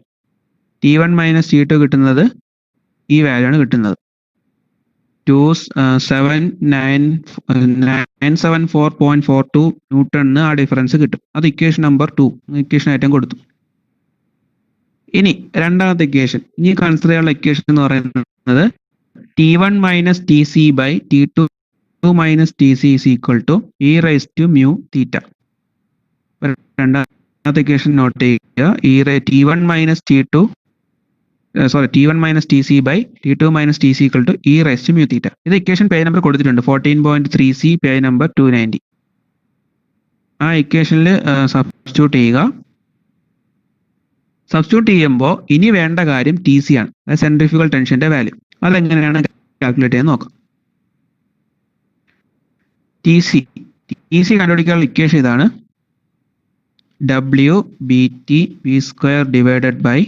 T1 - T2 കിട്ടുന്നത് ഈ വാല്യൂ ആണ് കിട്ടുന്നത്. 974.42 ന്യൂട്ടണിന് ആ ഡിഫറൻസ് കിട്ടും. അത് ഇക്വേഷൻ നമ്പർ 2 ഇക്വേഷൻ ആയിട്ടും കൊടുത്തു. ഇനി രണ്ടാമത്തെ ഇക്വേഷൻ, ഇനി കൺസിഡർ ചെയ്യാനുള്ള ഇക്വേഷൻ എന്ന് പറയുന്നത് T1 - TC by T2 - TC is equal to e raised to mu theta. രണ്ടാമത്തെ ഇക്വേഷൻ നോട്ട് ചെയ്യുക. T1 - TC by T2 - TC equal to e raised to mu theta. ഇത് ഇക്വേഷൻ പേജ് നമ്പർ കൊടുത്തിട്ടുണ്ട് 14.3C പേജ് നമ്പർ 290. ആ ഇക്വേഷനിൽ സബ്സ്റ്റിറ്റ്യൂട്ട് ചെയ്യുക. സബ്സ്റ്റിറ്റ്യൂട്ട് ചെയ്യുമ്പോൾ ഇനി വേണ്ട കാര്യം TC ആണ്, സെൻട്രിഫ്യൂഗൽ ടെൻഷന്റെ വാല്യൂ. അതെങ്ങനെയാണ് കാൽക്കുലേറ്റ് ചെയ്യാൻ നോക്കാം. TC കണ്ടുപിടിക്കാനുള്ള ഇക്വേഷൻ ഇതാണ്. WBT V² divided by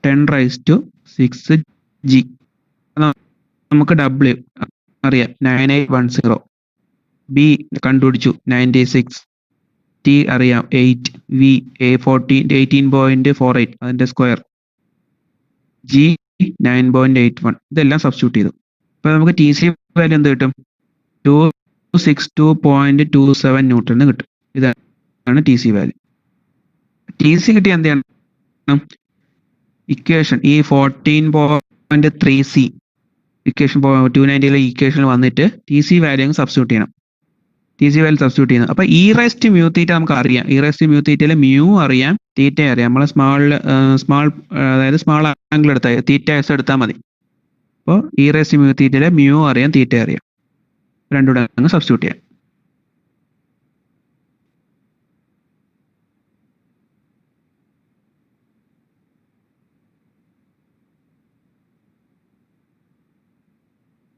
10⁻⁶ G. നമുക്ക് W അറിയാം 9810, B കണ്ടുപിടിച്ചു 96, T അറിയാം 8, V 18.48 അതിന്റെ സ്ക്വയർ, G 9.81. ഇതെല്ലാം സബ്സ്റ്റിറ്റ്യൂട്ട് ചെയ്തു. അപ്പൊ നമുക്ക് TC വാല്യൂ എന്ത് കിട്ടും? 262.27 ന്യൂട്ടൺ കിട്ടും. ഇതാണ് TC വാല്യൂ. TC കിട്ടിയ എന്ത് ചെയ്യണം? ഇക്വേഷൻ ഈ 14.3C ഇക്വേഷൻ 290 ഇക്വേഷൻ വന്നിട്ട് TC വാല്യൂ സബ്സ്റ്റിറ്റ്യൂട്ട് ചെയ്യണം. TC വാല്യൂ സബ്സ്റ്റിറ്റ്യൂട്ട് ചെയ്യുന്നത്. അപ്പൊ e raised to mu theta നമുക്ക് അറിയാം. e raised to mu theta mu അറിയാം, തീറ്റ അറിയാം. നമ്മളെ അതായത് സ്മാൾ ആംഗിൾ എടുത്താൽ θs എടുത്താൽ മതി. അപ്പോൾ e raised to mu theta mu അറിയാം, തീറ്റ അറിയാം. രണ്ടുകൂടെ അങ്ങ് സബ്സ്റ്റിറ്റ്യൂട്ട് ചെയ്യാം.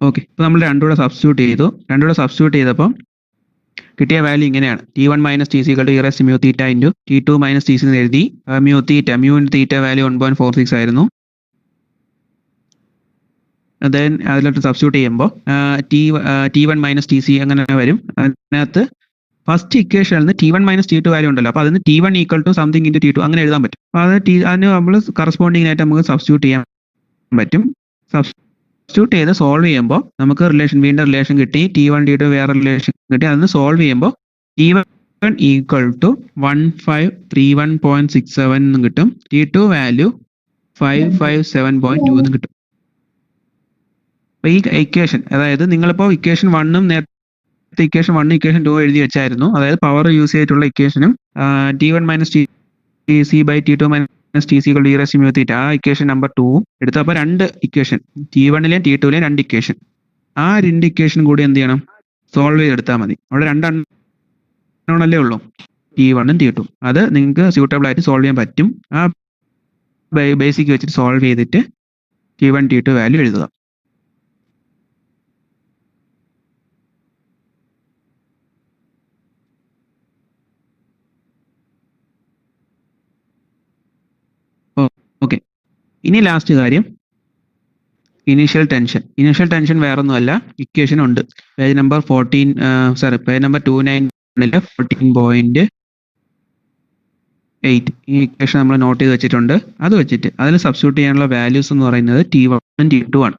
ഓക്കെ, ഇപ്പൊ നമ്മൾ രണ്ടുകൂടെ സബ്സ്റ്റിറ്റ്യൂട്ട് ചെയ്തപ്പോൾ കിട്ടിയ വാല്യൂ ഇങ്ങനെയാണ്. T1 - TC equal to e raised to mu theta into T2 - TC എന്ന് എഴുതി. mu വാല്യൂ 1.46 ആയിരുന്നു. ദെൻ അതിലോട്ട് സബ്സ്റ്റിറ്റ്യൂട്ട് ചെയ്യുമ്പോൾ T1 - TC അങ്ങനെ വരും. അതിനകത്ത് ഫസ്റ്റ് ഇക്വേഷനിൽ നിന്ന് T1 - T2 വാല്യൂ ഉണ്ടല്ലോ. അപ്പോൾ അതിന് T1 equal to something into T2 അങ്ങനെ എഴുതാൻ പറ്റും. അപ്പോൾ അതിന് നമ്മൾ കറസ്പോണ്ടിങ് ആയിട്ട് നമുക്ക് സബ്സ്റ്റിറ്റ്യൂട്ട് ചെയ്യാൻ പറ്റും. സബ്സ്റ്റിറ്റ്യൂട്ട് ചെയ്ത് സോൾവ് ചെയ്യുമ്പോൾ നമുക്ക് വീണ്ടും റിലേഷൻ കിട്ടി. T1 T2 വേറെ റിലേഷൻ കിട്ടി. അതിന് സോൾവ് ചെയ്യുമ്പോൾ T1 equal to 1531.67 എന്നും കിട്ടും. T2 വാല്യൂ 557.2 എന്നും കിട്ടും. അപ്പൊ ഈ ഇക്വേഷൻ, അതായത് നിങ്ങളിപ്പോൾ ഇക്വേഷൻ 1ഉം നേരത്തെ ഇക്വേഷൻ 1 ഇക്വേഷൻ 2 എഴുതി വെച്ചായിരുന്നു. അതായത് പവർ യൂസ് ചെയ്തിട്ടുള്ള ഇക്വേഷനും T1 - TC by T2 - TC equal to e raised to mu theta ആ ഇക്വേഷൻ നമ്പർ 2 എടുത്തപ്പോൾ രണ്ട് ഇക്വേഷൻ T1ലെയും T2ലെയും രണ്ട് ഇക്വേഷൻ, ആ രണ്ട് ഇക്വേഷൻ കൂടി എന്ത് ചെയ്യണം? സോൾവ് ചെയ്തെടുത്താൽ മതി. അവിടെ രണ്ടെണ്ണമല്ലേ ഉള്ളൂ, T1 T2. അത് നിങ്ങൾക്ക് സ്യൂട്ടബിൾ ആയിട്ട് സോൾവ് ചെയ്യാൻ പറ്റും. ആ ബേസിക് വെച്ചിട്ട് സോൾവ് ചെയ്തിട്ട് T1 T2 വാല്യൂ എഴുതുക. ഓക്കെ, ഇനി ലാസ്റ്റ് കാര്യം ഇനീഷ്യൽ ടെൻഷൻ വേറൊന്നുമല്ല, ഇക്വേഷൻ ഉണ്ട്. പേജ് നമ്പർ 291 14.8 ഈ ഇക്വേഷൻ നമ്മൾ നോട്ട് ചെയ്ത് വെച്ചിട്ടുണ്ട്. അത് വെച്ചിട്ട് അതിൽ സബ്സ്റ്റിറ്റ്യൂട്ട് ചെയ്യാനുള്ള വാല്യൂസ് എന്ന് പറയുന്നത് T1 T2 ആണ്.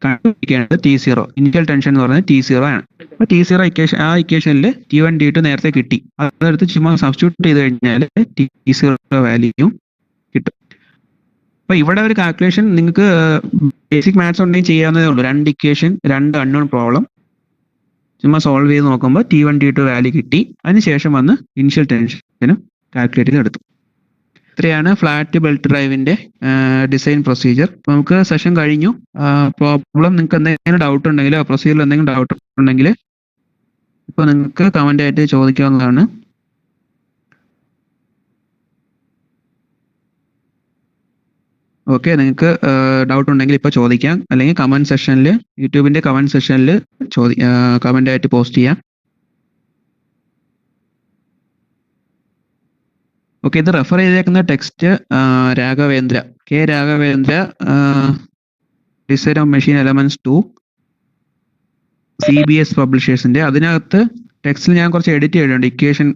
കണ്ടുപിടിക്കേണ്ടത് T0, ഇനിഷ്യൽ ടെൻഷൻ എന്ന് പറയുന്നത് T0 ആണ്. അപ്പൊ T0 ഇക്വേഷൻ, ആ ഇക്വേഷനിൽ T1 T2 നേരത്തെ കിട്ടി, അതെടുത്ത് ചുമ്മാ സബ്സ്റ്റിറ്റ്യൂട്ട് ചെയ്ത് കഴിഞ്ഞാൽ T0 വാല്യൂ കിട്ടും. അപ്പൊ ഇവിടെ ഒരു കാൽക്കുലേഷൻ നിങ്ങൾക്ക് ബേസിക് മാത്സ് ഉണ്ടെങ്കിൽ ചെയ്യാവുന്നതേ ഉള്ളൂ. 2 ഇക്വേഷൻ 2 അൺനോൺ പ്രോബ്ലം ചുമ്മാ സോൾവ് ചെയ്ത് നോക്കുമ്പോൾ T1 T2 വാല്യൂ കിട്ടി. അതിനുശേഷം വന്ന് ഇനിഷ്യൽ ടെൻഷനും കാൽക്കുലേറ്റ് ചെയ്തെടുത്തു. ഇത്രയാണ് ഫ്ലാറ്റ് ബെൽറ്റ് ഡ്രൈവിന്റെ ഡിസൈൻ പ്രൊസീജിയർ. നമുക്ക് സെഷൻ കഴിഞ്ഞു. പ്രോബ്ലം നിങ്ങൾക്ക് എന്തെങ്കിലും ഡൗട്ട് ഉണ്ടെങ്കിൽ, പ്രൊസീജിയറിൽ എന്തെങ്കിലും ഡൗട്ട് ഉണ്ടെങ്കിൽ ഇപ്പോൾ നിങ്ങൾക്ക് കമന്റ് ആയിട്ട് ചോദിക്കാവുന്നതാണ്. ഓക്കെ, നിങ്ങൾക്ക് ഡൗട്ട് ഉണ്ടെങ്കിൽ ഇപ്പോൾ ചോദിക്കാം, അല്ലെങ്കിൽ കമന്റ് സെക്ഷനിൽ, യൂട്യൂബിന്റെ കമന്റ് സെക്ഷനിൽ കമന്റ് ആയിട്ട് പോസ്റ്റ് ചെയ്യാം. ഓക്കെ, ഇത് റെഫർ ചെയ്തേക്കുന്ന text Raghavendra, K Raghavendra, design of machine elements 2 CBS പബ്ലിഷേഴ്സിന്റെ. അതിനകത്ത് ടെക്സ്റ്റിൽ ഞാൻ കുറച്ച് എഡിറ്റ് ചെയ്തിട്ടുണ്ട്, ഇക്വേഷൻ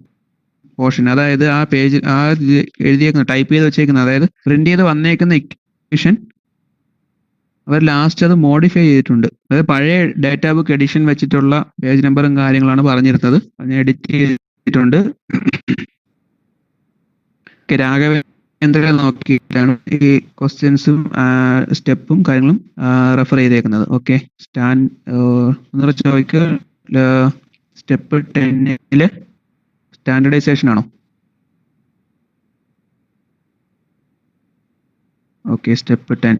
പോർഷൻ. അതായത് ആ പേജ്, ആ എഴുതിയേക്കുന്ന, ടൈപ്പ് ചെയ്ത് വെച്ചേക്കുന്നത്, അതായത് പ്രിന്റ് ചെയ്ത് വന്നേക്കുന്ന ഇക്വേഷൻ അവർ ലാസ്റ്റ് അത് മോഡിഫൈ ചെയ്തിട്ടുണ്ട്. അതായത് പഴയ ഡാറ്റാ ബുക്ക് എഡിഷൻ വെച്ചിട്ടുള്ള പേജ് നമ്പറും കാര്യങ്ങളാണ് പറഞ്ഞിരുന്നത്, അത് ഞാൻ എഡിറ്റ് ചെയ്തിട്ടുണ്ട്. രാഘവേന്ദ്ര നോക്കിയിട്ടാണ് ഈ ക്വസ്റ്റ്യൻസും സ്റ്റെപ്പും കാര്യങ്ങളും റെഫർ ചെയ്തേക്കുന്നത്. ഓക്കെ, ഒന്നുകൂടെ ചോദിക്കുക, സ്റ്റെപ്പ് 10 സ്റ്റാൻഡർഡൈസേഷൻ ആണോ? Okay, step 10.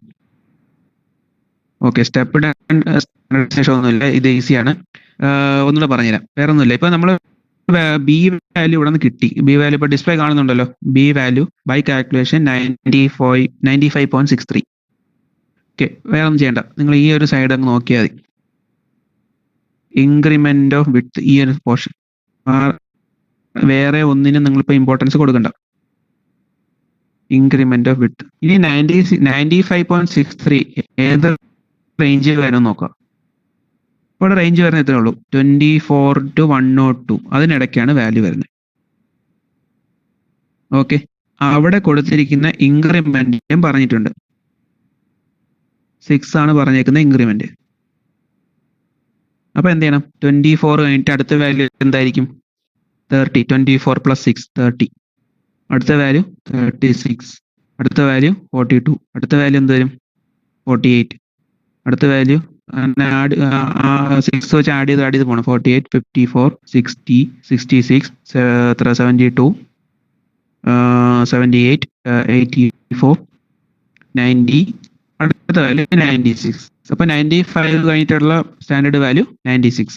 Okay, step 10 standardization ഒന്നുമില്ല, ഇത് ഈസിയാണ്. ഒന്നുകൂടെ പറഞ്ഞുതരാം, വേറെ ഒന്നുമില്ല. ഇപ്പൊ നമ്മൾ ബി വാല്യൂ ഇവിടെ നിന്ന് കിട്ടി. ബി വാല്യൂ ഇപ്പൊ ഡിസ്പ്ലേ കാണുന്നുണ്ടല്ലോ. B value by calculation 95.63. Okay, വേറെ ഒന്നും ചെയ്യണ്ട, നിങ്ങൾ ഈ ഒരു സൈഡ് അങ്ങ് നോക്കിയാൽ മതി. ഇൻക്രിമെന്റ് ഓഫ് വിഡ്ത്ത്, ഈ ഒരു പോർഷൻ, വേറെ ഒന്നിനും നിങ്ങളിപ്പോൾ ഇമ്പോർട്ടൻസ് കൊടുക്കണ്ട. Increment of width. ഇനി 95.63 ഏത് റേഞ്ചിൽ വരും നോക്കാം. ഇവിടെ റേഞ്ച് വരുന്നത് ഇത്രേ ഉള്ളൂ, 24 to 102, അതിനിടയ്ക്കാണ് വാല്യൂ വരുന്നത്. ഓക്കെ, അവിടെ കൊടുത്തിരിക്കുന്ന ഇൻക്രിമെന്റും പറഞ്ഞിട്ടുണ്ട്, 6 ആണ് പറഞ്ഞേക്കുന്ന ഇൻക്രിമെന്റ്. അപ്പൊ എന്ത് ചെയ്യണം? 24 കഴിഞ്ഞിട്ട് അടുത്ത വാല്യൂ എന്തായിരിക്കും? 30. 24 + 6 30. അടുത്ത വാല്യൂ 36. അടുത്ത വാല്യൂ 42. അടുത്ത വാല്യൂ എന്ത് വരും? 48. അടുത്ത വാല്യൂ 6 വെച്ച് ആഡ് ചെയ്ത് പോകണം. 48, 54, 60, 66, 72, 78, 84, 90. അടുത്ത വാല്യൂ 96. അപ്പൊ 95 കഴിഞ്ഞിട്ടുള്ള സ്റ്റാൻഡേർഡ് വാല്യൂ 96.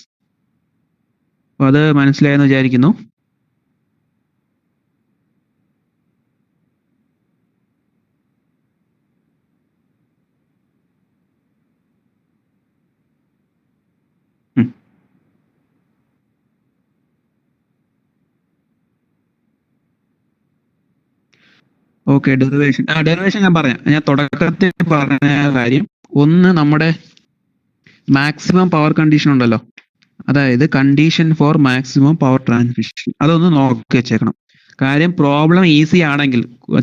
അപ്പൊ അത് മനസ്സിലായെന്ന് വിചാരിക്കുന്നു. ഓക്കെ, ഡെറിവേഷൻ ഞാൻ തുടക്കത്തിൽ പറഞ്ഞ കാര്യം. ഒന്ന്, നമ്മുടെ മാക്സിമം പവർ കണ്ടീഷൻ ഉണ്ടല്ലോ, അതായത് condition for maximum power transmission, അതൊന്ന് നോക്കി വെച്ചേക്കണം. കാര്യം പ്രോബ്ലം ഈസി ആണെങ്കിൽ,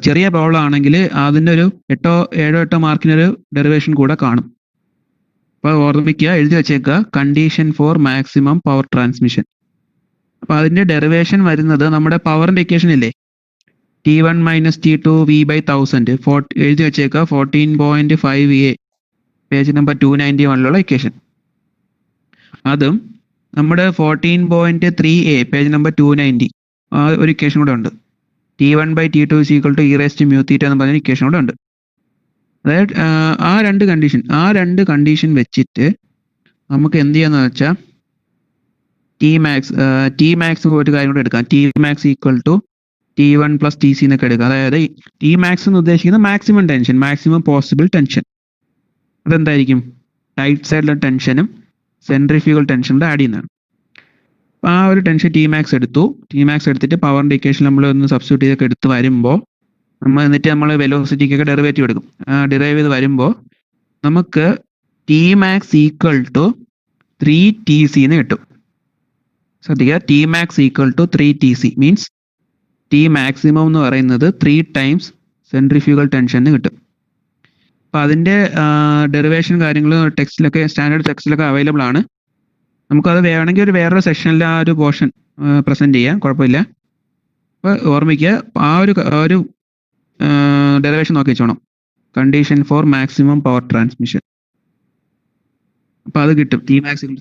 ചെറിയ പ്രോബ്ലം ആണെങ്കിൽ അതിൻ്റെ ഒരു 7-8 മാർക്കിനൊരു ഡെറിവേഷൻ കൂടെ കാണും. അപ്പോൾ ഓർമ്മിക്കുക, എഴുതി വെച്ചേക്കുക, condition for maximum power transmission. അപ്പൊ അതിന്റെ ഡെറിവേഷൻ വരുന്നത് നമ്മുടെ പവറിന്റെ ഇക്വേഷൻ ഇല്ലേ, T1 - T2 V/1000, എഴുതി വെച്ചേക്കുക, 14.5A, പേജ് നമ്പർ 291 ഇക്വേഷൻ. അതും നമ്മുടെ 14.3A, പേജ് നമ്പർ 290, ഒരു ഇക്വേഷൻ കൂടെ ഉണ്ട്. T1/T2 = E⁻μθ എന്ന് പറഞ്ഞ ഇക്വേഷൻ കൂടെ ഉണ്ട്. അതായത് ആ രണ്ട് കണ്ടീഷൻ വെച്ചിട്ട് നമുക്ക് എന്ത് ചെയ്യാന്ന് വെച്ചാൽ, ടി മാക്സ് ഒരു കാര്യം കൂടെ എടുക്കാം. T max equal to T1 plus T C എന്നൊക്കെ എടുക്കാം. അതായത് ടി മാക്സ് എന്ന് ഉദ്ദേശിക്കുന്നത് maximum tension, maximum possible tension. അതെന്തായിരിക്കും? ടൈറ്റ് സൈഡിലെ ടെൻഷനും സെൻട്രിഫ്യൂഗൽ ടെൻഷനും ആഡ് ചെയ്യുന്നതാണ്. അപ്പോൾ ആ ഒരു ടെൻഷൻ ടി മാക്സ് എടുത്തു. ടി മാക്സ് എടുത്തിട്ട് പവറിൻ്റെ ഇക്വേഷൻ നമ്മൾ ഒന്ന് സബ്സ്റ്റിറ്റ്യൂട്ട് ചെയ്തൊക്കെ എടുത്ത് വരുമ്പോൾ എന്നിട്ട് നമ്മൾ വെലോസിറ്റിക്കൊക്കെ ഡെറിവേറ്റീവ് എടുക്കും. ഡിറൈവ് ചെയ്ത് വരുമ്പോൾ നമുക്ക് T max equal to 3TC എന്ന് കിട്ടും. ശ്രദ്ധിക്കുക, T max equal to 3TC means T maximum എന്ന് പറയുന്നത് 3 ടൈംസ് സെൻട്രിഫ്യൂഗൽ ടെൻഷൻ എന്ന് കിട്ടും. അപ്പോൾ അതിൻ്റെ ഡെറിവേഷൻ കാര്യങ്ങൾ ടെക്സ്റ്റിലൊക്കെ സ്റ്റാൻഡേർഡ് ടെക്സ്റ്റിലൊക്കെ അവൈലബിൾ ആണ്. നമുക്കത് വേണമെങ്കിൽ വേറൊരു സെക്ഷനിൽ ആ ഒരു പോർഷൻ പ്രസൻറ്റ് ചെയ്യാം, കുഴപ്പമില്ല. അപ്പോൾ ഓർമ്മിക്കുക, ആ ഒരു ഡെറിവേഷൻ നോക്കി വെച്ചോണം, condition for maximum power transmission. അപ്പോൾ അത് കിട്ടും. ടി മാക്സ്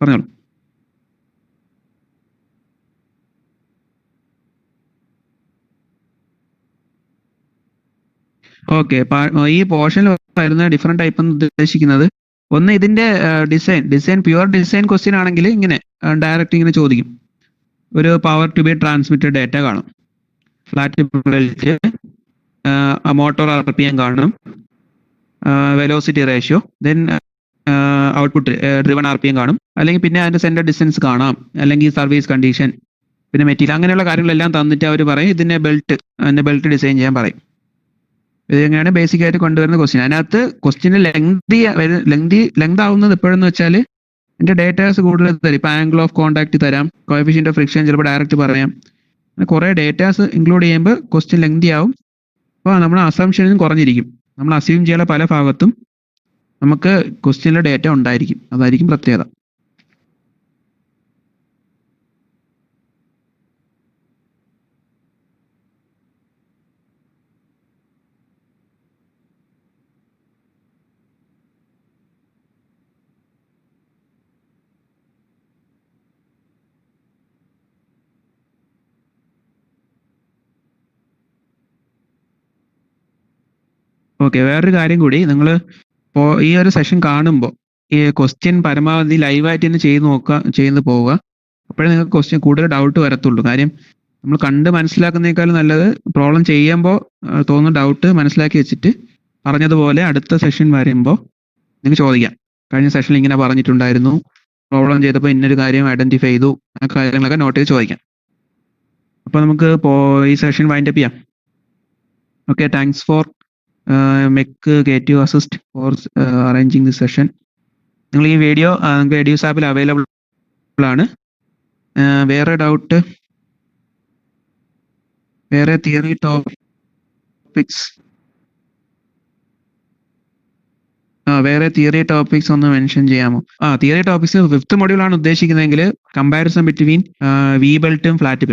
പറഞ്ഞോളൂ. ഓക്കെ, ഈ പോർഷനിൽ വരുന്ന ഡിഫറെൻറ്റ് ടൈപ്പ് എന്ന് ഉദ്ദേശിക്കുന്നത്, ഒന്ന് ഇതിൻ്റെ ഡിസൈൻ പ്യുവർ ഡിസൈൻ ക്വസ്റ്റ്യൻ ആണെങ്കിൽ ഇങ്ങനെ ഡയറക്റ്റ് ഇങ്ങനെ ചോദിക്കും. ഒരു power to be transmitted data കാണും, ഫ്ലാറ്റ് ബെൽറ്റ്, മോട്ടോർ RPM കാണും, velocity ratio, then output driven RPM കാണും, അല്ലെങ്കിൽ പിന്നെ അതിൻ്റെ സെൻറ്റർ ഡിസ്റ്റൻസ് കാണാം, അല്ലെങ്കിൽ സർവീസ് കണ്ടീഷൻ, പിന്നെ മെറ്റീരിയൽ, അങ്ങനെയുള്ള കാര്യങ്ങളെല്ലാം തന്നിട്ട് അവർ പറയും ഇതിൻ്റെ ബെൽറ്റ് ഡിസൈൻ ചെയ്യാൻ പറയും. ഇതെങ്ങനെയാണ് ബേസിക് ആയിട്ട് കൊണ്ടുവരുന്ന ക്വസ്റ്റ്യൻ. അതിനകത്ത് ക്വസ്റ്റ്യന് ലെങ്ത് ആവുന്നത് എപ്പോഴെന്ന് വെച്ചാൽ എൻ്റെ ഡേറ്റാസ് കൂടുതൽ തരും. ഇപ്പോൾ ആംഗിൾ ഓഫ് കോൺടാക്ട് തരാം, കോഎഫിഷ്യന്റ് ഓഫ് ഫ്രിക്ഷൻ ചിലപ്പോൾ ഡയറക്റ്റ് പറയാം. അങ്ങനെ കുറേ ഡേറ്റാസ് ഇൻക്ലൂഡ് ചെയ്യുമ്പോൾ ക്വസ്റ്റ്യൻ ലെങ്തി ആവും. അപ്പോൾ നമ്മുടെ അസംഷനും കുറഞ്ഞിരിക്കും. നമ്മൾ അസ്യൂം ചെയ്യാനുള്ള പല ഭാഗത്തും നമുക്ക് ക്വസ്റ്റ്യനിലെ ഡേറ്റ ഉണ്ടായിരിക്കും. അതായിരിക്കും പ്രത്യേകത. ഓക്കെ, വേറൊരു കാര്യം കൂടി, നിങ്ങൾ ഈ ഒരു സെഷൻ കാണുമ്പോൾ ഈ ക്വസ്റ്റ്യൻ പരമാവധി ലൈവായിട്ട് തന്നെ ചെയ്ത് പോവുക. അപ്പോഴേ നിങ്ങൾക്ക് ക്വസ്റ്റ്യൻ കൂടുതൽ ഡൗട്ട് വരത്തുള്ളൂ. കാര്യം നമ്മൾ കണ്ട് മനസ്സിലാക്കുന്നതിനേക്കാളും നല്ലത് പ്രോബ്ലം ചെയ്യുമ്പോൾ തോന്നുന്ന ഡൗട്ട് മനസ്സിലാക്കി വെച്ചിട്ട് പറഞ്ഞതുപോലെ അടുത്ത സെഷൻ വരുമ്പോൾ നിങ്ങൾക്ക് ചോദിക്കാം. കഴിഞ്ഞ സെഷനിൽ ഇങ്ങനെ പറഞ്ഞിട്ടുണ്ടായിരുന്നു, പ്രോബ്ലം ചെയ്തപ്പോൾ ഇന്നൊരു കാര്യം ഐഡന്റിഫൈ ചെയ്തു, ആ കാര്യങ്ങളൊക്കെ നോട്ട് ചെയ്ത് ചോദിക്കാം. അപ്പോൾ നമുക്ക് ഈ സെഷൻ വൈൻഡ് അപ്പ് ചെയ്യാം. Okay, thanks for KTU assist for arranging this session. നിങ്ങൾ ഈ വീഡിയോ നിങ്ങൾക്ക് എഡ്യൂസ് ആപ്പിൽ അവൈലബിൾ ആണ്. വേറെ ഡൗട്ട്, വേറെ തിയറി ടോപ്പിക്സ് ഒന്ന് മെൻഷൻ ചെയ്യാമോ? തിയറി ടോപ്പിക്സ് 5th മൊഡ്യൂൾ ആണ് ഉദ്ദേശിക്കുന്നതെങ്കിൽ കമ്പാരിസൺ ബിറ്റ്വീൻ വി ബെൽറ്റും ഫ്ലാറ്റ്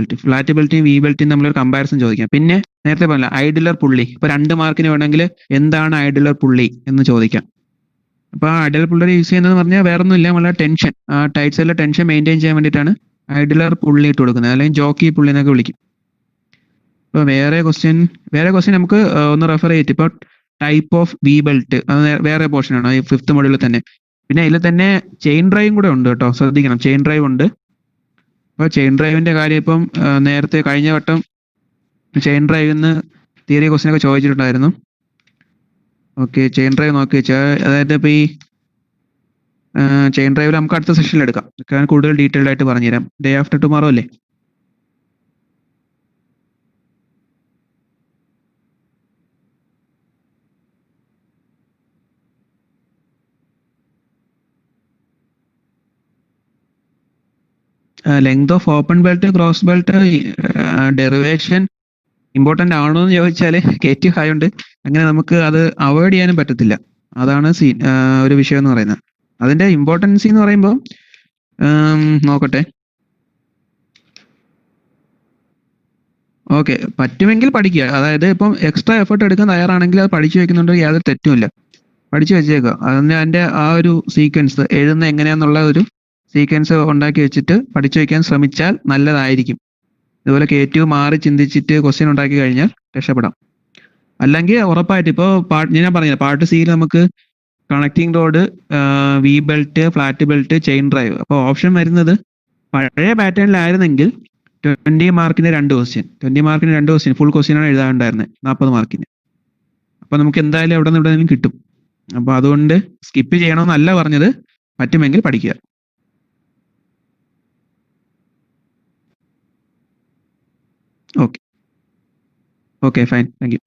ബെൽറ്റും വി ബെൽറ്റും നമ്മളൊരു കമ്പാരിസൺ ചോദിക്കാം. പിന്നെ നേരത്തെ പറഞ്ഞില്ല ഐഡിലർ പുള്ളി, ഇപ്പൊ 2 മാർക്കിന് വേണമെങ്കിൽ എന്താണ് ഐഡിലർ പുള്ളി എന്ന് ചോദിക്കാം. അപ്പൊ ഐഡിലർ പുള്ളി യൂസ് ചെയ്യുന്നത് പറഞ്ഞാൽ വേറെ ഒന്നുമില്ല, നമ്മളെ ടെൻഷൻ, ടൈറ്റ് സൈഡിലെ ടെൻഷൻ മെയിൻറ്റെയിൻ ചെയ്യാൻ വേണ്ടിയിട്ടാണ് ഐഡിലർ പുള്ളി ഇട്ട് കൊടുക്കുന്നത്, അല്ലെങ്കിൽ ജോക്കി പുള്ളി എന്നൊക്കെ വിളിക്കും. ഇപ്പൊ വേറെ ക്വസ്റ്റ്യൻ നമുക്ക് ഒന്ന് റെഫർ ചെയ്തിട്ട്, ഇപ്പൊ ടൈപ്പ് ഓഫ് വി ബെൽറ്റ്, അത് വേറെ പോർഷനാണ് ഈ 5th മൊഡ്യൂളിൽ തന്നെ. പിന്നെ ഇതിൽ തന്നെ ചെയിൻ ഡ്രൈവും കൂടെ ഉണ്ട് കേട്ടോ, ശ്രദ്ധിക്കണം. ചെയിൻ ഡ്രൈവ് ഉണ്ട്. അപ്പോൾ ചെയിൻ ഡ്രൈവിന്റെ കാര്യം ഇപ്പം നേരത്തെ കഴിഞ്ഞ വട്ടം ചെയിൻ ഡ്രൈവിൽ നിന്ന് തിയറി ക്വസ്റ്റ്യൻ ഒക്കെ ചോദിച്ചിട്ടുണ്ടായിരുന്നു. ഓക്കെ, ചെയിൻ ഡ്രൈവ് നോക്കി വെച്ചാൽ, അതായത് ഇപ്പോൾ ഈ ചെയിൻ ഡ്രൈവിൽ നമുക്ക് അടുത്ത സെഷനിൽ എടുക്കാം. കൂടുതൽ ഡീറ്റെയിൽഡ് ആയിട്ട് പറഞ്ഞുതരാം. ഡേ ആഫ്റ്റർ ടുമാറോ അല്ലേ? Length of open belt, cross belt derivation important ആണോ എന്ന് ചോദിച്ചാൽ KTU ആയതുകൊണ്ട് അങ്ങനെ നമുക്ക് അത് അവോയ്ഡ് ചെയ്യാനും പറ്റത്തില്ല. അതാണ് ഒരു വിഷയം എന്ന് പറയുന്നത്. അതിൻ്റെ ഇമ്പോർട്ടൻസി എന്ന് പറയുമ്പോൾ നോക്കട്ടെ. ഓക്കെ, പറ്റുമെങ്കിൽ പഠിക്കുക. അതായത് ഇപ്പം എക്സ്ട്രാ എഫേർട്ട് എടുക്കാൻ തയ്യാറാണെങ്കിൽ അത് പഠിച്ചു വെക്കുന്നുണ്ട്, യാതൊരു തെറ്റുമില്ല, പഠിച്ചു വെച്ചേക്കുക. അതിൻ്റെ ആ ഒരു സീക്വൻസ് എഴുതുന്ന എങ്ങനെയാന്നുള്ള ഒരു സീക്വൻസ് ഉണ്ടാക്കി വെച്ചിട്ട് പഠിച്ചു വയ്ക്കാൻ ശ്രമിച്ചാൽ നല്ലതായിരിക്കും. ഇതുപോലെ KTU മാറി ചിന്തിച്ചിട്ട് ക്വസ്റ്റ്യൻ ഉണ്ടാക്കി കഴിഞ്ഞാൽ രക്ഷപ്പെടാം. അല്ലെങ്കിൽ ഉറപ്പായിട്ട് ഇപ്പോൾ ഞാൻ പറഞ്ഞില്ല, പാർട്ട് സിയിൽ നമുക്ക് connecting rod, V belt, flat belt, chain drive. അപ്പോൾ ഓപ്ഷൻ വരുന്നത് പഴയ പാറ്റേണിലായിരുന്നെങ്കിൽ 20 മാർക്കിന് 2 ക്വസ്റ്റ്യൻ ഫുൾ ക്വസ്റ്റ്യനാണ് എഴുതാനുണ്ടായിരുന്നത് 40 മാർക്കിന്. അപ്പോൾ നമുക്ക് എന്തായാലും എവിടെ നിന്ന് എവിടെയെങ്കിലും കിട്ടും. അപ്പോൾ അതുകൊണ്ട് സ്കിപ്പ് ചെയ്യണമെന്നല്ല പറഞ്ഞത്, പറ്റുമെങ്കിൽ പഠിക്കുക. Okay fine, thank you.